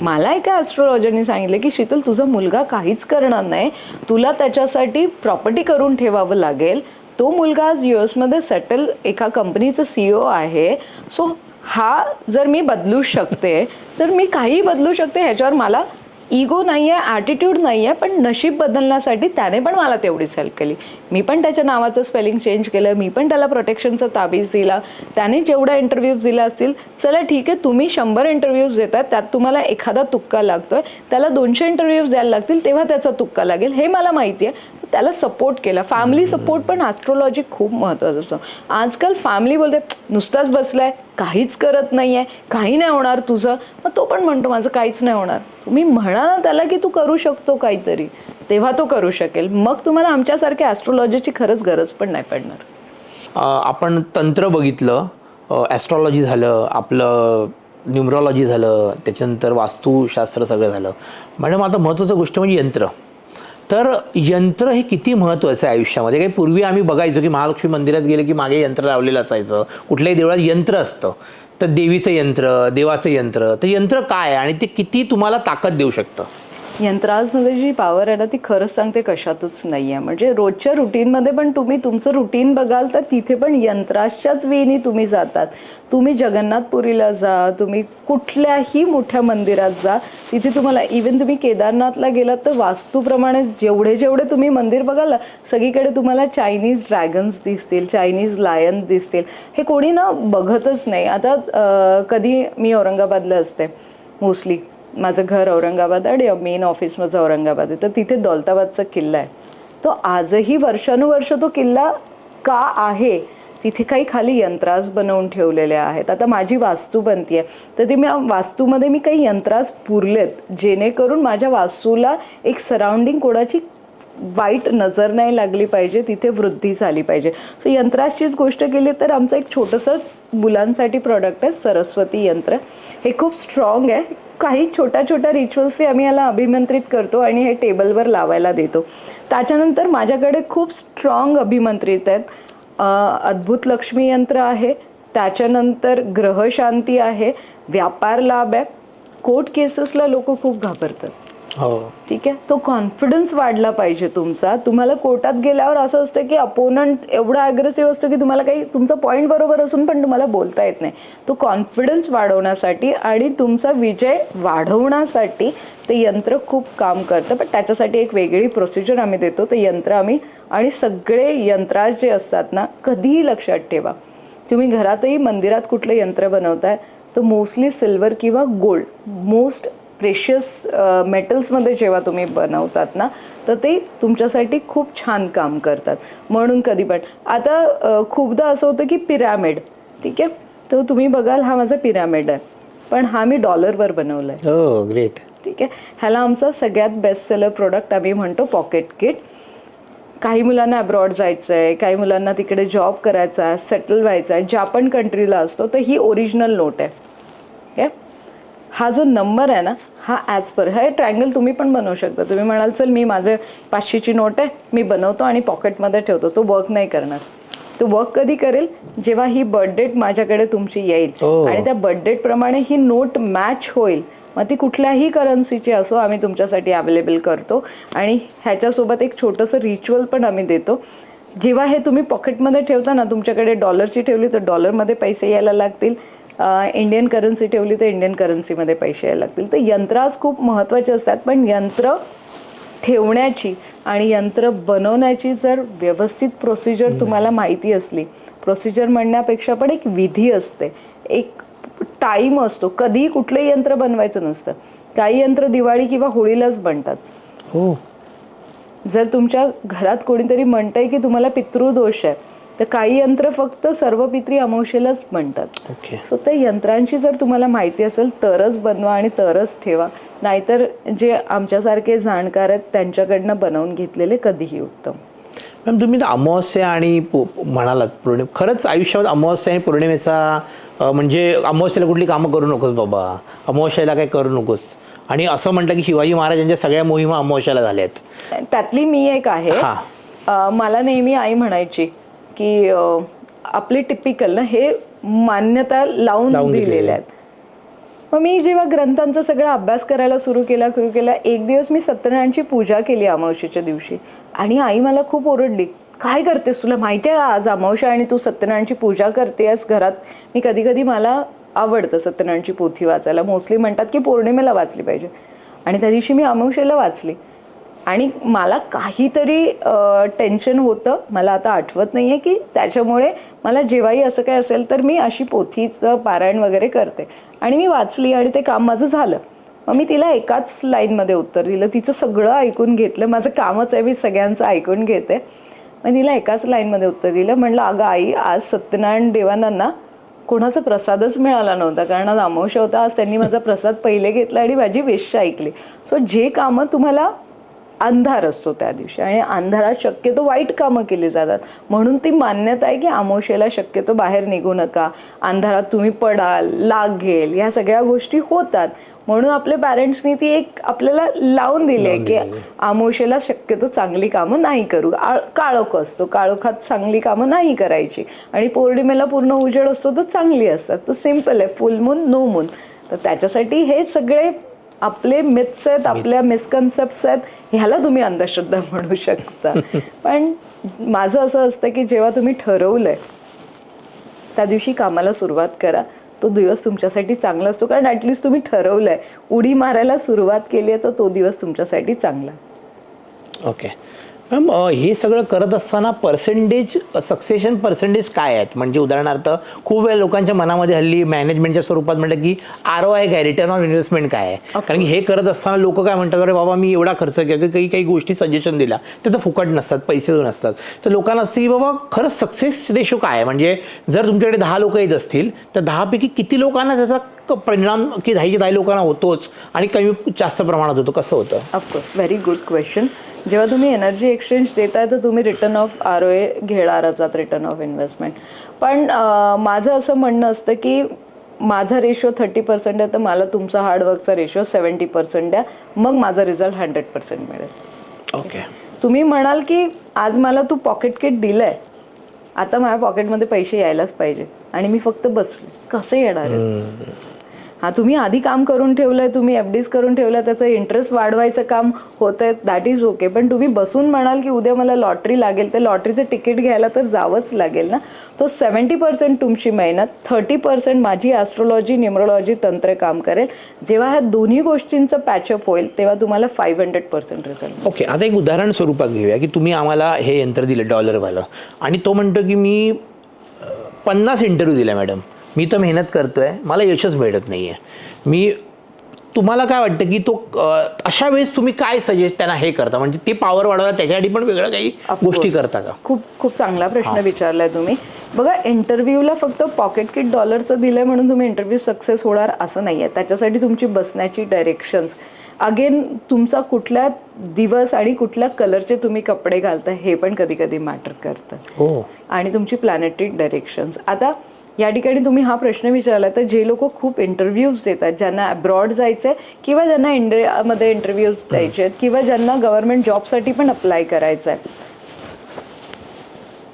B: मला एका ॲस्ट्रॉलॉजरनी सांगितलं की शीतल तुझा मुलगा काहीच करणार नाही, तुला त्याच्यासाठी प्रॉपर्टी करून ठेवावं लागेल. तो मुलगा आज US मध्ये सेटल एका कंपनीचं CEO आहे. सो हा जर मी बदलू शकते तर मी काही बदलू शकते, ह्याच्यावर मला इगो नाही आहे, ॲटिट्यूड नाही आहे. पण नशीब बदलण्यासाठी त्याने पण मला तेवढीच हेल्प केली. मी पण त्याच्या नावाचं स्पेलिंग चेंज केलं, मी पण त्याला प्रोटेक्शनचा ताबीज दिला. त्याने जेवढ्या इंटरव्ह्यूज दिला असतील, चला ठीक आहे तुम्ही 100 इंटरव्ह्यूज देतात, त्यात तुम्हाला एखादा तुक्का लागतोय, त्याला 200 इंटरव्ह्यूज द्यायला लागतील तेव्हा त्याचा तुक्का लागेल, हे मला माहिती आहे. त्याला सपोर्ट केला. फॅमिली सपोर्ट पण ॲस्ट्रोलॉजी खूप महत्त्वाचं असतं. आजकाल फॅमिली बोलते नुसताच बसलाय, काहीच करत नाही आहे, काही नाही होणार तुझं. मग तो पण म्हणतो माझं काहीच नाही होणार. तुम्ही म्हणा ना त्याला की तू करू शकतो काहीतरी, तेव्हा तो करू शकेल. मग तुम्हाला आमच्यासारख्या ॲस्ट्रोलॉजीची खरंच गरज पण नाही पडणार.
A: आपण तंत्र बघितलं, ॲस्ट्रॉलॉजी झालं, आपलं न्यूमरॉलॉजी झालं, त्याच्यानंतर वास्तुशास्त्र सगळं झालं. मॅडम आता महत्त्वाचं गोष्ट म्हणजे यंत्र. तर यंत्र हे किती महत्त्वाचं आहे आयुष्यामध्ये? काही पूर्वी आम्ही बघायचो की महालक्ष्मी मंदिरात गेलं की मागे यंत्र लावलेलं असायचं, कुठल्याही देवळात यंत्र असतं. तर देवीचं यंत्र, देवाचं यंत्र, तर यंत्र काय आहे आणि ते किती तुम्हाला ताकद देऊ शकतं?
B: यंत्राजमध्ये जी पॉवर आहे ना ती खरंच सांगते कशातच नाही आहे. म्हणजे रोजच्या रुटीनमध्ये पण तुम्ही तुमचं रुटीन बघाल तर तिथे पण यंत्राच्याच वेळी तुम्ही जातात. तुम्ही जगन्नाथपुरीला जा, तुम्ही कुठल्याही मोठ्या मंदिरात जा, तिथे तुम्हाला इवन तुम्ही केदारनाथला गेलात तर वास्तूप्रमाणे जेवढे जेवढे तुम्ही मंदिर बघाल ना, सगळीकडे तुम्हाला चायनीज ड्रॅगन्स दिसतील, चायनीज लायन दिसतील. हे कोणी ना बघतच नाही. आता कधी मी औरंगाबादला असते, मोस्टली माझं घर औरंगाबाद आणि मेन ऑफिस माझं औरंगाबाद आहे. तर तिथे दौलताबादचा किल्ला आहे. तो आजही वर्षानुवर्ष तो किल्ला का आहे, तिथे काही खाली यंत्राज बनवून ठेवलेले आहेत. आता माझी वास्तू बनती आहे तर ती मी वास्तूमध्ये मी काही यंत्राज पुरलेत जेणेकरून माझ्या वास्तूला एक सराउंडिंग कोणाची वाईट नजर नाही लागली पाहिजे, तिथे वृद्धी झाली पाहिजे. सो यंत्राचीच गोष्ट केली तर आमचं एक छोटंसं मुलांसाठी प्रॉडक्ट आहे सरस्वती यंत्र. हे खूप स्ट्रॉंग आहे. काही छोट्या छोट्या रिच्युअल्सनी आम्ही याला अभिमंत्रित करतो आणि हे टेबलवर लावायला देतो. त्याच्यानंतर माझ्याकडे खूप स्ट्रॉंग अभिमंत्रित आहेत. अद्भुत लक्ष्मी यंत्र आहे, त्याच्यानंतर ग्रहशांती आहे, व्यापार लाभ आहे. कोर्ट केसेसला लोक खूप घाबरतात.
A: हो
B: ठीक आहे, तो कॉन्फिडन्स वाढला पाहिजे तुमचा. तुम्हाला कोर्टात गेल्यावर असं असतं की अपोनंट एवढा ॲग्रेसिव्ह असतो की तुम्हाला काही तुमचा पॉईंट बरोबर असून पण तुम्हाला बोलता येत नाही. तो कॉन्फिडन्स वाढवण्यासाठी आणि तुमचा विजय वाढवण्यासाठी ते यंत्र खूप काम करतं. पण त्याच्यासाठी एक वेगळी प्रोसिजर आम्ही देतो. ते यंत्र आम्ही आणि सगळे यंत्रा जे असतात ना, कधीही लक्षात ठेवा, तुम्ही घरातही मंदिरात कुठलं यंत्र बनवताय तर मोस्टली सिल्वर किंवा गोल्ड, मोस्ट प्रेशियस मेटल्समध्ये जेव्हा तुम्ही बनवतात ना तर ते तुमच्यासाठी खूप छान काम करतात. म्हणून कधी पण आता खूपदा असं होतं की पिरॅमिड, ठीक आहे, तर तुम्ही बघाल हा माझा पिरॅमिड आहे पण हा मी डॉलरवर बनवला आहे.
A: हो ग्रेट.
B: ठीक आहे, ह्याला आमचा सगळ्यात बेस्ट सेलर प्रोडक्ट आम्ही म्हणतो पॉकेट किट. काही मुलांना अब्रॉड जायचं आहे, काही मुलांना तिकडे जॉब करायचा आहे, सेटल व्हायचं आहे, जापान कंट्रीला असतो, तर ही ओरिजिनल नोट आहे. ओके, हा जो नंबर आहे ना हा ॲज पर हा ट्रायंगल तुम्ही पण बनवू शकता. तुम्ही म्हणाल चल मी माझे 500ची नोट आहे मी बनवतो आणि पॉकेटमध्ये ठेवतो, तो वर्क नाही करणार. तो वर्क कधी करेल जेव्हा ही बर्थ डेट माझ्याकडे तुमची येईल आणि त्या बर्थ डेट प्रमाणे ही नोट मॅच होईल. मग ती कुठल्याही करन्सीची असो आम्ही तुमच्यासाठी अवेलेबल करतो. आणि ह्याच्यासोबत एक छोटंसं रिच्युअल पण आम्ही देतो. जेव्हा हे तुम्ही पॉकेटमध्ये ठेवता ना, तुमच्याकडे डॉलरची ठेवली तर डॉलरमध्ये पैसे यायला लागतील, इंडियन करन्सी ठेवली तर इंडियन करन्सीमध्ये पैसे यायला लागतील. तर यंत्र आज खूप महत्त्वाचे असतात. पण यंत्र ठेवण्याची आणि यंत्र बनवण्याची जर व्यवस्थित प्रोसिजर तुम्हाला माहिती असली, प्रोसिजर म्हणण्यापेक्षा पण एक विधी असते, एक टाईम असतो. कधीही कुठलंही यंत्र बनवायचं नसतं. काही यंत्र दिवाळी किंवा होळीलाच बनतात.
A: हो,
B: जर तुमच्या घरात कोणीतरी म्हणतंय की तुम्हाला पितृदोष आहे तर काही यंत्र फक्त सर्व पितृ अमावस्येलाच बनतात.
A: ओके.
B: सो त्या यंत्रांची जर तुम्हाला माहिती असेल तरच बनवा आणि तरच ठेवा, नाहीतर जे आमच्यासारखे जाणकार आहेत त्यांच्याकडनं बनवून घेतलेले कधीही उत्तम.
A: मॅम तुम्ही अमावस्या आणि म्हणालात पौर्णिमा, खरंच आयुष्यात अमावस्या आणि पौर्णिमेचा म्हणजे अमावस्येला कुठली कामं करू नकोस बाबा, अमावस्याला काय करू नकोस, आणि असं म्हटलं की शिवाजी महाराजांच्या सगळ्या मोहिमा अमावस्याला झाल्यात.
B: त्यातली मी एक आहे. मला नेहमी आई म्हणायची की आपले टिपिकल ना हे मान्यता लावून दिलेल्या आहेत. मग मी जेव्हा ग्रंथांचा सगळा अभ्यास करायला सुरू केला, एक दिवस मी सत्यनारायणची पूजा केली अमावस्येच्या दिवशी आणि आई मला खूप ओरडली, काय करतेस, तुला माहिती आहे आज अमावस्या आणि तू सत्यनारायणची पूजा करतेस घरात. मी कधी कधी मला आवडतं सत्यनारायणची पोथी वाचायला. मोस्टली म्हणतात की पौर्णिमेला वाचली पाहिजे, आणि त्या दिवशी मी अमावस्येला वाचली. आणि मला काहीतरी टेन्शन होतं, मला आता आठवत नाही आहे, की त्याच्यामुळे मला जेव्हाही असं काय असेल तर मी अशी पोथीचं पारायण वगैरे करते. आणि मी वाचली आणि ते काम माझं झालं. मग मी तिला एकाच लाईनमध्ये उत्तर दिलं. तिचं सगळं ऐकून घेतलं. माझं कामच आहे, मी सगळ्यांचं ऐकून घेते. मग तिला एकाच लाईनमध्ये उत्तर दिलं. म्हटलं, अगं आई, आज सत्यनारायण देवांना कोणाचा प्रसादच मिळाला नव्हता, कारण आज अमावस्या होता. आज त्यांनी माझा प्रसाद पहिले घेतला आणि माझी विश ऐकली. सो जे कामं तुम्हाला अंधार असतो त्या दिवशी, आणि अंधारात शक्यतो वाईट कामं केली जातात, म्हणून ती मान्यता आहे की अमावस्येला शक्यतो बाहेर निघू नका, अंधारात तुम्ही पडाल, लागेल, ह्या सगळ्या गोष्टी होतात. म्हणून आपल्या पॅरेंट्सनी ती एक आपल्याला लावून दिली आहे की अमावस्येला शक्यतो चांगली कामं नाही करू. काळोख असतो, काळोखात चांगली कामं नाही करायची, आणि पौर्णिमेला पूर्ण उजेड असतो तर चांगली असतात. तर सिम्पल आहे, फुल मून, नो मून. तर त्याच्यासाठी हे सगळे आपले मिथ्स आहेत, आपल्या मिसकन्सेप्ट्स आहेत. ह्याला तुम्ही अंधश्रद्धा म्हणू शकता. पण माझं असं असतं की जेव्हा तुम्ही ठरवलंय त्या दिवशी कामाला सुरुवात करा. तो दिवस तुमच्यासाठी चांगला असतो, कारण ॲटलिस्ट तुम्ही ठरवलंय, उडी मारायला सुरुवात केली आहे, तर तो दिवस तुमच्यासाठी चांगला.
A: ओके मॅम, हे सगळं करत असताना सक्सेशन पर्सेंटेज काय आहेत? म्हणजे उदाहरणार्थ खूप वेळा लोकांच्या मनामध्ये हल्ली मॅनेजमेंटच्या स्वरूपात म्हणतात की ROI काय, रिटर्न ऑन इन्व्हेस्टमेंट काय आहे? कारण की हे करत असताना लोक काय म्हणतात, अरे बाबा मी एवढा खर्च केला, काही काही गोष्टी सजेशन दिला ते तर फुकट नसतात, पैसे नसतात. तर लोकांना असतं की बाबा खरंच सक्सेस रेशो काय आहे? म्हणजे जर तुमच्याकडे 10 लोक येत असतील तर 10पैकी किती लोकांना त्याचा परिणाम की 10 लोकांना होतोच आणि कमी जास्त प्रमाणात होतो, कसं होतं?
B: Of course, very good question. जेव्हा तुम्ही एनर्जी एक्सचेंज देताय तर तुम्ही रिटर्न ऑफ ROI घेणारच आहात, रिटर्न ऑफ इन्व्हेस्टमेंट. पण माझं असं म्हणणं असतं की माझा रेशो 30% आहे, तर मला तुमचा हार्डवर्कचा रेशो 70% द्या, मग माझा रिझल्ट 100% मिळेल.
A: ओके. तुम्ही
B: तुम्ही म्हणाल की आज मला तू पॉकेट किट दिलंय, आता माझ्या पॉकेटमध्ये पैसे यायलाच पाहिजे, आणि मी फक्त बसलो, कसे येणार आहे? हां, तुम्ही आधी काम करून ठेवलंय, तुम्ही FDs करून ठेवलं, त्याचं इंटरेस्ट वाढवायचं काम होतंय, दॅट इज ओके. पण तुम्ही बसून म्हणाल की उद्या मला लॉटरी लागेल, तर लॉटरीचं तिकीट घ्यायला तर जावंच लागेल ना. तो 70% तुमची मेहनत, 30% माझी ॲस्ट्रोलॉजी, न्यूमरोलॉजी, तंत्र काम करेल. जेव्हा ह्या दोन्ही गोष्टींचं पॅचअप होईल तेव्हा तुम्हाला 500% रिझल्ट.
A: ओके, आता एक उदाहरण स्वरूपात घेऊया की तुम्ही आम्हाला हे यंत्र दिलं डॉलरवालं, आणि तो म्हणतो की मी 50 इंटरव्ह्यू दिला मॅडम, मी तर मेहनत करतोय, मला यशच मिळत नाही आहे. तुम्हाला काय वाटतं की तो अशा वेळेस तुम्ही काय सजेस्ट त्यांना हे करता, म्हणजे ते पॉवर वाढवायला त्याच्यासाठी पण वेगळं काही गोष्टी करता का?
B: खूप चांगला प्रश्न विचारलाय तुम्ही. बघा, इंटरव्ह्यूला फक्त पॉकेट किट डॉलरचं दिलंय म्हणून तुम्ही इंटरव्ह्यू सक्सेस होणार असं नाही आहे. त्याच्यासाठी तुमची बसण्याची डायरेक्शन्स, अगेन तुमचा कुठल्या दिवस आणि कुठल्या कलरचे तुम्ही कपडे घालता हे पण कधी कधी मॅटर करतं.
A: हो.
B: आणि तुमची प्लॅनेटरी डायरेक्शन्स. आता या ठिकाणी तुम्ही हा प्रश्न विचारला, तर जे लोक खूप इंटरव्ह्यूज देतात, ज्यांना अब्रॉड जायचं आहे किंवा ज्यांना इंडियामध्ये इंटरव्ह्यूज द्यायचे आहेत किंवा ज्यांना गव्हर्नमेंट जॉबसाठी पण अप्लाय करायचं आहे,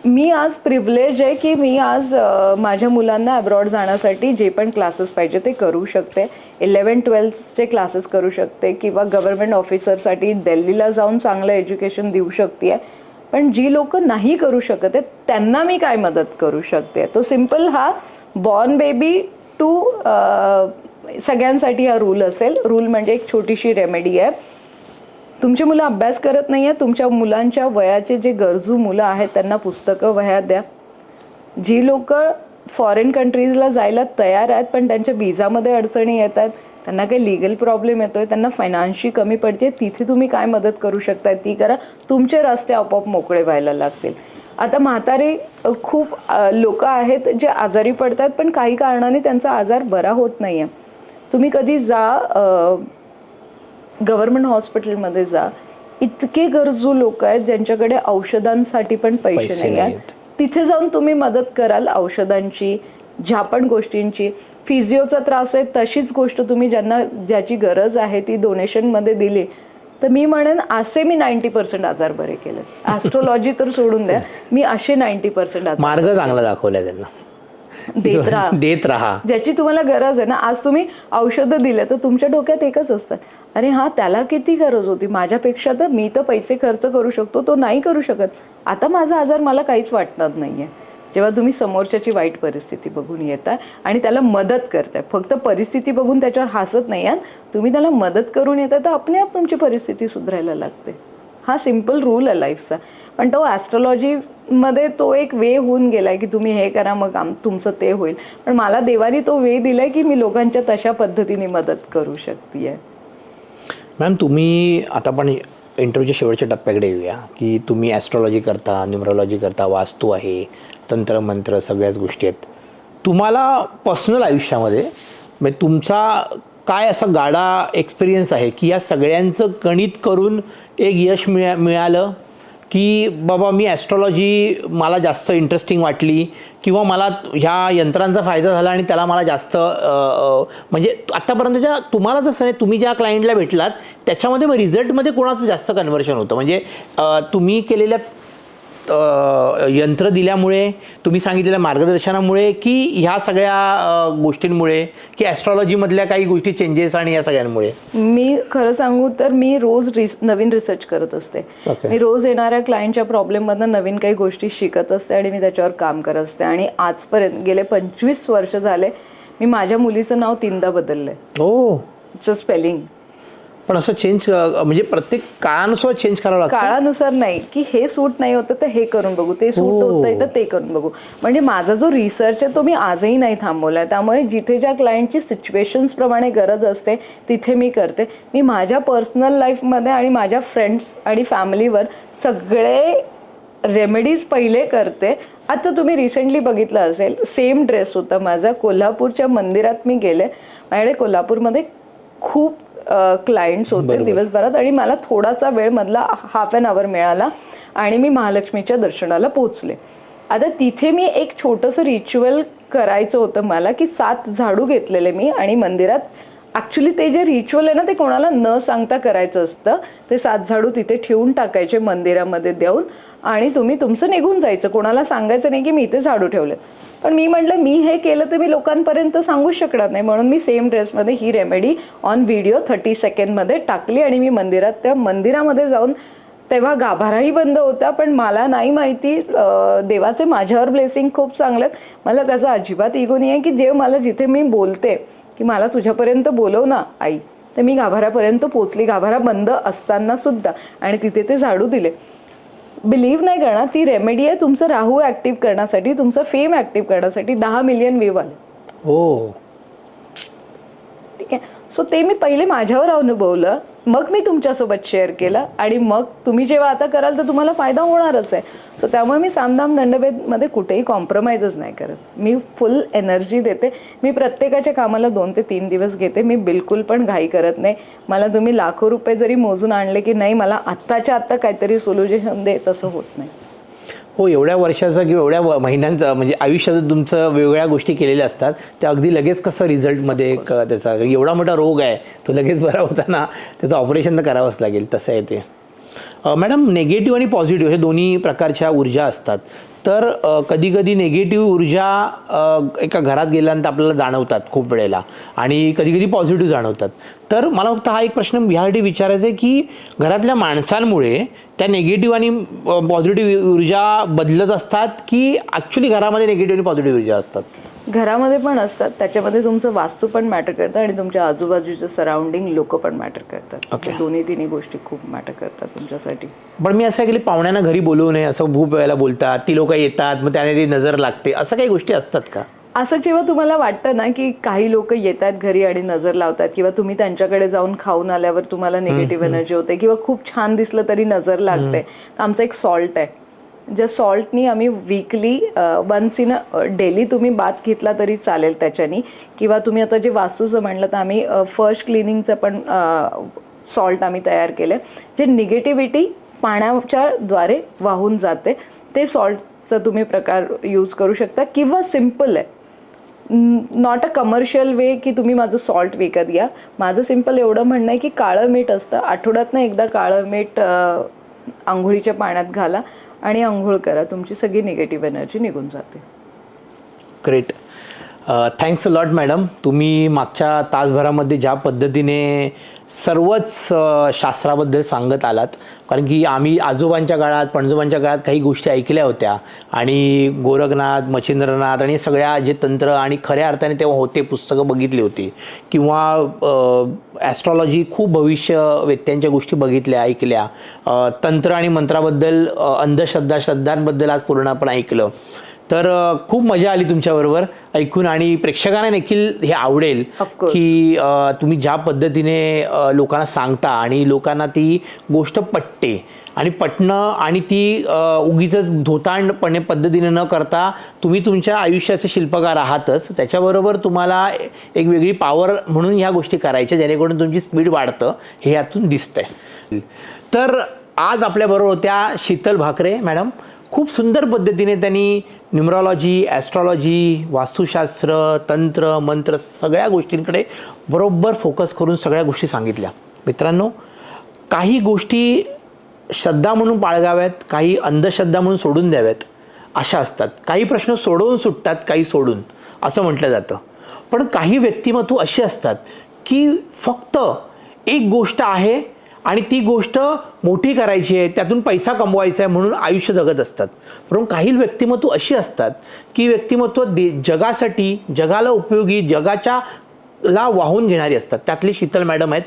B: मी आज प्रिव्हिलेज आहे की मी आज माझ्या मुलांना अब्रॉड जाण्यासाठी जे पण क्लासेस पाहिजे ते करू शकते. 11-12चे क्लासेस करू शकते किंवा गव्हर्नमेंट ऑफिसरसाठी दिल्लीला जाऊन चांगलं एज्युकेशन देऊ शकते. पण जी लोक नाही करू शकत आहेत त्यांना मी काय मदत करू शकते? तो सिम्पल हा बॉर्न बेबी टू सगळ्यांसाठी हा रूल असेल. रूल म्हणजे एक छोटीशी रेमेडी आहे. तुमची मुलं अभ्यास करत नाही आहे, तुमच्या मुलांच्या वयाचे जे गरजू मुलं आहेत त्यांना पुस्तकं, वह्या द्या. जी लोक फॉरेन कंट्रीजला जायला तयार आहेत पण त्यांच्या विजामध्ये अडचणी येत आहेत, त्यांना काही लिगल प्रॉब्लेम येतोय, त्यांना फायनान्सची कमी पडते, तिथे तुम्ही काय मदत करू शकताय ती करा. तुमचे रस्ते आपोआप मोकळे व्हायला लागतील. आता म्हातारे खूप लोक आहेत जे आजारी पडतात पण काही कारणाने त्यांचा आजार बरा होत नाही आहे. तुम्ही कधी जा गव्हर्नमेंट हॉस्पिटलमध्ये जा, इतके गरजू लोक आहेत ज्यांच्याकडे औषधांसाठी पण पैसे नाही आहेत. तिथे जाऊन तुम्ही मदत कराल औषधांची, ज्या पण गोष्टींची. फिजिओचा त्रास आहे तशीच गोष्ट तुम्ही ज्याची गरज आहे ती डोनेशनमध्ये दिली तर मी म्हणेन असे मी 90% आजार बरे केले. ॲस्ट्रोलॉजी तर सोडून द्या, मी असे 90% आजार
A: मार्ग चांगला दाखवलाय त्यांना. देत राहा
B: ज्याची तुम्हाला गरज आहे ना. आज तुम्ही औषधं दिले तर तुमच्या डोक्यात एकच असतं, अरे हा त्याला किती गरज होती, माझ्यापेक्षा तर मी तर पैसे खर्च करू शकतो, तो नाही करू शकत, आता माझा आजार मला काहीच वाटणार नाहीये. जेव्हा तुम्ही समोरच्याची वाईट परिस्थिती बघून येताय आणि त्याला मदत करताय, फक्त परिस्थिती बघून त्याच्यावर हसत नाही आहात, तुम्ही त्याला मदत करून येताय, तर आपले आप तुमची परिस्थिती सुधारायला लागते. हा सिम्पल रूल आहे लाईफचा. पण तो ॲस्ट्रॉलॉजीमध्ये तो एक वे होऊन गेला आहे की तुम्ही हे करा मग तुमचं ते होईल. पण मला देवाने तो वे दिला आहे की मी लोकांच्या तशा पद्धतीने मदत करू शकते आहे.
A: मॅम, तुम्ही आता पण इंटरव्ह्यूच्या शेवटच्या टप्प्याकडे येऊया की तुम्ही ॲस्ट्रॉलॉजी करता, न्यूमरॉलॉजी करता, वास्तू आहे, तंत्रमंत्र, सगळ्याच गोष्टी आहेत. तुम्हाला पर्सनल आयुष्यामध्ये म्हणजे तुमचा काय असा गाडा एक्सपिरियन्स आहे की या सगळ्यांचं गणित करून एक यश मिळालं की बाबा मी ॲस्ट्रॉलॉजी मला जास्त इंटरेस्टिंग वाटली किंवा मला ह्या यंत्रांचा फायदा झाला आणि त्याला मला जास्त म्हणजे आत्तापर्यंतच्या तुम्हाला जसं नाही तुम्ही ज्या क्लायंटला भेटलात त्याच्यामध्ये मग रिझल्टमध्ये कोणाचं जास्त कन्व्हर्शन होतं? म्हणजे तुम्ही केलेल्या यंत्र दिल्यामुळे, तुम्ही सांगितलेल्या मार्गदर्शनामुळे की ह्या सगळ्या गोष्टींमुळे की ॲस्ट्रॉलॉजीमधल्या काही गोष्टी चेंजेस आणि या सगळ्यांमुळे?
B: मी खरं सांगू तर मी रोज नवीन रिसर्च करत असते. मी रोज येणाऱ्या क्लायंटच्या प्रॉब्लेममधनं नवीन काही गोष्टी शिकत असते आणि मी त्याच्यावर काम करत असते. आणि आजपर्यंत गेले 25 वर्ष झाले मी माझ्या मुलीचं नाव 3दा बदललंय. चं स्पेलिंग.
A: पण असं चेंज म्हणजे प्रत्येक काळानुसार चेंज करावं लागतं?
B: काळानुसार नाही की हे सूट नाही होतं तर हे करून बघू, ते सूट होत नाही तर ते करून बघू. म्हणजे माझा जो रिसर्च आहे तो मी आजही नाही थांबवला. त्यामुळे जिथे ज्या क्लायंटची सिच्युएशन्स प्रमाणे गरज असते तिथे मी करते. मी माझ्या पर्सनल लाईफमध्ये आणि माझ्या फ्रेंड्स आणि फॅमिलीवर सगळे रेमेडीज पहिले करते. आता तुम्ही रिसेंटली बघितलं असेल, सेम ड्रेस होता माझा. कोल्हापूरच्या मंदिरात मी गेले. माझ्याकडे कोल्हापूरमध्ये खूप क्लायंट्स होते दिवसभरात आणि मला थोडासा वेळ मधला हाफ ॲन आवर मिळाला आणि मी महालक्ष्मीच्या दर्शनाला पोचले. आता तिथे मी एक छोटंसं रिच्युअल करायचं होतं मला की 7 झाडू घेतलेले मी आणि मंदिरात. ॲक्च्युली ते जे रिच्युअल आहे ना ते कोणाला न सांगता करायचं असतं. ते 7 झाडू तिथे ठेवून टाकायचे मंदिरामध्ये देऊन आणि तुम्ही तुमचं निघून जायचं. कोणाला सांगायचं नाही की मी इथे झाडू ठेवले. पण मी म्हटलं मी हे केलं तर मी लोकांपर्यंत सांगू शकणार नाही, म्हणून मी सेम ड्रेसमध्ये ही रेमेडी ऑन व्हिडिओ 30 सेकंडमध्ये टाकली आणि मी त्या मंदिरामध्ये जाऊन, तेव्हा गाभाराही बंद होता. पण मला नाही माहिती, देवाचे माझ्यावर ब्लेसिंग खूप चांगले आहेत. मला त्याचा अजिबात इगो नाही आहे की जे मला जिथे मी बोलते की मला तुझ्यापर्यंत बोलव ना आई, तर मी गाभाऱ्यापर्यंत पोचली, गाभारा बंद असताना सुद्धा, आणि तिथे ते झाडू दिले. बिलीव्ह नाही करणार, ती रेमेडी आहे तुमचं राहू ॲक्टिव्ह करण्यासाठी, तुमचं फेम ॲक्टिव्ह करण्यासाठी. 10 मिलियन व्ह्यू आले.
A: हो,
B: ठीक आहे. सो ते मी पहिले माझ्यावर अनुभवलं, मग मी तुमच्यासोबत शेअर केलं आणि मग तुम्ही जेव्हा आता कराल तर तुम्हाला फायदा होणारच आहे. सो त्यामुळे मी सामदाम दंडभेदमध्ये कुठेही कॉम्प्रोमाइजच नाही करत. मी फुल एनर्जी देते. मी प्रत्येकाच्या कामाला 2 ते 3 दिवस घेते. मी बिलकुल पण घाई करत नाही. मला तुम्ही लाखो रुपये जरी मोजून आणले की नाही मला आत्ताच्या आत्ता काहीतरी सोल्युशन दे, तसं होत नाही.
A: हो, एवढ्या वर्षाचं किंवा एवढ्या महिन्यांचं म्हणजे आयुष्यात तुमचं वेगवेगळ्या गोष्टी केलेल्या असतात, त्या अगदी लगेच कसं रिझल्टमध्ये त्याचा एवढा मोठा रोग आहे तो लगेच बरा होताना त्याचं ऑपरेशन तर करावंच लागेल, तसं आहे ते. मॅडम, निगेटिव्ह आणि पॉझिटिव्ह हे दोन्ही प्रकारच्या ऊर्जा असतात. तर कधी कधी निगेटिव्ह ऊर्जा एका घरात गेल्यानंतर आपल्याला जाणवतात खूप वेळेला आणि कधी कधी पॉझिटिव्ह जाणवतात. तर मला फक्त हा एक प्रश्न ह्यासाठी विचारायचा आहे की घरातल्या माणसांमुळे त्या निगेटिव्ह आणि पॉझिटिव्ह ऊर्जा बदलत असतात की ॲक्च्युली घरामध्ये निगेटिव्ह आणि पॉझिटिव्ह ऊर्जा असतात?
B: घरामध्ये पण असतात. त्याच्यामध्ये तुमचं वास्तू पण मॅटर करतं आणि तुमच्या आजूबाजूचं सराउंडिंग लोक पण मॅटर करतात. दोन्ही तिन्ही गोष्टी खूप मॅटर करतात तुमच्यासाठी.
A: पण मी असं केलं, पाहुण्यांना घरी बोलवू नये असं खूप वेळेला बोलतात. ती लोक येतात, मग त्याने ती नजर लागते, असं काही गोष्टी असतात का?
B: असं जेव्हा तुम्हाला वाटतं ना की काही लोक येतात घरी आणि नजर लावतात किंवा तुम्ही त्यांच्याकडे जाऊन खाऊन आल्यावर तुम्हाला निगेटिव्ह एनर्जी होते किंवा खूप छान दिसलं तरी नजर लागते, तर आमचा एक सॉल्ट आहे. ज्या सॉल्टनी आम्ही वीकली वन्स इन डेली तुम्ही बाथ घेतला तरी चालेल त्याच्यानी. किंवा तुम्ही आता जे वास्तूचं म्हणलं तर आम्ही फर्स्ट क्लिनिंगचं पण सॉल्ट आम्ही तयार केलं जे निगेटिव्हिटी पाण्याच्या द्वारे वाहून जाते. ते सॉल्टचं तुम्ही प्रकार यूज करू शकता. किंवा सिम्पल आहे, नॉट अ कमर्शियल वे की तुम्ही माझं सॉल्ट विकत घ्या. माझं सिम्पल एवढं म्हणणं आहे की काळं मीठ असतं, आठवड्यातनं एकदा काळं मीठ आंघोळीच्या पाण्यात घाला आणि आंघोळ करा, तुमची सगळी निगेटिव्ह एनर्जी निघून जाते.
A: Great. Thanks a lot madam. तुम्ही मागच्या तासभरामध्ये ज्या पद्धतीने सर्वच शास्त्राबद्दल सांगत आलात, कारण की आम्ही आजोबांच्या काळात पणजोबांच्या काळात काही गोष्टी ऐकल्या होत्या आणि गोरखनाथ मच्छिंद्रनाथ आणि सगळ्या जे तंत्र आणि खऱ्या अर्थाने तेव्हा होते पुस्तकं बघितली होती किंवा ॲस्ट्रॉलॉजी खूप भविष्यवेत्त्यांच्या गोष्टी बघितल्या ऐकल्या, तंत्र आणि मंत्राबद्दल अंधश्रद्धा श्रद्धांबद्दल आज पूर्ण आपण ऐकलं. तर खूप मजा आली तुमच्याबरोबर ऐकून आणि प्रेक्षकांना देखील हे आवडेल
B: Of course.
A: की तुम्ही ज्या पद्धतीने लोकांना सांगता आणि लोकांना ती गोष्ट पटते आणि पटणं आणि ती उगीच धोतांडपणे पद्धतीने न करता तुम्ही तुमच्या आयुष्याचे शिल्पकार आहातच, त्याच्याबरोबर तुम्हाला एक वेगळी पॉवर म्हणून ह्या गोष्टी करायच्या जेणेकरून तुमची स्पीड वाढतं हे यातून दिसतंय. तर आज आपल्याबरोबर होत्या शीतल भाकरे मॅडम. खूप सुंदर पद्धतीने त्यांनी न्यूमरॉलॉजी ॲस्ट्रॉलॉजी वास्तुशास्त्र तंत्र मंत्र सगळ्या गोष्टींकडे बरोबर फोकस करून सगळ्या गोष्टी सांगितल्या. मित्रांनो, काही गोष्टी श्रद्धा म्हणून बाळगाव्यात, काही अंधश्रद्धा म्हणून सोडून द्याव्यात अशा असतात. काही प्रश्न सोडवून सुटतात, काही सोडून असं म्हटलं जातं. पण काही व्यक्तिमत्व अशी असतात की फक्त एक गोष्ट आहे आणि ती गोष्ट मोठी करायची आहे, त्यातून पैसा कमवायचा आहे म्हणून आयुष्य जगत असतात. परंतु काही व्यक्तिमत्व अशी असतात की व्यक्तिमत्व जगासाठी जगाला उपयोगी जगाच्याला वाहून घेणारी असतात. त्यातली शीतल मॅडम आहेत.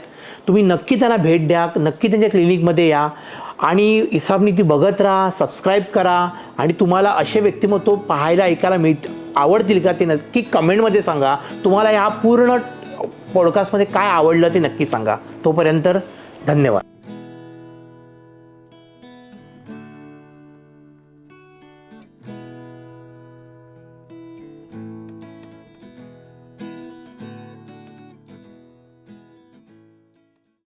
A: तुम्ही नक्की त्यांना भेट द्या, नक्की त्यांच्या क्लिनिकमध्ये या आणि हिसाबनीती बघत राहा, सबस्क्राईब करा आणि तुम्हाला असे व्यक्तिमत्व पाहायला ऐकायला आवडतील का ते नक्की कमेंटमध्ये सांगा. तुम्हाला ह्या पूर्ण पॉडकास्टमध्ये काय आवडलं ते नक्की सांगा. तोपर्यंत धन्यवाद.